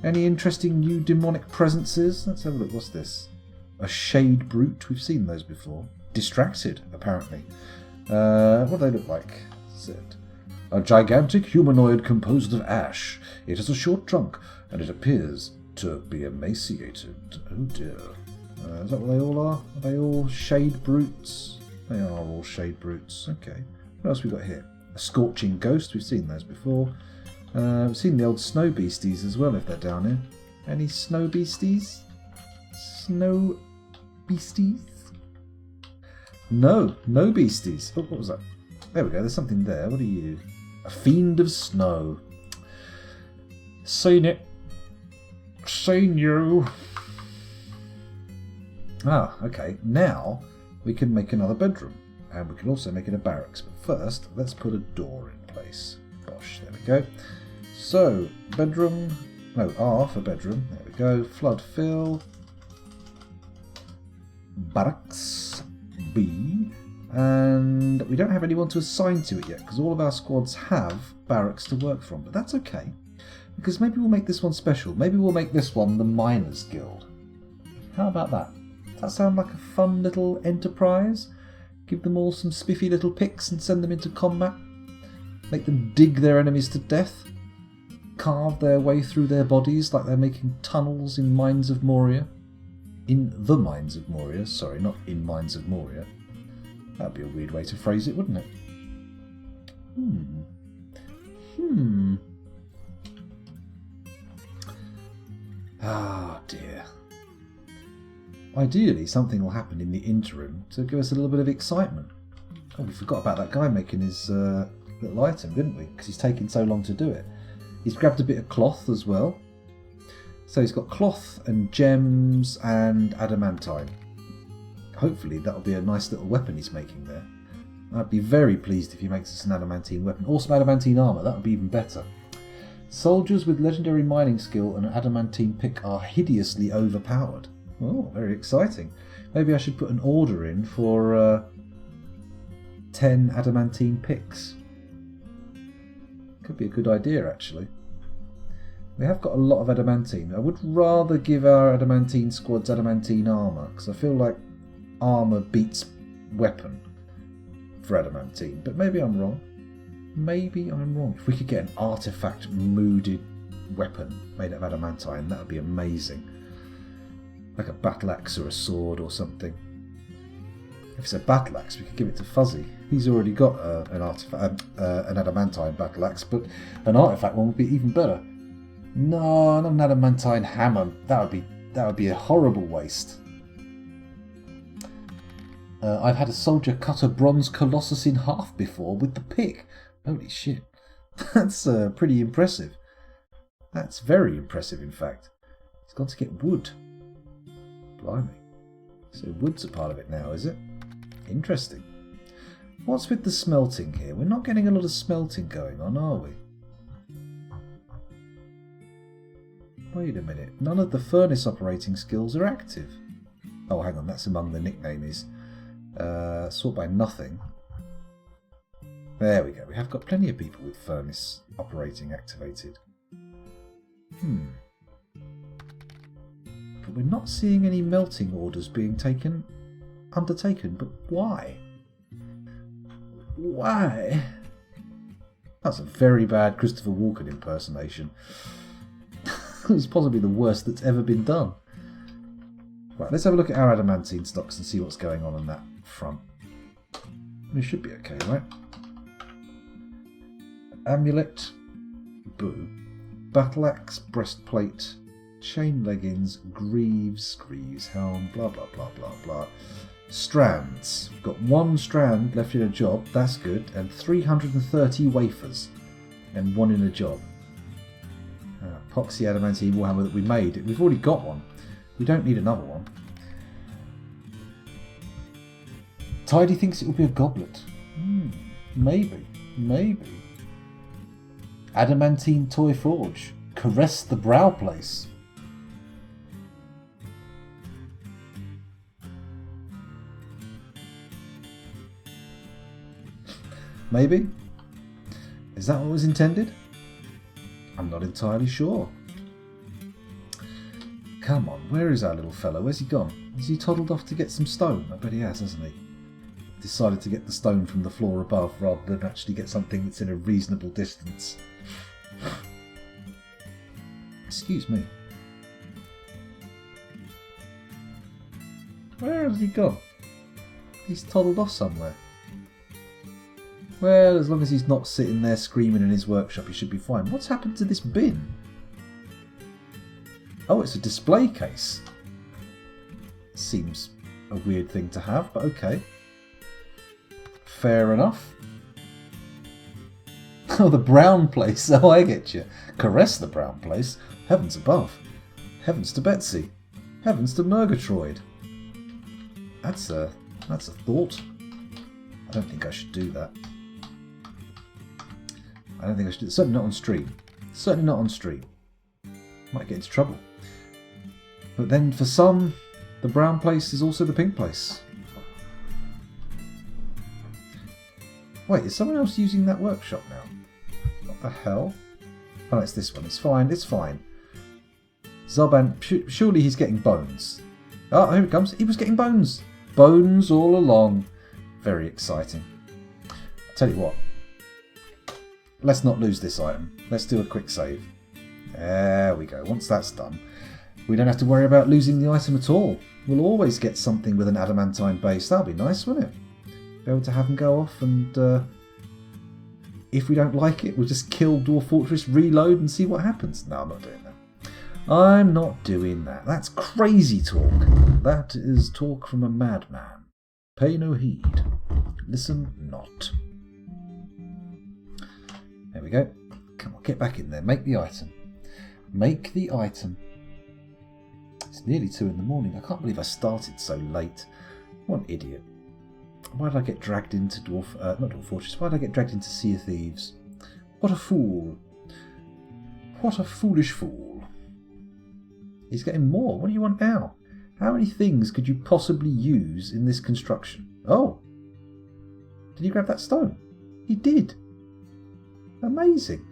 Any interesting new demonic presences? Let's have a look. What's this? A Shade Brute. We've seen those before. Distracted, apparently. What do they look like? A gigantic humanoid composed of ash. It has a short trunk, and it appears to be emaciated. Oh dear. Is that what they all are? Are they all Shade Brutes? They are all Shade Brutes. Okay. What else we got here? A Scorching Ghost. We've seen those before. We've seen the old Snow Beasties as well, if they're down here. Any Snow Beasties? Snow Beasties? No beasties. Oh, what was that? There we go, there's something there. What are you? A Fiend of Snow. Seen it. Seen you. Ah, okay. Now we can make another bedroom. And we can also make it a barracks. But first, let's put a door in place. Bosh, there we go. So, bedroom. No, R for bedroom. There we go. Flood fill. Barracks. B, and we don't have anyone to assign to it yet because all of our squads have barracks to work from, but that's okay because maybe we'll make this one special. Maybe we'll make this one the Miners Guild. How about that? Does that sound like a fun little enterprise? Give them all some spiffy little picks and send them into combat. Make them dig their enemies to death. Carve their way through their bodies like they're making tunnels in Mines of Moria. In the Mines of Moria, sorry, not in Mines of Moria. That'd be a weird way to phrase it, wouldn't it? Ah, dear. Ideally, something will happen in the interim to give us a little bit of excitement. Oh, we forgot about that guy making his little item, didn't we? Because he's taking so long to do it. He's grabbed a bit of cloth as well. So he's got cloth and gems and adamantine. Hopefully that'll be a nice little weapon he's making there. I'd be very pleased if he makes us an adamantine weapon. Or some adamantine armour, that would be even better. Soldiers with legendary mining skill and an adamantine pick are hideously overpowered. Oh, very exciting. Maybe I should put an order in for 10 adamantine picks. Could be a good idea, actually. We have got a lot of adamantine. I would rather give our adamantine squads adamantine armour, because I feel like armour beats weapon for adamantine. But maybe I'm wrong. Maybe I'm wrong. If we could get an artifact mooded weapon made out of adamantine, that would be amazing. Like a battle axe or a sword or something. If it's a battle axe, we could give it to Fuzzy. He's already got an adamantine battle axe, but an artifact one would be even better. No, not an adamantine hammer. That would be a horrible waste. I've had a soldier cut a bronze colossus in half before with the pick. Holy shit. That's pretty impressive. That's very impressive, in fact. He's got to get wood. Blimey. So wood's a part of it now, is it? Interesting. What's with the smelting here? We're not getting a lot of smelting going on, are we? Wait a minute. None of the furnace operating skills are active. Oh, hang on. That's among the nicknames. Sort by nothing. There we go. We have got plenty of people with furnace operating activated. But we're not seeing any melting orders being undertaken. But why? Why? That's a very bad Christopher Walken impersonation. It was possibly the worst that's ever been done. Right, let's have a look at our adamantine stocks and see what's going on that front. We should be okay, right? Amulet, boo. Battle axe, breastplate, chain leggings, greaves, helm, blah blah blah blah blah. Strands. We've got 1 strand left in a job, that's good, and 330 wafers, and 1 in a job. Epoxy adamantine warhammer that we made. We've already got one. We don't need another one. Tidy thinks it will be a goblet. Maybe. Adamantine toy forge. Caress the brow place. Maybe? Is that what was intended? I'm not entirely sure. Come on, where is our little fellow? Where's he gone? Has he toddled off to get some stone? I bet he has, hasn't he? Decided to get the stone from the floor above rather than actually get something that's in a reasonable distance. Excuse me. Where has he gone? He's toddled off somewhere. Well, as long as he's not sitting there screaming in his workshop, he should be fine. What's happened to this bin? Oh, it's a display case. Seems a weird thing to have, but okay. Fair enough. Oh, the brown place. Oh, I get you. Caress the brown place. Heavens above. Heavens to Betsy. Heavens to Murgatroyd. That's a thought. I don't think I should do that. I don't think I should do it. Certainly not on stream. Certainly not on stream. Might get into trouble. But then for some, the brown place is also the pink place. Wait, is someone else using that workshop now? What the hell? Oh no, it's this one. It's fine. It's fine. Zoban, surely he's getting bones. Oh, here it comes. He was getting bones. Bones all along. Very exciting. I'll tell you what. Let's not lose this item. Let's do a quick save. There we go. Once that's done, we don't have to worry about losing the item at all. We'll always get something with an adamantine base. That'll be nice, wouldn't it? Be able to have them go off and if we don't like it, we'll just kill Dwarf Fortress, reload and see what happens. No, I'm not doing that. I'm not doing that. That's crazy talk. That is talk from a madman. Pay no heed. Listen not. There we go. Come on, get back in there. Make the item. Make the item. nearly 2 in the morning. I can't believe I started so late. What an idiot. Why did I get dragged into not Dwarf Fortress, why did I get dragged into Sea of Thieves? What a fool. What a foolish fool. He's getting more. What do you want now? How many things could you possibly use in this construction? Oh! Did he grab that stone? He did. Amazing.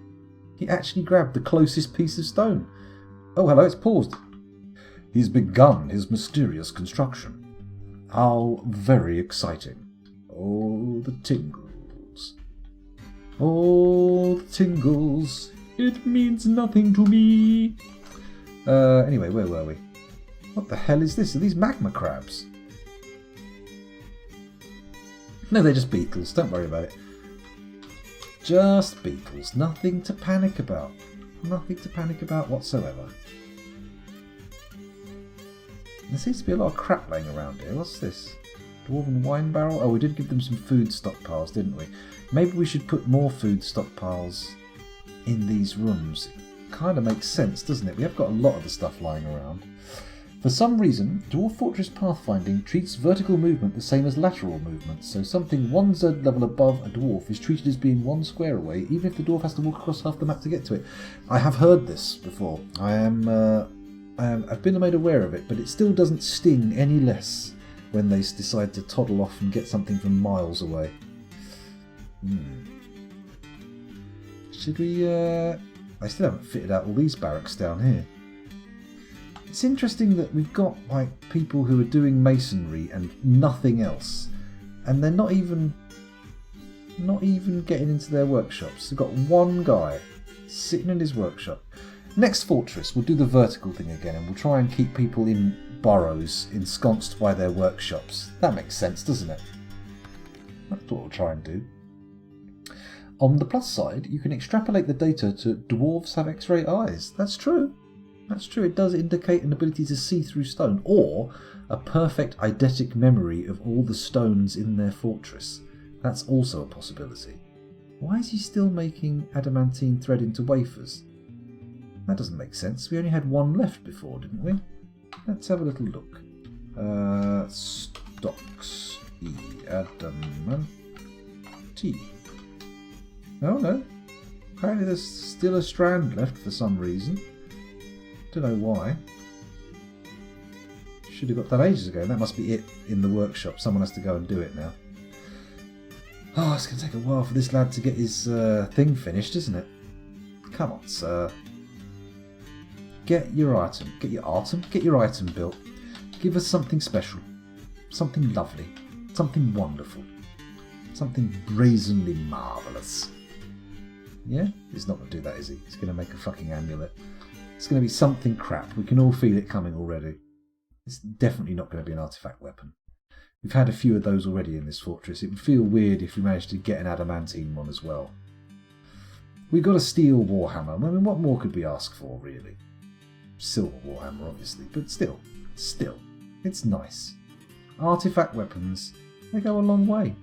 He actually grabbed the closest piece of stone. Oh, hello, it's paused. He's begun his mysterious construction. How very exciting. Oh, the tingles. Oh, the tingles. It means nothing to me. Anyway, where were we? What the hell is this? Are these magma crabs? No, they're just beetles. Don't worry about it. Just beetles. Nothing to panic about. Nothing to panic about whatsoever. There seems to be a lot of crap laying around here. What's this? Dwarven wine barrel? Oh, we did give them some food stockpiles, didn't we? Maybe we should put more food stockpiles in these rooms. It kind of makes sense, doesn't it? We have got a lot of the stuff lying around. For some reason, Dwarf Fortress Pathfinding treats vertical movement the same as lateral movement, so something 1 Z level above a dwarf is treated as being 1 square away, even if the dwarf has to walk across half the map to get to it. I have heard this before. I've been made aware of it, but it still doesn't sting any less when they decide to toddle off and get something from miles away. Should we... I still haven't fitted out all these barracks down here. It's interesting that we've got like people who are doing masonry and nothing else, and they're not even getting into their workshops. They've got one guy sitting in his workshop. Next fortress, we'll do the vertical thing again, and we'll try and keep people in burrows ensconced by their workshops. That makes sense, doesn't it? That's what we'll try and do. On the plus side, you can extrapolate the data to dwarves have X-ray eyes. That's true. That's true. It does indicate an ability to see through stone, or a perfect eidetic memory of all the stones in their fortress. That's also a possibility. Why is he still making adamantine thread into wafers? That doesn't make sense. We only had one left before, didn't we? Let's have a little look. Stocks. Adamantine. Oh no. Apparently there's still a strand left for some reason. Don't know why. Should have got that ages ago. That must be it in the workshop. Someone has to go and do it now. Oh, it's going to take a while for this lad to get his thing finished, isn't it? Come on, sir. Get your item. Get your item built. Give us something special. Something lovely. Something wonderful. Something brazenly marvellous. Yeah? He's not going to do that, is he? He's going to make a fucking amulet. It's going to be something crap. We can all feel it coming already. It's definitely not going to be an artifact weapon. We've had a few of those already in this fortress. It would feel weird if we managed to get an adamantine one as well. We got a steel warhammer. I mean, what more could we ask for, really? Silver warhammer, obviously, but still, it's nice. Artifact weapons, they go a long way.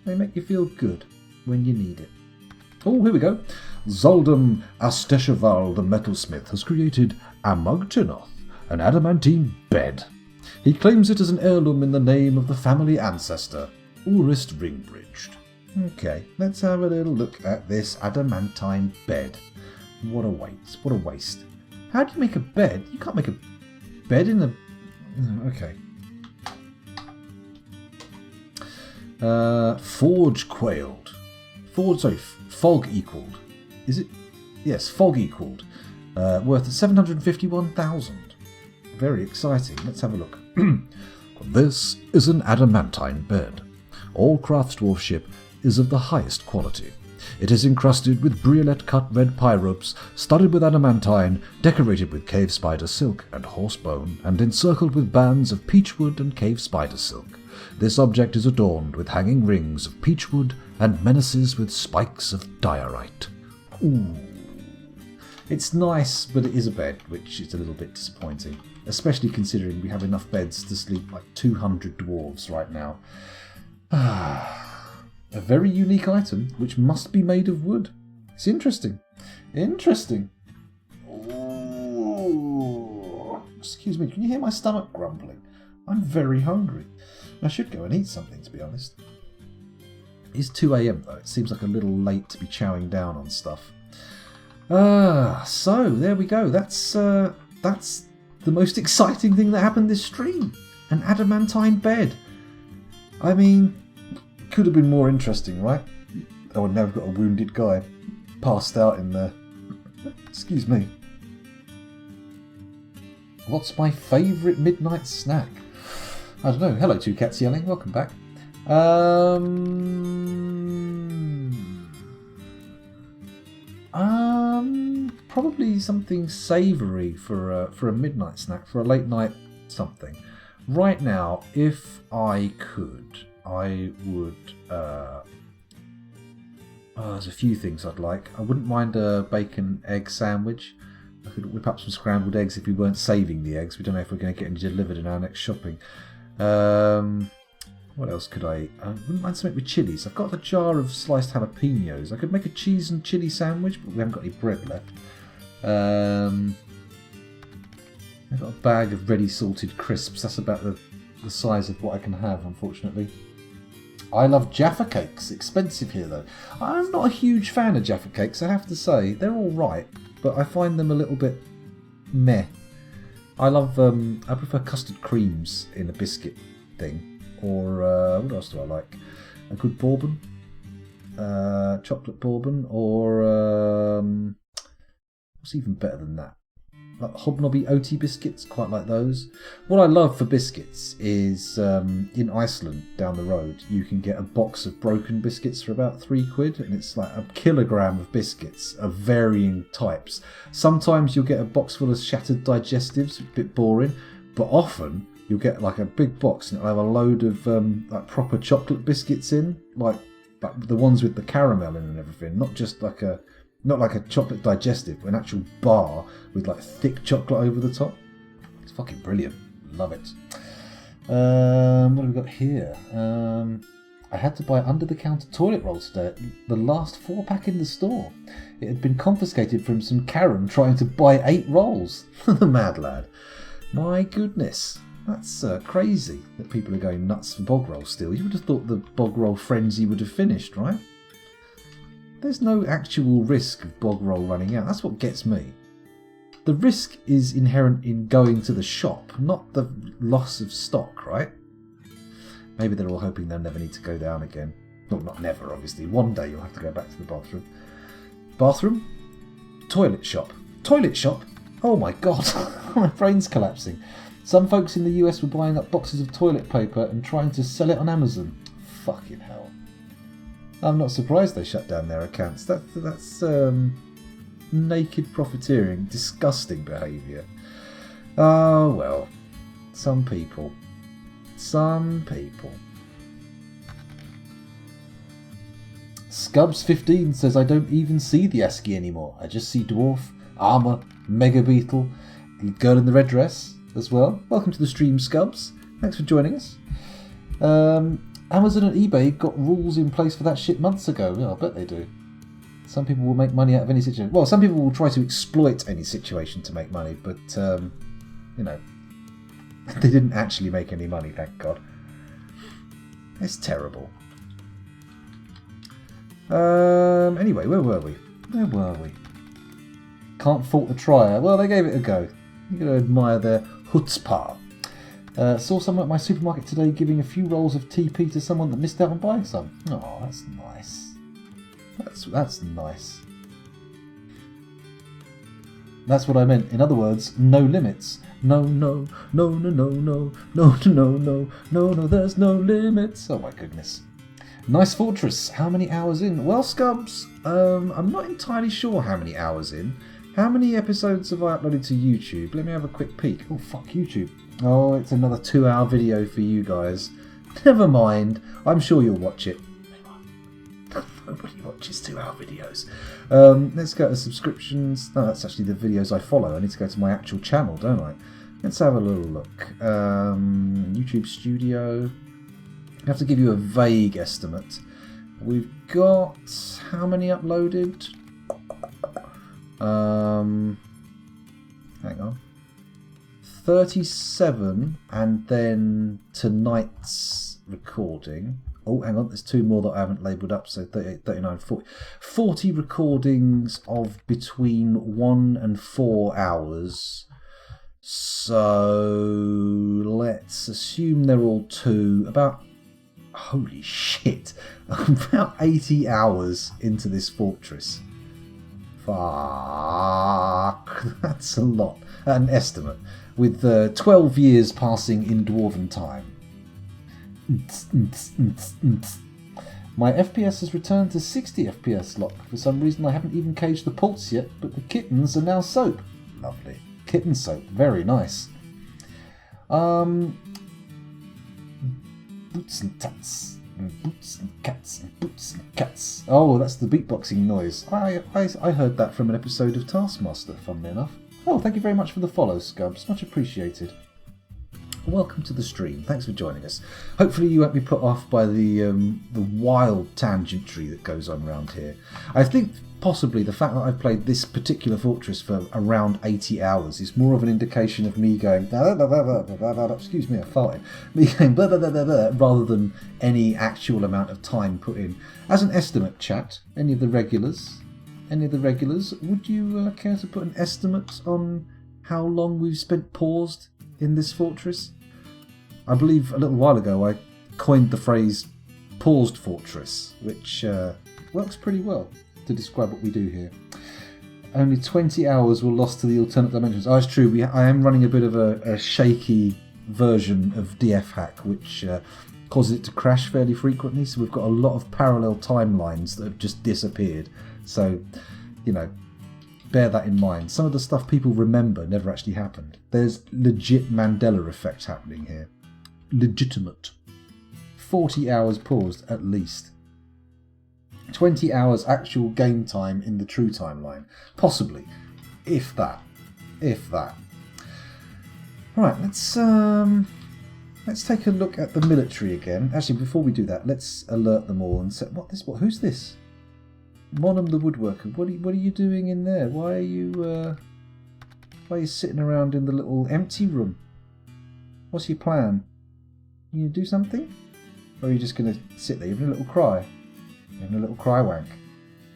They make you feel good when you need it. Oh, here we go. Zaldum Astesheval the metalsmith has created Amugtinoth, an adamantine bed. He claims it as an heirloom in the name of the family ancestor, Urist Ringbridged. Okay, let's have a little look at this adamantine bed. What a waste. What a waste. How do you make a bed? You can't make a bed in a... Okay. Forge quailed. Fog equaled. Is it? Yes, fog equaled. Worth 751,000. Very exciting. Let's have a look. This is an adamantine bed. All craftsdwarfship is of the highest quality. It is encrusted with briolette-cut red pie ropes, studded with adamantine, decorated with cave spider silk and horsebone, and encircled with bands of peachwood and cave spider silk. This object is adorned with hanging rings of peachwood and menaces with spikes of diorite. Ooh. It's nice, but it is a bed, which is a little bit disappointing, especially considering we have enough beds to sleep like 200 dwarves right now. A very unique item, which must be made of wood. It's interesting. Interesting. Ooh. Excuse me, can you hear my stomach grumbling? I'm very hungry. I should go and eat something, to be honest. It's 2 AM though. It seems like a little late to be chowing down on stuff. So there we go. That's the most exciting thing that happened this stream. An adamantine bed. I mean, could have been more interesting, right? Oh, and now we've got a wounded guy passed out in there. Excuse me. What's my favourite midnight snack? I don't know. Hello, Two Cats Yelling. Welcome back. Probably something savoury for a midnight snack, for a late night something. Right now, if I could, I would. There's a few things I'd like. I wouldn't mind a bacon egg sandwich. I could whip up some scrambled eggs if we weren't saving the eggs. We don't know if we're going to get any delivered in our next shopping. What else could I eat? I wouldn't mind something with chilies. I've got a jar of sliced jalapenos. I could make a cheese and chili sandwich, but we haven't got any bread left. I've got a bag of ready salted crisps. That's about the size of what I can have, unfortunately. I love Jaffa cakes. Expensive here, though. I'm not a huge fan of Jaffa cakes, I have to say. They're all right, but I find them a little bit meh. I prefer custard creams in a biscuit thing. Or, what else do I like? A good bourbon. Chocolate bourbon. Or, what's even better than that? Like hobnobby OT biscuits, quite like those. What I love for biscuits is in Iceland down the road you can get a box of broken biscuits for about £3, and it's like a kilogram of biscuits of varying types. Sometimes you'll get a box full of shattered digestives, a bit boring, but often you'll get like a big box and it'll have a load of like proper chocolate biscuits in, like the ones with the caramel in and everything, not like a chocolate digestive, but an actual bar with like thick chocolate over the top. It's fucking brilliant. Love it. What have we got here? I had to buy under-the-counter toilet roll today at the last 4-pack in the store. It had been confiscated from some Karen trying to buy 8 rolls. The mad lad. My goodness. That's crazy that people are going nuts for bog roll still. You would have thought the bog roll frenzy would have finished, right? There's no actual risk of bog roll running out. That's what gets me. The risk is inherent in going to the shop, not the loss of stock, right? Maybe they're all hoping they'll never need to go down again. Well, not never, obviously. One day you'll have to go back to the bathroom. Bathroom? Toilet shop. Toilet shop? Oh my god, my brain's collapsing. Some folks in the US were buying up boxes of toilet paper and trying to sell it on Amazon. Fucking hell. I'm not surprised they shut down their accounts. That's naked profiteering, disgusting behaviour. Oh well, some people. Scubs15 says, I don't even see the ASCII anymore. I just see dwarf, armour, mega beetle, girl in the red dress as well. Welcome to the stream, Scubs. Thanks for joining us. Amazon and eBay got rules in place for that shit months ago. Yeah, I bet they do. Some people will make money out of any situation. Well, some people will try to exploit any situation to make money, but, you know, they didn't actually make any money, thank God. It's terrible. Anyway, where were we? Can't fault the trier. Well, they gave it a go. You've got to admire their chutzpah. Saw someone at my supermarket today giving a few rolls of TP to someone that missed out on buying some. Oh, that's nice. That's nice. That's what I meant. In other words, no limits. No, there's no limits. Oh my goodness. Nice fortress. How many hours in? Well, Scubs, I'm not entirely sure how many hours in. How many episodes have I uploaded to YouTube? Let me have a quick peek. Oh, fuck YouTube. Oh, it's another 2-hour video for you guys. Never mind. I'm sure you'll watch it. Nobody watches 2-hour videos. Let's go to subscriptions. No, that's actually the videos I follow. I need to go to my actual channel, don't I? Let's have a little look. YouTube Studio. I have to give you a vague estimate. We've got how many uploaded? Hang on. 37, and then tonight's recording. Oh, hang on, there's 2 more that I haven't labelled up, so 38, 39, 40. 40 recordings of between 1 and 4 hours. So let's assume they're all 2. Holy shit, about 80 hours into this fortress. Fuck, that's a lot. An estimate, with 12 years passing in Dwarven time. My FPS has returned to 60 FPS lock. For some reason I haven't even caged the pulse yet, but the kittens are now soap. Lovely. Kitten soap, very nice. Boots and tats, and boots and cats, and boots and cats. Oh, that's the beatboxing noise. I heard that from an episode of Taskmaster, funnily enough. Oh, thank you very much for the follow, Scubs. Much appreciated. Welcome to the stream. Thanks for joining us. Hopefully you won't be put off by the wild tangentry that goes on around here. I think possibly the fact that I've played this particular fortress for around 80 hours is more of an indication of me going, excuse me, I farted, me going rather than any actual amount of time put in. As an estimate, chat, any of the regulars, would you care to put an estimate on how long we've spent paused in this fortress? I believe a little while ago I coined the phrase paused fortress, which works pretty well to describe what we do here. Only 20 hours were lost to the alternate dimensions. Oh, it's true, I am running a bit of a shaky version of DF hack, which causes it to crash fairly frequently, so we've got a lot of parallel timelines that have just disappeared. So, bear that in mind. Some of the stuff people remember never actually happened. There's legit Mandela effect happening here. Legitimate. 40 hours paused at least. 20 hours actual game time in the true timeline. Possibly. If that. Right, let's take a look at the military again. Actually, before we do that, let's alert them all and say, who's this? Monham the woodworker. What are you doing in there? Why are you sitting around in the little empty room? What's your plan? You gonna do something? Or are you just gonna sit there? You're having a little cry. You're having a little cry wank.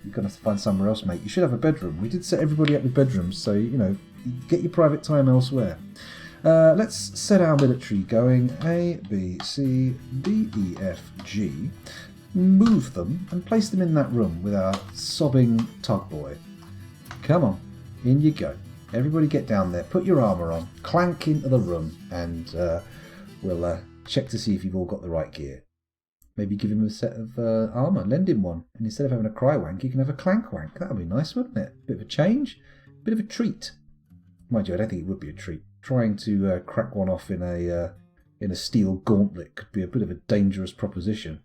You're gonna have to find somewhere else, mate. You should have a bedroom. We did set everybody up with bedrooms, so get your private time elsewhere. Let's set our military going. A, B, C, D, E, F, G. Move them and place them in that room with our sobbing tug boy. Come on, in you go. Everybody get down there, put your armour on, clank into the room, and we'll check to see if you've all got the right gear. Maybe give him a set of armour, lend him one, and instead of having a cry wank, you can have a clank wank. That would be nice, wouldn't it? Bit of a change, bit of a treat. Mind you, I don't think it would be a treat. Trying to crack one off in a steel gauntlet could be a bit of a dangerous proposition.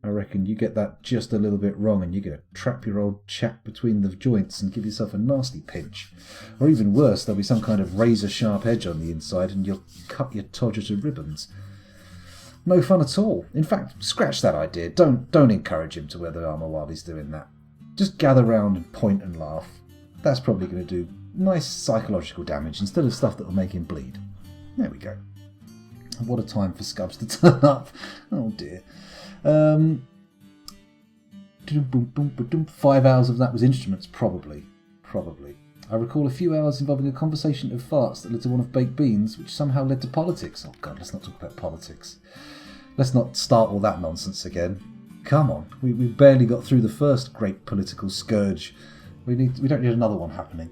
I reckon you get that just a little bit wrong and you're going to trap your old chap between the joints and give yourself a nasty pinch. Or even worse, there'll be some kind of razor-sharp edge on the inside and you'll cut your todger to ribbons. No fun at all. In fact, scratch that idea. Don't encourage him to wear the armour while he's doing that. Just gather round and point and laugh. That's probably going to do nice psychological damage instead of stuff that will make him bleed. There we go. What a time for Scubs to turn up. Oh dear. 5 hours of that was instruments, probably. I recall a few hours involving a conversation of farts that led to one of baked beans, which somehow led to politics. Oh God, let's not talk about politics. Let's not start all that nonsense again. Come on, we barely got through the first great political scourge. We don't need another one happening.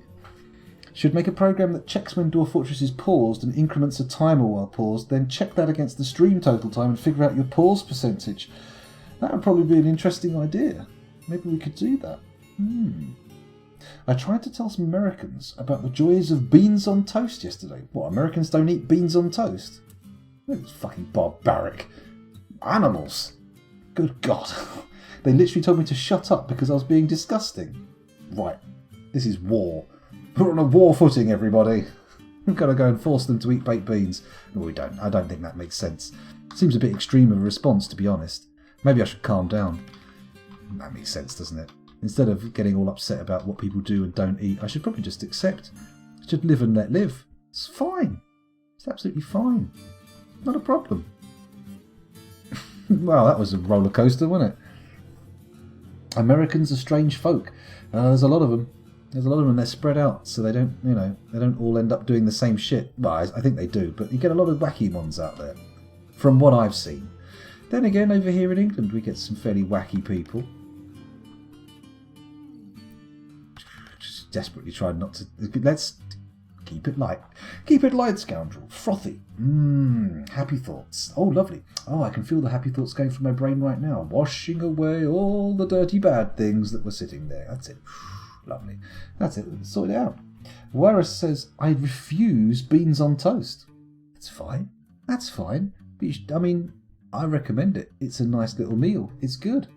Should make a program that checks when Dwarf Fortress is paused and increments a timer while paused, then check that against the stream total time and figure out your pause percentage. That would probably be an interesting idea. Maybe we could do that. I tried to tell some Americans about the joys of beans on toast yesterday. What, Americans don't eat beans on toast? It's fucking barbaric. Animals. Good God. They literally told me to shut up because I was being disgusting. Right. This is war. We're on a war footing, everybody. We've got to go and force them to eat baked beans. No, we don't. I don't think that makes sense. Seems a bit extreme of a response, to be honest. Maybe I should calm down. That makes sense, doesn't it? Instead of getting all upset about what people do and don't eat, I should probably just accept. I should live and let live. It's fine. It's absolutely fine. Not a problem. Well, that was a roller coaster, wasn't it? Americans are strange folk. There's a lot of them. There's a lot of them. They're spread out, so they don't, they don't all end up doing the same shit. Well, I think they do, but you get a lot of wacky ones out there, from what I've seen. Then again, over here in England, we get some fairly wacky people. Just desperately trying not to. Let's keep it light. Keep it light, scoundrel. Frothy. Happy thoughts. Oh, lovely. Oh, I can feel the happy thoughts going through my brain right now, washing away all the dirty bad things that were sitting there. That's it. Lovely. That's it. Sort it out. Warris says, I refuse beans on toast. That's fine. That's fine. But I recommend it. It's a nice little meal. It's good.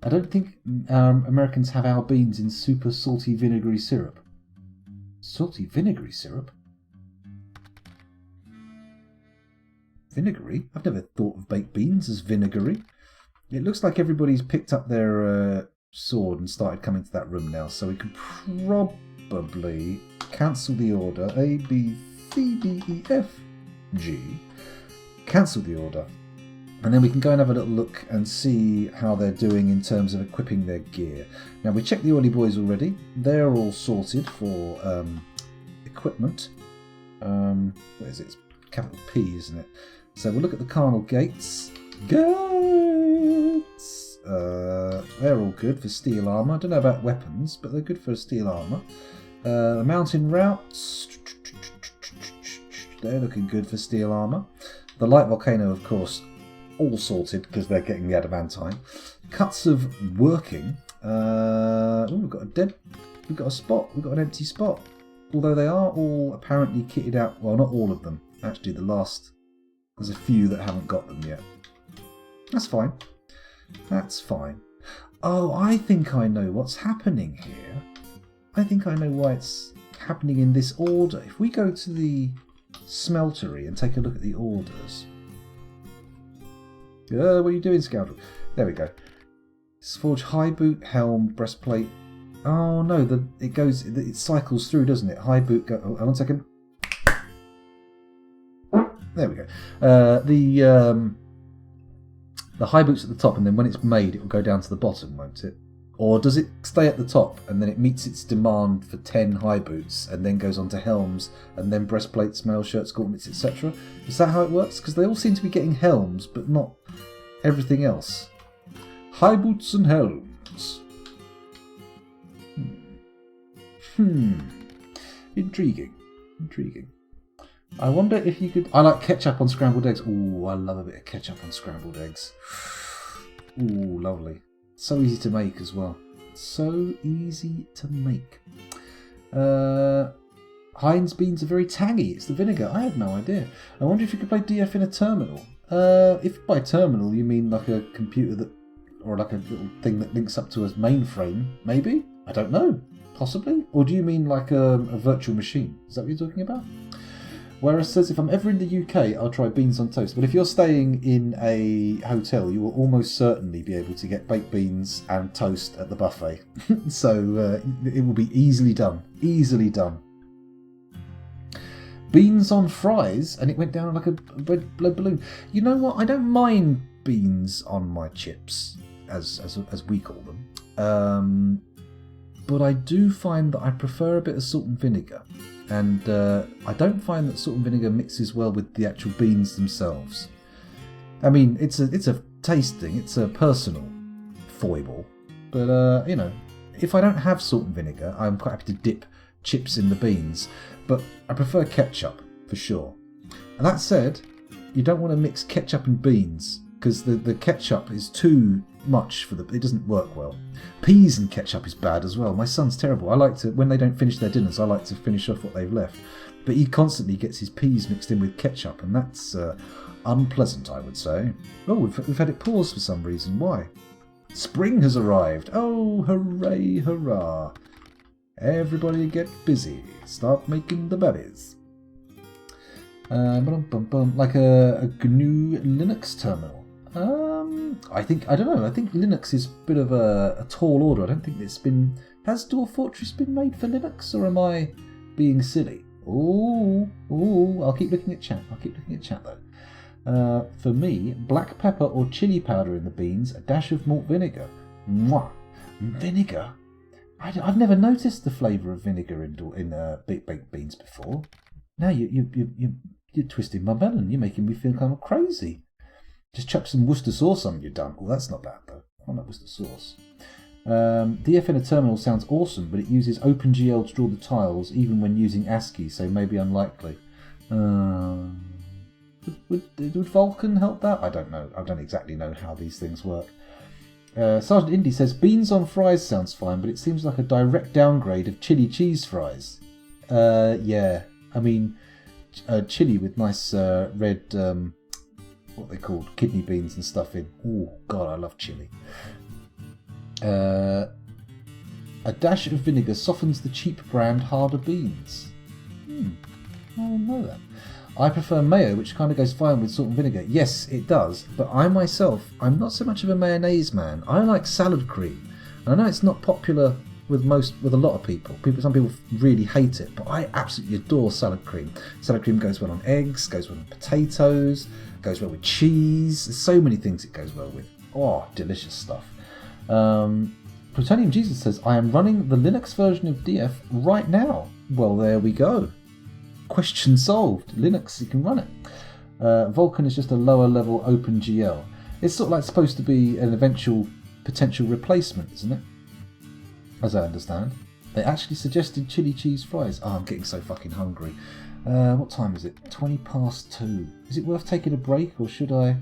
I don't think Americans have our beans in super salty vinegary syrup. Salty vinegary syrup? Vinegary? I've never thought of baked beans as vinegary. It looks like everybody's picked up their sword and started coming to that room now, so we can probably cancel the order. A, B, C, D, E, F, G. Cancel the order. And then we can go and have a little look and see how they're doing in terms of equipping their gear. Now, we checked the oily boys already. They're all sorted for equipment. Where is it? It's capital P, isn't it? So we'll look at the carnal gates. Gates! They're all good for steel armour. I don't know about weapons, but they're good for steel armour. Mountain routes. They're looking good for steel armour. The light volcano, of course, all sorted because they're getting the adamantine. Cuts of working. We've got we've got a spot. We've got an empty spot. Although they are all apparently kitted out. Well, not all of them. Actually, there's a few that haven't got them yet. That's fine. That's fine. Oh, I think I know what's happening here. I think I know why it's happening in this order. If we go to the smeltery and take a look at the orders. What are you doing, scoundrel? There we go. Forge high boot, helm, breastplate. Oh no, it cycles through, doesn't it? High boot. Go. Oh, 1 second. There we go. The high boot's at the top, and then when it's made, it will go down to the bottom, won't it? Or does it stay at the top, and then it meets its demand for 10 high boots, and then goes on to helms, and then breastplates, mail shirts, gauntlets, etc.? Is that how it works? Because they all seem to be getting helms, but not everything else. High boots and helms. Intriguing. I wonder if you could... I like ketchup on scrambled eggs. Ooh, I love a bit of ketchup on scrambled eggs. Ooh, lovely. So easy to make as well. So easy to make. Heinz beans are very tangy. It's the vinegar. I had no idea. I wonder if you could play DF in a terminal. If by terminal you mean like a computer that... or like a little thing that links up to a mainframe, maybe? I don't know. Possibly? Or do you mean like a virtual machine? Is that what you're talking about? Whereas says, if I'm ever in the UK, I'll try beans on toast. But if you're staying in a hotel, you will almost certainly be able to get baked beans and toast at the buffet. So it will be easily done. Easily done. Beans on fries, and it went down like a red blood balloon. You know what? I don't mind beans on my chips, as we call them. But I do find that I prefer a bit of salt and vinegar. And I don't find that salt and vinegar mixes well with the actual beans themselves. I mean, it's a taste thing, it's a personal foible. But, if I don't have salt and vinegar, I'm quite happy to dip chips in the beans. But I prefer ketchup, for sure. And that said, you don't want to mix ketchup and beans, because the ketchup is too much it doesn't work well. Peas and ketchup is bad as well. My son's terrible. I like to, when they don't finish their dinners, I like to finish off what they've left. But he constantly gets his peas mixed in with ketchup, and that's unpleasant, I would say. Oh, we've had it pause for some reason. Why? Spring has arrived. Oh, hooray, hurrah. Everybody get busy. Start making the babies. Like a GNU Linux terminal. I think Linux is a bit of a tall order. I don't think has Dwarf Fortress been made for Linux, or am I being silly? Ooh, I'll keep looking at chat. Though. For me, black pepper or chili powder in the beans, a dash of malt vinegar. Mwah. Vinegar? I've never noticed the flavour of vinegar in baked beans before. Now you're twisting my melon. You're making me feel kind of crazy. Just chuck some Worcester sauce on, you're done. Oh, that's not bad though. I like Worcester sauce. DF in a terminal sounds awesome, but it uses OpenGL to draw the tiles, even when using ASCII, so maybe unlikely. Would Vulkan help that? I don't know. I don't exactly know how these things work. Sergeant Indy says, beans on fries sounds fine, but it seems like a direct downgrade of chili cheese fries. Yeah. I mean, chili with nice red, what they called, kidney beans and stuff in. Oh, God, I love chili. A dash of vinegar softens the cheap brand harder beans. I didn't know that. I prefer mayo, which kind of goes fine with salt and vinegar. Yes, it does, but I'm not so much of a mayonnaise man. I like salad cream. And I know it's not popular with a lot of people. Some people really hate it, but I absolutely adore salad cream. Salad cream goes well on eggs, goes well on potatoes, goes well with cheese. There's so many things it goes well with. Oh, delicious stuff. Plutonium Jesus says, I am running the Linux version of DF right now. Well, there we go. Question solved. Linux, you can run it. Vulkan is just a lower level OpenGL. It's sort of like supposed to be an eventual potential replacement, isn't it? As I understand. They actually suggested chili cheese fries. Oh, I'm getting so fucking hungry. What time is it? 2:20. Is it worth taking a break, or should I?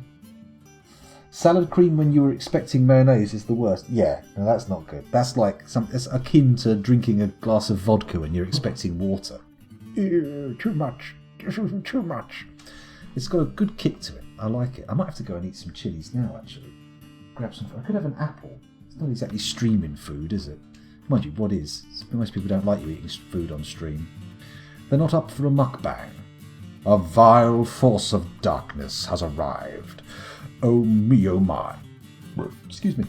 Salad cream when you were expecting mayonnaise is the worst. Yeah, no, that's not good. That's like it's akin to drinking a glass of vodka when you're expecting water. Too much. Too much. It's got a good kick to it. I like it. I might have to go and eat some chilies now, actually. Grab some. I could have an apple. It's not exactly streaming food, is it? Mind you, what is? Most people don't like you eating food on stream. They're not up for a mukbang. A vile force of darkness has arrived. Oh me, oh my. Excuse me.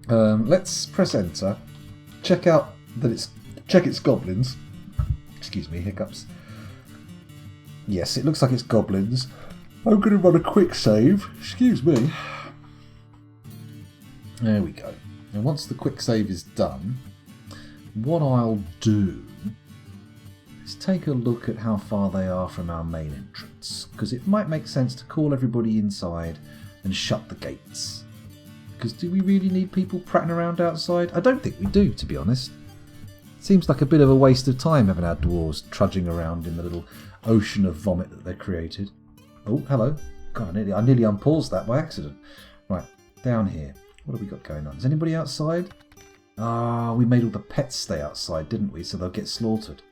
Let's press enter. Check its goblins. Excuse me, hiccups. Yes, it looks like it's goblins. I'm going to run a quick save. Excuse me. There we go. And once the quick save is done, what I'll do is take a look at how far they are from our main entrance, because it might make sense to call everybody inside and shut the gates. Because do we really need people prattling around outside? I don't think we do, to be honest. Seems like a bit of a waste of time having our dwarves trudging around in the little ocean of vomit that they created. Oh, hello. God, I nearly unpaused that by accident. Right, down here. What have we got going on? Is anybody outside? We made all the pets stay outside, didn't we? So they'll get slaughtered.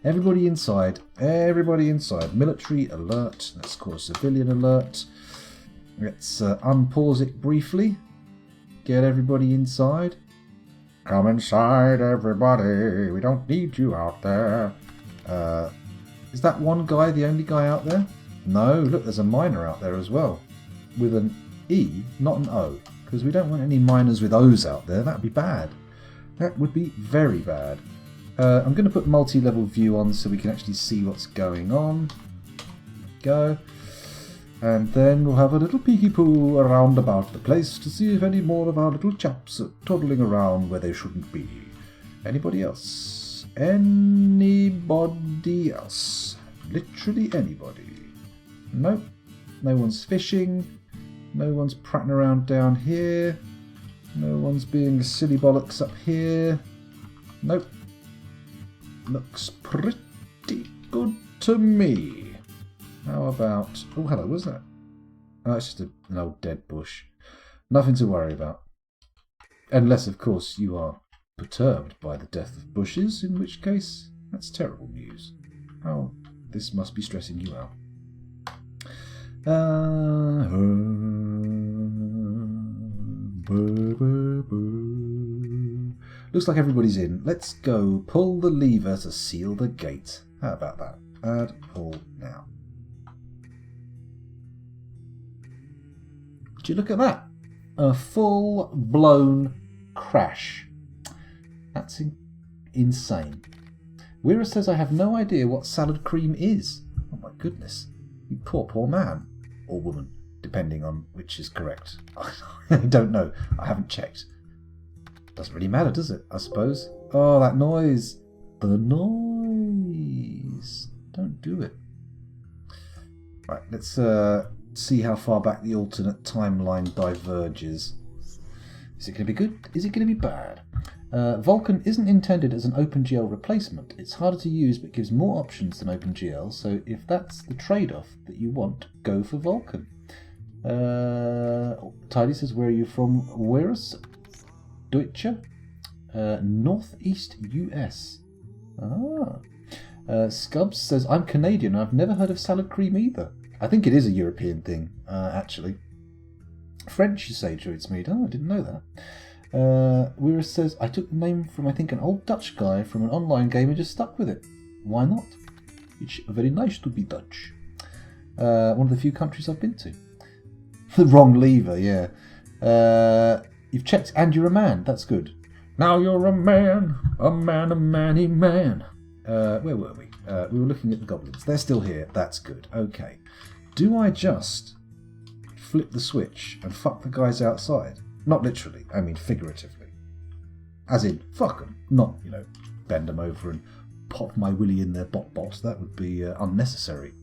Everybody inside. Everybody inside. Military alert. Let's call a civilian alert. Let's unpause it briefly. Get everybody inside. Come inside, everybody. We don't need you out there. Is that one guy the only guy out there? No, look, there's a miner out there as well. With an E, not an O. Because we don't want any miners with O's out there. That would be bad. That would be very bad. I'm going to put multi-level view on so we can actually see what's going on. Go. And then we'll have a little peeky-poo around about the place to see if any more of our little chaps are toddling around where they shouldn't be. Anybody else? Anybody else? Literally anybody. Nope. No one's fishing. No one's prattling around down here. No one's being silly bollocks up here. Nope. Looks pretty good to me. How about... Oh, hello, what's that? Oh, it's just an old dead bush. Nothing to worry about. Unless, of course, you are perturbed by the death of bushes, in which case, that's terrible news. Oh, this must be stressing you out. Looks like everybody's in. Let's go pull the lever to seal the gate. How about that? Add pull now. Would you look at that? A full-blown crash. That's insane. Wira says I have no idea what salad cream is. Oh my goodness. You poor, poor man. Or woman, depending on which is correct. I don't know. I haven't checked. Doesn't really matter, does it? I suppose. Oh, that noise. The noise. Don't do it. Right, let's see how far back the alternate timeline diverges. Is it going to be good? Is it going to be bad? Vulkan isn't intended as an OpenGL replacement. It's harder to use but gives more options than OpenGL, so if that's the trade-off that you want, go for Vulkan. Tidy says, where are you from? Where's Deutsche? Northeast US. Scubs says, I'm Canadian and I've never heard of salad cream either. I think it is a European thing, actually. French, you say, Druidsmead. Oh, I didn't know that. Wira says, I took the name from, I think, an old Dutch guy from an online game and just stuck with it. Why not? It's very nice to be Dutch. One of the few countries I've been to. The wrong lever, yeah. You've checked and you're a man. That's good. Now you're a man, a manny man. Where were we? We were looking at the goblins. They're still here. That's good. Okay. Do I just flip the switch and fuck the guys outside? Not literally. I mean figuratively. As in, fuck them. Not, bend them over and pop my willy in their bot. That would be unnecessary.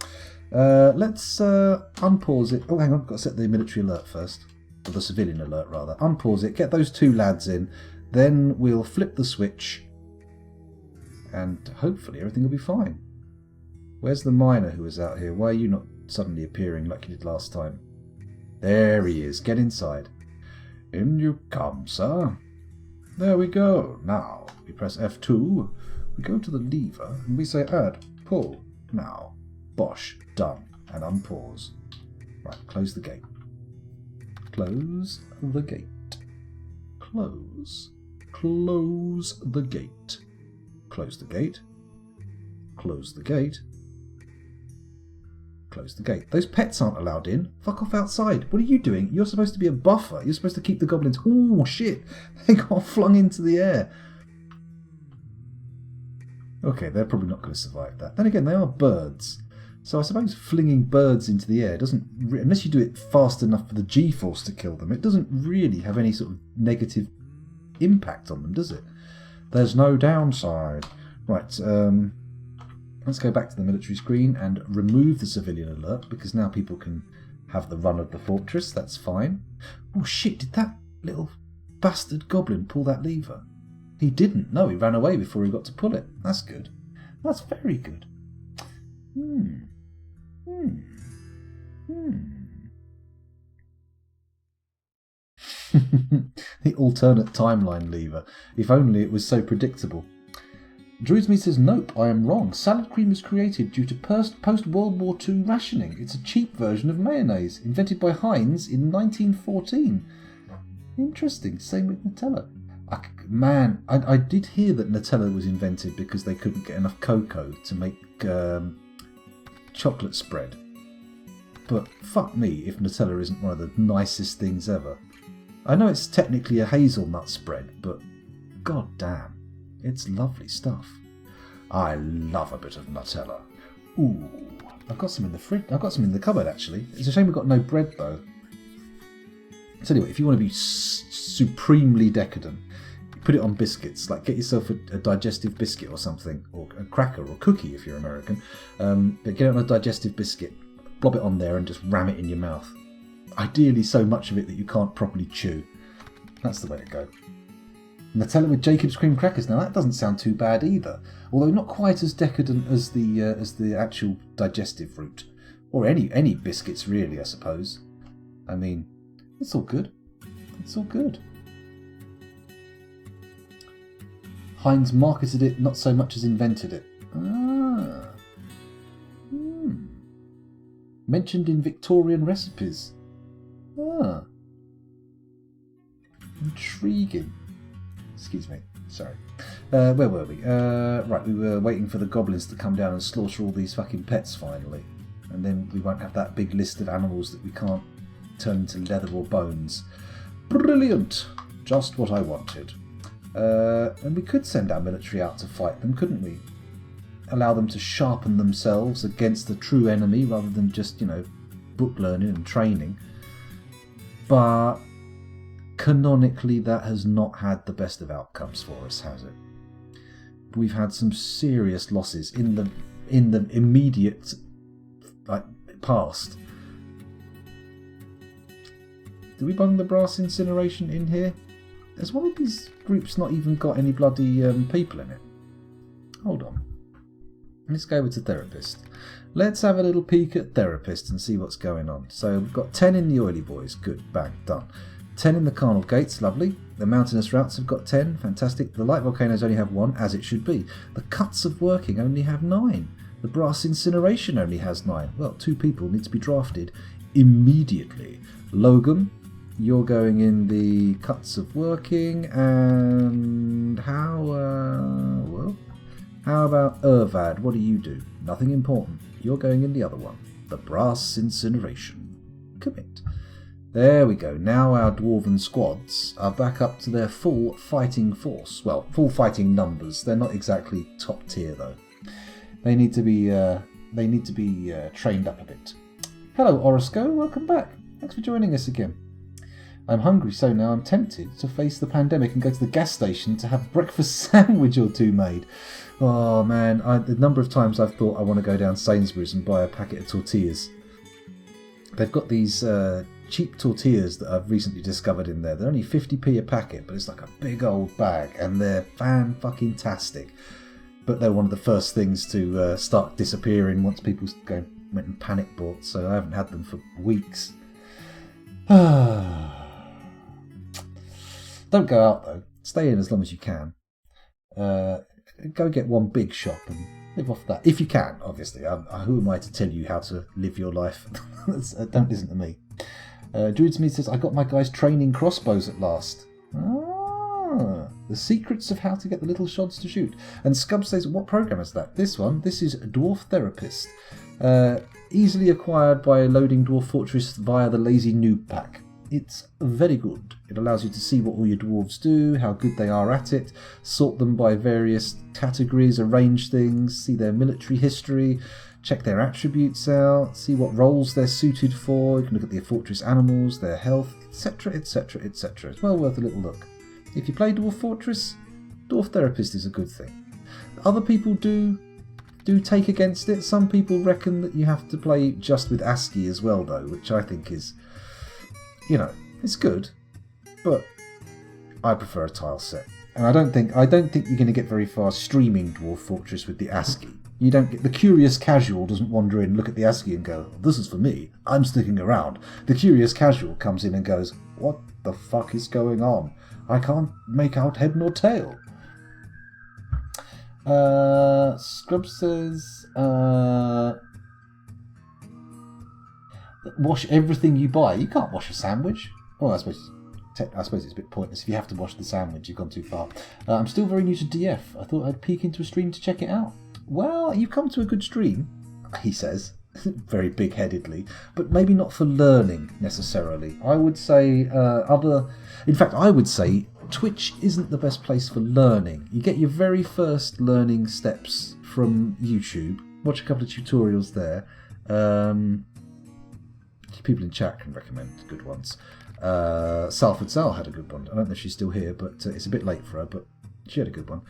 Let's unpause it. Oh, hang on. I've got to set the military alert first. Or the civilian alert, rather. Unpause it. Get those two lads in. Then we'll flip the switch. And hopefully everything will be fine. Where's the miner who was out here? Why are you not suddenly appearing like you did last time? There he is. Get inside. In you come, sir. There we go. Now, we press F2. We go to the lever and we say add, pull. Now, bosh, done. And unpause. Right, close the gate. Close the gate. Close. Close the gate. Close the gate. Close the gate. Close the gate. Those pets aren't allowed in. Fuck off outside. What are you doing? You're supposed to be a buffer. You're supposed to keep the goblins... Oh, shit. They got flung into the air. Okay, they're probably not going to survive that. Then again, they are birds. So I suppose flinging birds into the air doesn't... Unless you do it fast enough for the G-force to kill them, it doesn't really have any sort of negative impact on them, does it? There's no downside. Right, let's go back to the military screen and remove the civilian alert, because now people can have the run of the fortress. That's fine. Oh shit, did that little bastard goblin pull that lever? He didn't. No, he ran away before he got to pull it. That's good. That's very good. The alternate timeline lever. If only it was so predictable. Druidsmead says, nope, I am wrong. Salad cream was created due to post-World War II rationing. It's a cheap version of mayonnaise, invented by Heinz in 1914. Interesting. Same with Nutella. I did hear that Nutella was invented because they couldn't get enough cocoa to make chocolate spread. But fuck me if Nutella isn't one of the nicest things ever. I know it's technically a hazelnut spread, but god damn, it's lovely stuff. I love a bit of Nutella. Ooh, I've got some in the fridge. I've got some in the cupboard actually. It's a shame we've got no bread though. So anyway, if you want to be supremely decadent, put it on biscuits. Like get yourself a digestive biscuit or something, or a cracker or cookie if you're American. But get it on a digestive biscuit, blob it on there, and just ram it in your mouth. Ideally, so much of it that you can't properly chew. That's the way to go. Nutella with Jacob's cream crackers. Now that doesn't sound too bad either, although not quite as decadent as the actual digestive route, or any biscuits really, I suppose. I mean, it's all good. It's all good. Heinz marketed it, not so much as invented it. Mentioned in Victorian recipes. Intriguing. Excuse me. Sorry. Where were we? Right, we were waiting for the goblins to come down and slaughter all these fucking pets finally. And then we won't have that big list of animals that we can't turn into leather or bones. Brilliant! Just what I wanted. And we could send our military out to fight them, couldn't we? allow them to sharpen themselves against the true enemy rather than just, book learning and training. But canonically, that has not had the best of outcomes for us, has it? We've had some serious losses in the immediate past. Do we bung the brass incineration in here? Has one of these groups not even got any bloody people in it? Hold on. Let's go over to therapist. Let's have a little peek at therapist and see what's going on. So we've got 10 in the oily boys. Good. Bang. Done. 10 in the carnal gates. Lovely. The mountainous routes have got 10. Fantastic. The light volcanoes only have 1, as it should be. The cuts of working only have 9. The brass incineration only has 9. Well, 2 people need to be drafted immediately. Logan, you're going in the cuts of working, and how about Irvad? What do you do? Nothing important. You're going in the other one. The brass incineration. Commit. There we go. Now our dwarven squads are back up to their full fighting force. Well, full fighting numbers. They're not exactly top tier though. They need to be trained up a bit. Hello, Orosco. Welcome back. Thanks for joining us again. I'm hungry, so now I'm tempted to face the pandemic and go to the gas station to have a breakfast sandwich or 2 made. Oh man, the number of times I've thought I want to go down Sainsbury's and buy a packet of tortillas. They've got these cheap tortillas that I've recently discovered in there. They're only 50p a packet, but it's like a big old bag, and they're fan-fucking-tastic. But they're one of the first things to start disappearing once people went and panic bought, so I haven't had them for weeks. Don't go out though. Stay in as long as you can. Go get one big shop and live off that. If you can, obviously. Who am I to tell you how to live your life? Don't listen to me. Druid Smith says, I got my guys training crossbows at last. The secrets of how to get the little shods to shoot. And Scub says, what program is that? This one. This is Dwarf Therapist. Easily acquired by loading Dwarf Fortress via the Lazy Noob Pack. It's very good. It allows you to see what all your dwarves do, how good they are at it, sort them by various categories, arrange things, see their military history, check their attributes out, see what roles they're suited for. You can look at their fortress animals, their health, etc, etc, etc. It's well worth a little look. If you play Dwarf Fortress, Dwarf Therapist is a good thing. Other people do take against it. Some people reckon that you have to play just with ASCII as well, though, which I think is, it's good, but I prefer a tile set. And I don't think you're going to get very far streaming Dwarf Fortress with the ASCII. You don't get the curious casual doesn't wander in, look at the ASCII and go, "This is for me. I'm sticking around." The curious casual comes in and goes, "What the fuck is going on? I can't make out head nor tail." Scrub says, wash everything you buy. You can't wash a sandwich. Oh, I suppose it's a bit pointless. If you have to wash the sandwich, you've gone too far. I'm still very new to DF. I thought I'd peek into a stream to check it out. Well, you've come to a good stream, he says, very big-headedly, but maybe not for learning, necessarily. I would say I would say Twitch isn't the best place for learning. You get your very first learning steps from YouTube. Watch a couple of tutorials there. People in chat can recommend good ones. Salford Sal had a good one. I don't know if she's still here, but it's a bit late for her, but she had a good one.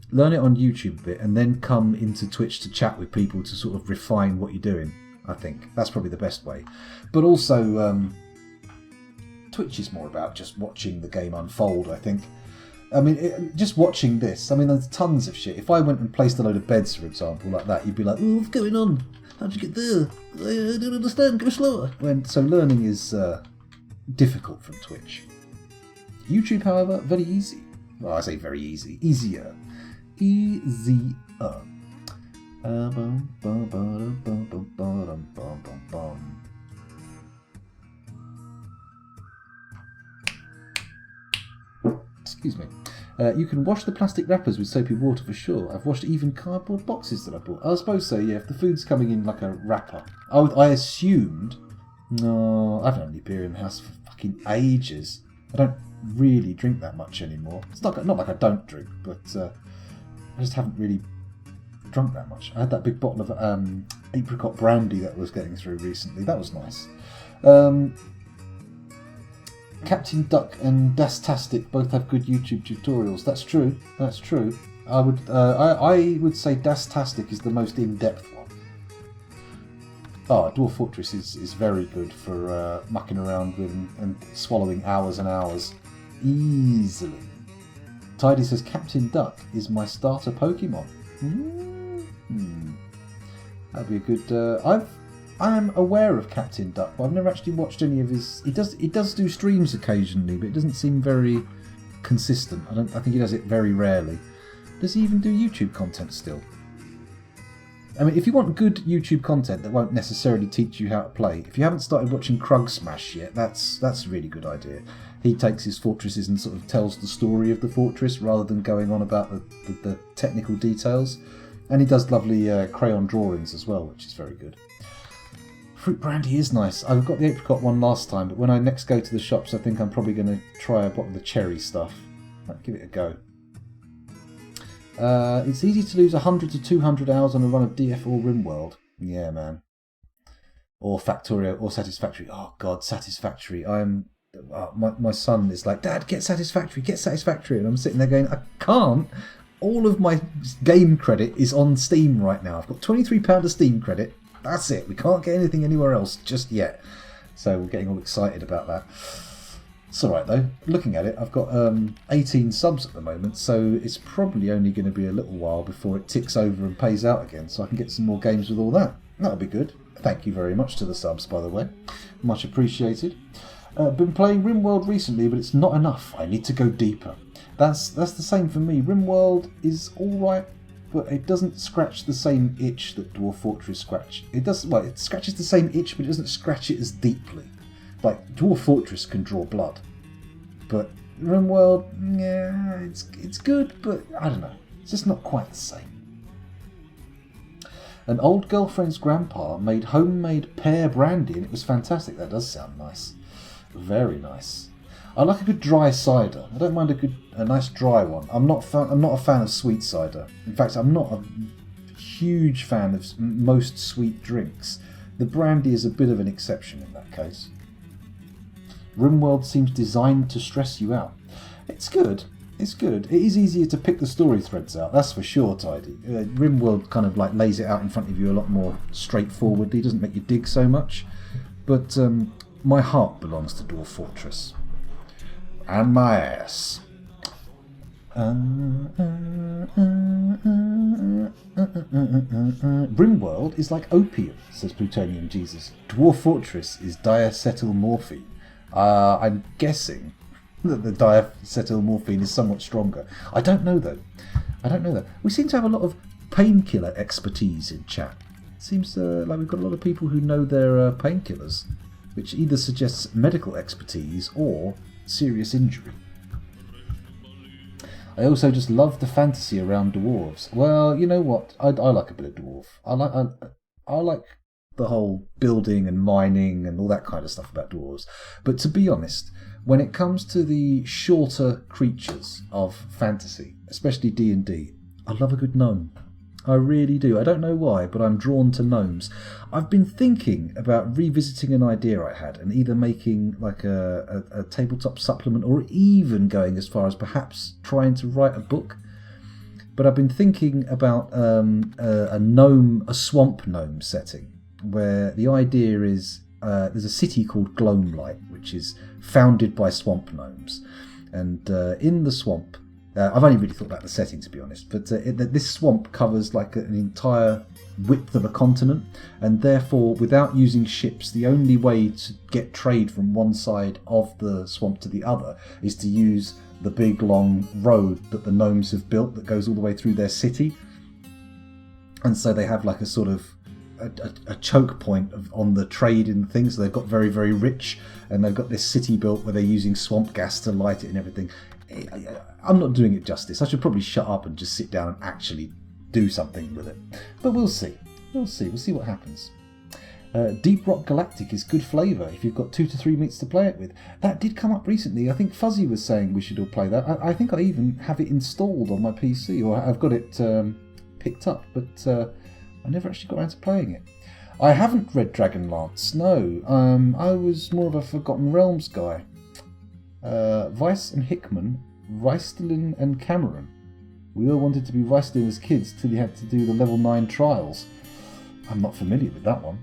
Learn it on YouTube a bit and then come into Twitch to chat with people to sort of refine what you're doing. I think that's probably the best way. But also, Twitch is more about just watching the game unfold, I think. I mean, just watching this, there's tons of shit. If I went and placed a load of beds, for example, like that, you'd be like, "Oh, what's going on? How'd you get there? I don't understand, go slower." So learning is difficult from Twitch. YouTube, however, very easy. Well, I say very easy. Easier. Easier. Excuse me. You can wash the plastic wrappers with soapy water for sure. I've washed even cardboard boxes that I bought. I suppose so, yeah, if the food's coming in like a wrapper. I assumed... No, I've had only beer in the house for fucking ages. I don't really drink that much anymore. It's not like I don't drink, but I just haven't really drunk that much. I had that big bottle of apricot brandy that I was getting through recently. That was nice. Captain Duck and Dastastic both have good YouTube tutorials. That's true. That's true. I would say Dastastic is the most in-depth one. Dwarf Fortress is very good for mucking around with and swallowing hours and hours easily. Tidy says Captain Duck is my starter Pokemon. That'd be a good. I am aware of Captain Duck, but I've never actually watched any of his. He does do streams occasionally, but it doesn't seem very consistent. I think he does it very rarely. Does he even do YouTube content still? I mean, if you want good YouTube content that won't necessarily teach you how to play, if you haven't started watching Krug Smash yet, that's a really good idea. He takes his fortresses and sort of tells the story of the fortress rather than going on about the technical details. And he does lovely crayon drawings as well, which is very good. Fruit brandy is nice. I've got the apricot one last time, but when I next go to the shops, I think I'm probably going to try a bottle of the cherry stuff. I'll give it a go. It's easy to lose 100 to 200 hours on a run of DF or RimWorld. Yeah, man. Or Factorio or Satisfactory. Oh, God, Satisfactory. My son is like, Dad, get Satisfactory. And I'm sitting there going, I can't. All of my game credit is on Steam right now. I've got £23 of Steam credit. That's it. We can't get anything anywhere else just yet. So we're getting all excited about that. It's alright though. Looking at it, I've got 18 subs at the moment, so it's probably only going to be a little while before it ticks over and pays out again, so I can get some more games with all that. That'll be good. Thank you very much to the subs, by the way. Much appreciated. Been playing RimWorld recently, but it's not enough. I need to go deeper. That's the same for me. RimWorld is alright, but it doesn't scratch the same itch that Dwarf Fortress scratch. It scratches the same itch, but it doesn't scratch it as deeply. Like, Dwarf Fortress can draw blood. But RimWorld, yeah, it's good, but I don't know. It's just not quite the same. An old girlfriend's grandpa made homemade pear brandy, and it was fantastic. That does sound nice. Very nice. I like a good dry cider. I don't mind a nice dry one. I'm not a fan of sweet cider. In fact, I'm not a huge fan of most sweet drinks. The brandy is a bit of an exception in that case. RimWorld seems designed to stress you out. It's good. It's good. It is easier to pick the story threads out, that's for sure, Tidy. RimWorld kind of like lays it out in front of you a lot more straightforwardly. Doesn't make you dig so much. But my heart belongs to Dwarf Fortress. And my ass. RimWorld is like opium, says Plutonium Jesus. Dwarf Fortress is diacetylmorphine. I'm guessing that the diacetylmorphine is somewhat stronger. I don't know though. We seem to have a lot of painkiller expertise in chat. It seems like we've got a lot of people who know their painkillers, which either suggests medical expertise or serious injury. I also just love the fantasy around dwarves. Well, you know what? I like a bit of dwarf. I like the whole building and mining and all that kind of stuff about dwarves. But to be honest, when it comes to the shorter creatures of fantasy, especially D&D, I love a good gnome. I really do. I don't know why, but I'm drawn to gnomes. I've been thinking about revisiting an idea I had and either making like a tabletop supplement or even going as far as perhaps trying to write a book. But I've been thinking about a swamp gnome setting where the idea is there's a city called Gloamlight, which is founded by swamp gnomes. And in the swamp, I've only really thought about the setting, to be honest, but this swamp covers like an entire width of a continent, and therefore, without using ships, the only way to get trade from one side of the swamp to the other is to use the big, long road that the gnomes have built that goes all the way through their city. And so they have like a sort of a choke point on the trade and things. So they've got very, very rich, and they've got this city built where they're using swamp gas to light it and everything. I'm not doing it justice. I should probably shut up and just sit down and actually do something with it. But we'll see. We'll see what happens. Deep Rock Galactic is good flavour if you've got 2 to 3 minutes to play it with. That did come up recently. I think Fuzzy was saying we should all play that. I think I even have it installed on my PC, or I've got it picked up, but I never actually got around to playing it. I haven't read Dragonlance, no. I was more of a Forgotten Realms guy. Weiss and Hickman, Weistelin and Cameron. We all wanted to be Weistelin as kids till you had to do the level 9 trials. I'm not familiar with that one.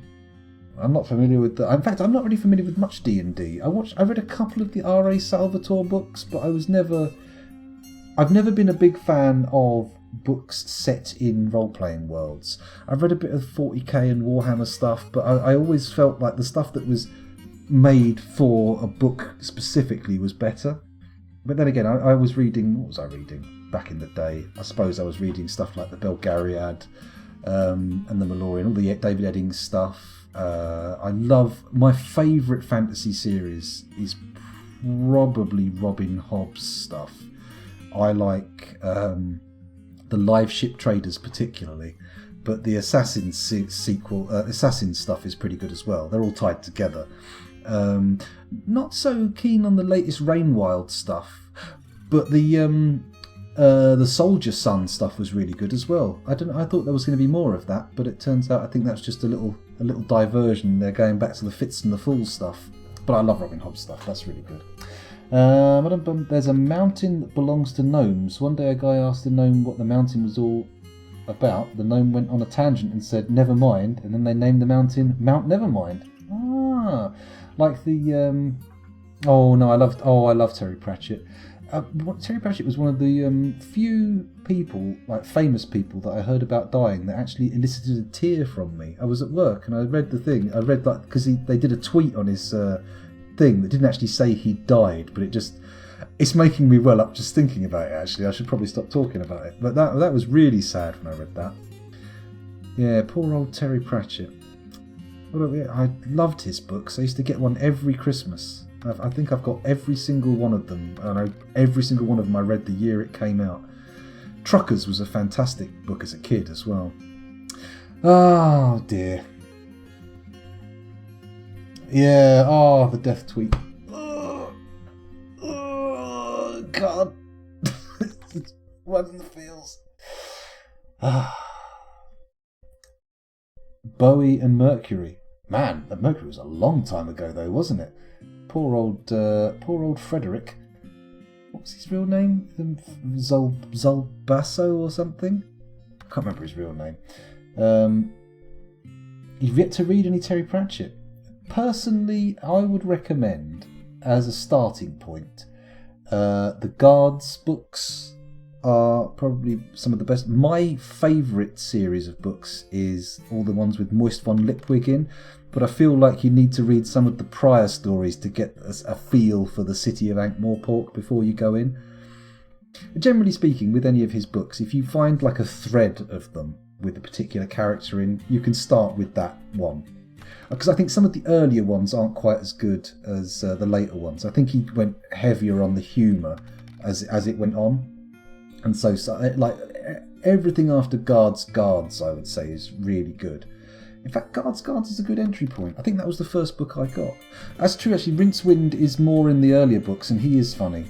I'm not familiar with the. In fact, I'm not really familiar with much D&D. I read a couple of the R.A. Salvatore books, but I've never been a big fan of books set in role-playing worlds. I've read a bit of 40k and Warhammer stuff, but I always felt like the stuff that was made for a book specifically was better. But then again, I was reading. What was I reading back in the day? I suppose I was reading stuff like the Belgariad and the Malorian, all the David Eddings stuff. I love, my favourite fantasy series is probably Robin Hobb's stuff. I like the Live Ship Traders particularly, but the Assassin's sequel, Assassin stuff is pretty good as well. They're all tied together. Not so keen on the latest Rainwild stuff, but the Soldier Son stuff was really good as well. I thought there was going to be more of that, but it turns out I think that's just a little diversion. They're going back to the Fitz and the Fools stuff. But I love Robin Hobb stuff. That's really good. There's a mountain that belongs to gnomes. One day a guy asked a gnome what the mountain was all about. The gnome went on a tangent and said, "Never mind," and then they named the mountain Mount Nevermind. Like the I love Terry Pratchett. Terry Pratchett was one of the few people, like famous people, that I heard about dying that actually elicited a tear from me. I was at work and I read the thing. I read that because they did a tweet on his thing that didn't actually say he died, but it's making me well up just thinking about it. Actually, I should probably stop talking about it. But that was really sad when I read that. Yeah, poor old Terry Pratchett. I loved his books. I used to get one every Christmas. I think I've got every single one of them. And every single one of them I read the year it came out. Truckers was a fantastic book as a kid as well. Oh dear. Yeah, the death tweet. Oh God. It's right in the feels. Bowie and Mercury. Man, the Mercury was a long time ago though, wasn't it? Poor old Frederick. What's his real name? Zolbasso or something? I can't remember his real name. You've yet to read any Terry Pratchett? Personally, I would recommend, as a starting point, the Guards books are probably some of the best. My favourite series of books is all the ones with Moist von Lipwig in, but I feel like you need to read some of the prior stories to get a feel for the city of Ankh-Morpork before you go in. Generally speaking, with any of his books, if you find like a thread of them with a particular character in, you can start with that one. Because I think some of the earlier ones aren't quite as good as the later ones. I think he went heavier on the humour as it went on. And so like everything after Guards, I would say, is really good. In fact, Guards is a good entry point. I think that was the first book I got. That's true, actually. Rincewind is more in the earlier books, and he is funny.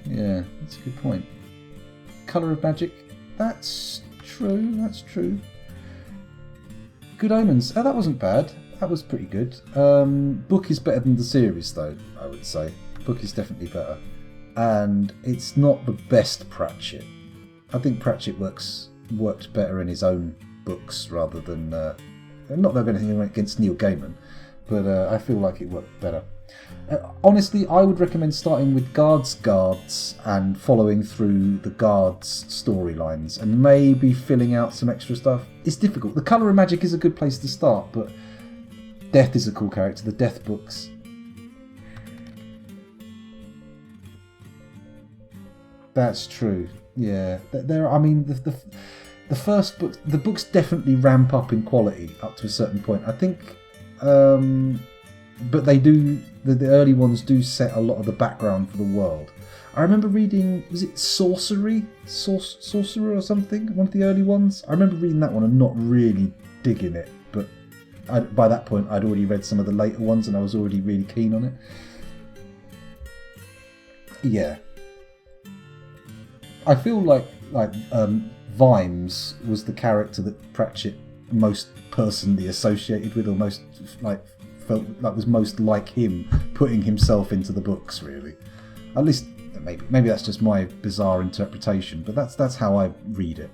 Yeah, that's a good point. Colour of Magic. That's true. Good Omens. Oh, that wasn't bad. That was pretty good. Book is better than the series, though, I would say. Book is definitely better. And it's not the best Pratchett. I think Pratchett worked better in his own books rather than... not that I've anything against Neil Gaiman, but I feel like it worked better. Honestly, I would recommend starting with Guards and following through the Guards storylines and maybe filling out some extra stuff. It's difficult. The Colour of Magic is a good place to start, but Death is a cool character. The Death books. That's true. Yeah, the first book, the books definitely ramp up in quality up to a certain point. I think, but they do. The early ones do set a lot of the background for the world. I remember reading, was it Sorcerer or something? One of the early ones. I remember reading that one and not really digging it, but by that point I'd already read some of the later ones and I was already really keen on it. Yeah. I feel like Vimes was the character that Pratchett most personally associated with, or most like felt like was most like him, putting himself into the books, really. At least maybe that's just my bizarre interpretation, but that's how I read it.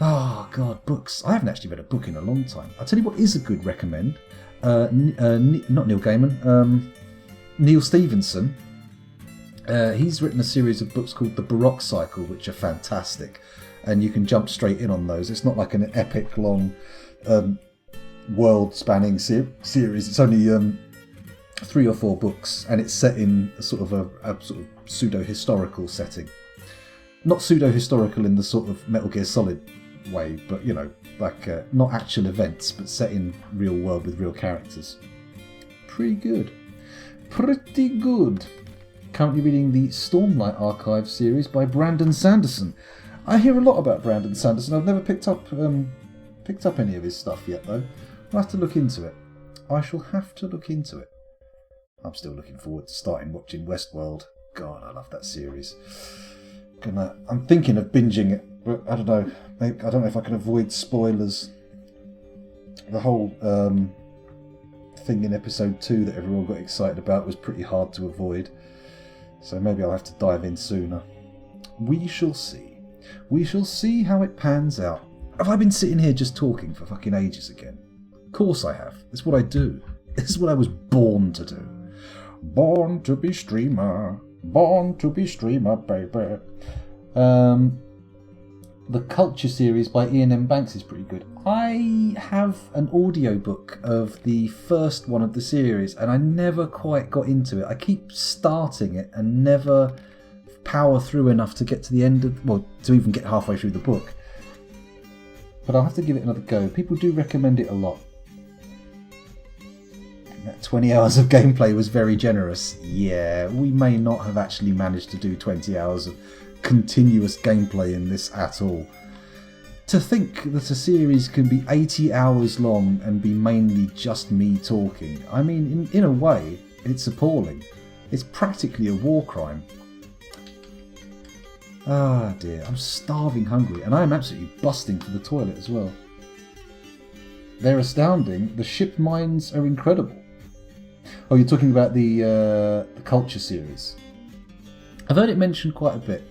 Oh god, books. I haven't actually read a book in a long time. I'll tell you what is a good recommend. Not Neil Gaiman, Neil Stevenson. He's written a series of books called The Baroque Cycle, which are fantastic, and you can jump straight in on those. It's not like an epic long world-spanning series. It's only 3 or 4 books, and it's set in a sort of pseudo-historical setting. Not pseudo-historical in the sort of Metal Gear Solid way, but like not actual events, but set in real world with real characters. Pretty good. Currently reading the Stormlight Archive series by Brandon Sanderson. I hear a lot about Brandon Sanderson. I've never picked up any of his stuff yet, though. I'll have to look into it. I shall have to look into it. I'm still looking forward to starting watching Westworld. God, I love that series. I'm thinking of binging it, but I don't know. I don't know if I can avoid spoilers. The whole thing in episode 2 that everyone got excited about was pretty hard to avoid. So maybe I'll have to dive in sooner. We shall see. We shall see how it pans out. Have I been sitting here just talking for fucking ages again? Of course I have. It's what I do. This is what I was born to do. Born to be streamer. Born to be streamer, baby. The Culture series by Ian M. Banks is pretty good. I have an audiobook of the first one of the series, and I never quite got into it. I keep starting it and never power through enough to get to the end to even get halfway through the book. But I'll have to give it another go. People do recommend it a lot. That 20 hours of gameplay was very generous. Yeah, we may not have actually managed to do 20 hours of continuous gameplay in this at all. To think that a series can be 80 hours long and be mainly just me talking, I mean, in a way, it's appalling. It's practically a war crime. Ah dear, I'm starving hungry, and I am absolutely busting for the toilet as well. They're astounding. The ship mines are incredible. Oh, you're talking about the Culture series. I've heard it mentioned quite a bit.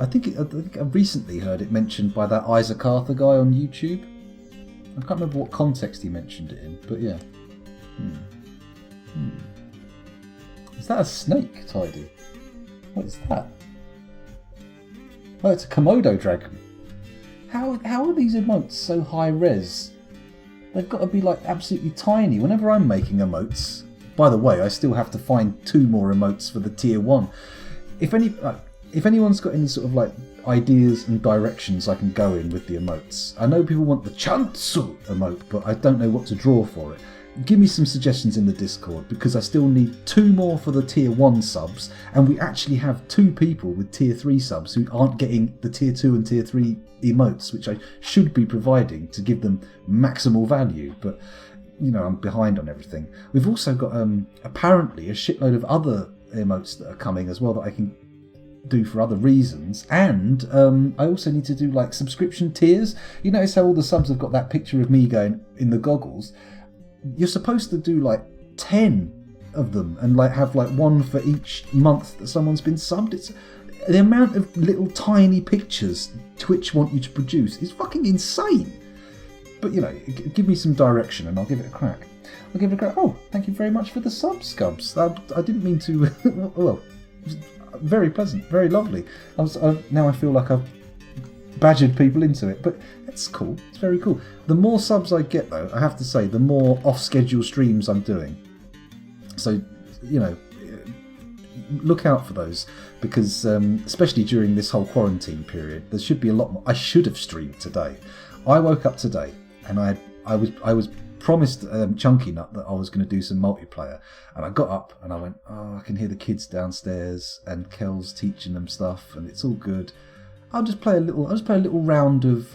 I think I've recently heard it mentioned by that Isaac Arthur guy on YouTube. I can't remember what context he mentioned it in, but yeah. Is that a snake, Tidy? What is that? Oh, it's a Komodo dragon. How are these emotes so high res? They've got to be like absolutely tiny. Whenever I'm making emotes, by the way, I still have to find 2 more emotes for the tier 1. If anyone's got any sort of like ideas and directions I can go in with the emotes. I know people want the Chantsu emote, but I don't know what to draw for it. Give me some suggestions in the Discord, because I still need 2 more for the tier 1 subs, and we actually have 2 people with tier 3 subs who aren't getting the tier 2 and tier 3 emotes, which I should be providing to give them maximal value, but I'm behind on everything. We've also got apparently a shitload of other emotes that are coming as well that I can do for other reasons, and I also need to do like subscription tiers. You notice how all the subs have got that picture of me going in the goggles? You're supposed to do like 10 of them and like have like 1 for each month that someone's been subbed. It's the amount of little tiny pictures Twitch want you to produce is fucking insane. But give me some direction and I'll give it a crack. Oh, thank you very much for the subs, Scubs. I didn't mean to. Well, very pleasant, very lovely. Now I feel like I've badgered people into it, but it's cool. It's very cool. The more subs I get, though, I have to say, the more off-schedule streams I'm doing. So, look out for those, because especially during this whole quarantine period, there should be a lot more. I should have streamed today. I woke up today and I was promised Chunky Nut that I was going to do some multiplayer, and I got up and I went, I can hear the kids downstairs and Kel's teaching them stuff and it's all good. I'll just play a little round of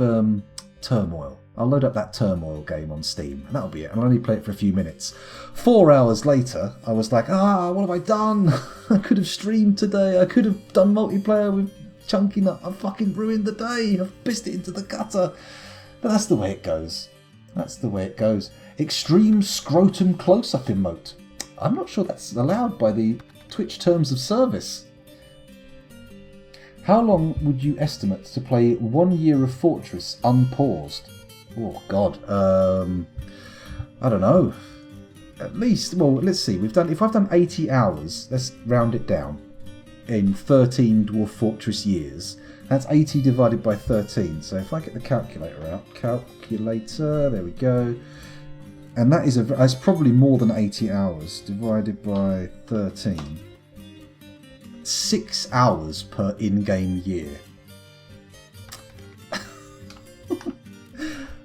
Turmoil. I'll load up that Turmoil game on Steam and that'll be it, and I'll only play it for a few minutes. 4 hours later I was like, what have I done? I could have streamed today, I could have done multiplayer with chunky nut. I've fucking ruined the day. I've pissed it into the gutter. But that's the way it goes. That's the way it goes. Extreme scrotum close-up emote. I'm not sure that's allowed by the Twitch terms of service. How long would you estimate to play 1 year of Fortress unpaused? Oh, God. I don't know. At least, well, let's see. If I've done 80 hours, let's round it down, in 13 Dwarf Fortress years, that's 80 divided by 13. So if I get the calculator out, there we go. And that's probably more than 80 hours divided by 13. 6 hours per in-game year.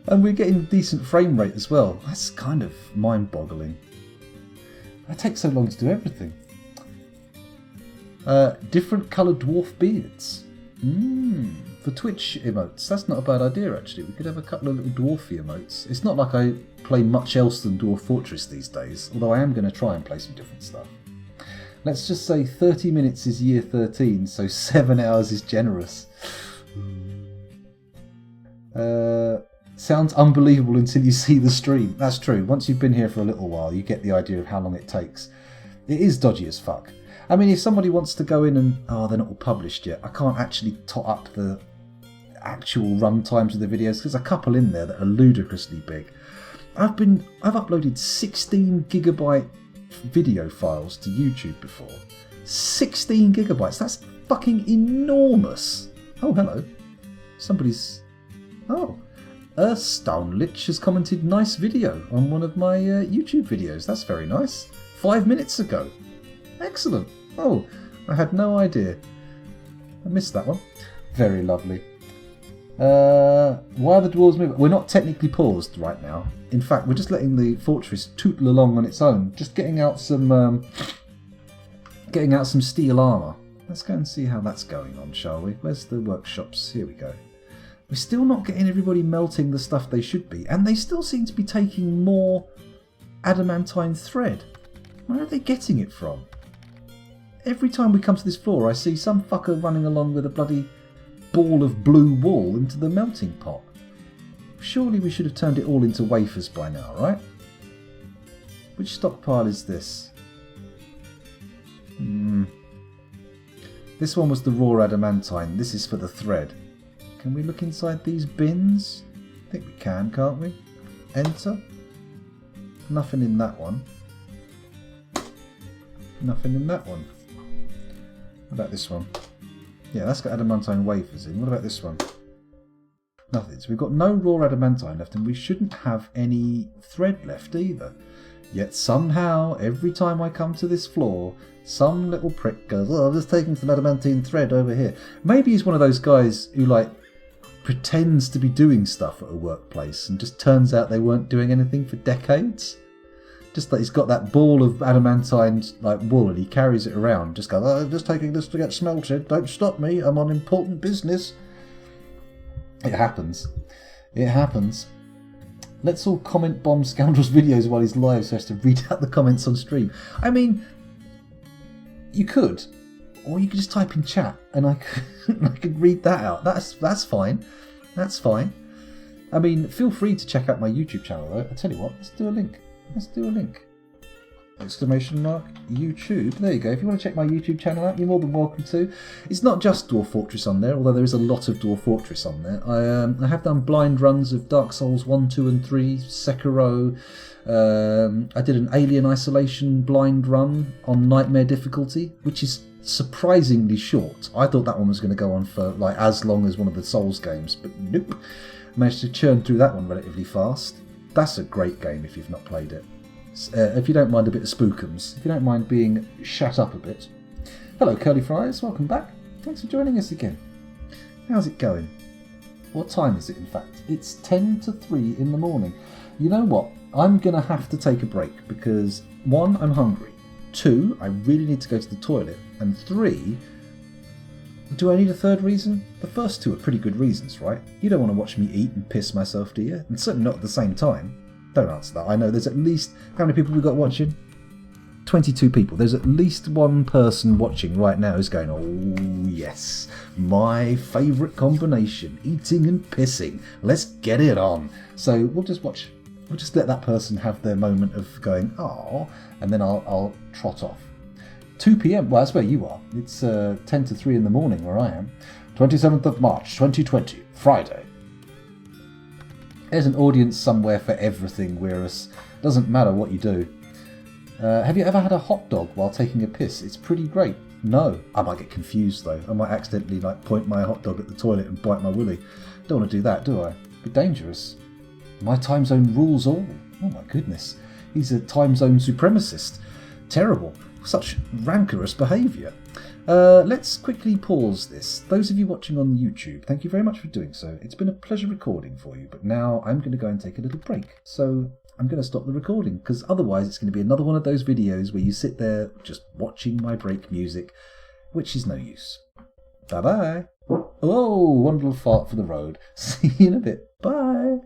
And we're getting decent frame rate as well. That's kind of mind-boggling. It takes so long to do everything. Different coloured dwarf beards. For Twitch emotes, that's not a bad idea actually. We could have a couple of little dwarfy emotes. It's not like I play much else than Dwarf Fortress these days, although I am going to try and play some different stuff. Let's just say 30 minutes is year 13, so 7 hours is generous. Sounds unbelievable until you see the stream. That's true. Once you've been here for a little while, you get the idea of how long it takes. It is dodgy as fuck. I mean, if somebody wants to go in and... Oh, they're not all published yet. I can't actually tot up the actual run times of the videos. There's a couple in there that are ludicrously big. I've uploaded 16 gigabyte video files to YouTube before. 16 gigabytes. That's fucking enormous. Oh, hello. Somebody's... Oh. Stonelich has commented nice video on one of my YouTube videos. That's very nice. 5 minutes ago. Excellent. Oh, I had no idea. I missed that one. Very lovely. Why are the dwarves moving? We're not technically paused right now. In fact, we're just letting the fortress tootle along on its own. Just getting out some steel armour. Let's go and see how that's going on, shall we? Where's the workshops? Here we go. We're still not getting everybody melting the stuff they should be, and they still seem to be taking more adamantine thread. Where are they getting it from? Every time we come to this floor, I see some fucker running along with a bloody ball of blue wool into the melting pot. Surely we should have turned it all into wafers by now, right? Which stockpile is this? This one was the raw adamantine. This is for the thread. Can we look inside these bins? I think we can, can't we? Enter. Nothing in that one. Nothing in that one. What about this one? Yeah, that's got adamantine wafers in. What about this one? Nothing. So we've got no raw adamantine left, and we shouldn't have any thread left either. Yet somehow, every time I come to this floor, some little prick goes, oh, I'm just taking some adamantine thread over here. Maybe he's one of those guys who, like, pretends to be doing stuff at a workplace and just turns out they weren't doing anything for decades. Just that he's got that ball of adamantine like wool and he carries it around. Just goes, oh, I'm just taking this to get smelted. Don't stop me. I'm on important business. It happens. It happens. Let's all comment bomb Scoundrel's videos while he's live so he has to read out the comments on stream. I mean, you could. Or you could just type in chat and I could read that out. That's fine. That's fine. I mean, feel free to check out my YouTube channel though. I tell you what, let's do a link. Let's do a link. Exclamation mark YouTube. There you go. If you want to check my YouTube channel out, you're more than welcome to. It's not just Dwarf Fortress on there, although there is a lot of Dwarf Fortress on there. I have done blind runs of Dark Souls 1, 2 and 3, Sekiro. I did an Alien Isolation blind run on Nightmare difficulty, which is surprisingly short. I thought that one was going to go on for like as long as one of the Souls games, but nope. Managed to churn through that one relatively fast. That's a great game if you've not played it. If you don't mind a bit of spookums, if you don't mind being shut up a bit. Hello Curly Fries, welcome back. Thanks for joining us again. How's it going? What time is it in fact? It's 10 to 3 in the morning. You know what? I'm going to have to take a break because 1, I'm hungry. 2, I really need to go to the toilet. And 3, do I need a third reason? The first 2 are pretty good reasons, right? You don't want to watch me eat and piss myself, do you? And certainly not at the same time. Don't answer that. I know there's at least... How many people we got watching? 22 people. There's at least one person watching right now who's going, oh yes, my favourite combination, eating and pissing. Let's get it on. So we'll just watch. We'll just let that person have their moment of going, oh, and then I'll trot off. 2 p.m. Well, that's where you are. It's 10 to 3 in the morning where I am. 27th of March, 2020, Friday. There's an audience somewhere for everything, Whereas doesn't matter what you do. Have you ever had a hot dog while taking a piss? It's pretty great. No. I might get confused though. I might accidentally point my hot dog at the toilet and bite my willy. Don't want to do that, do I? It'd be dangerous. My time zone rules all. Oh my goodness. He's a time zone supremacist. Terrible. Such rancorous behaviour. Let's quickly pause this. Those of you watching on YouTube, thank you very much for doing so. It's been a pleasure recording for you, but now I'm going to go and take a little break. So I'm going to stop the recording, because otherwise it's going to be another one of those videos where you sit there just watching my break music, which is no use. Bye-bye. Oh, one little fart for the road. See you in a bit. Bye.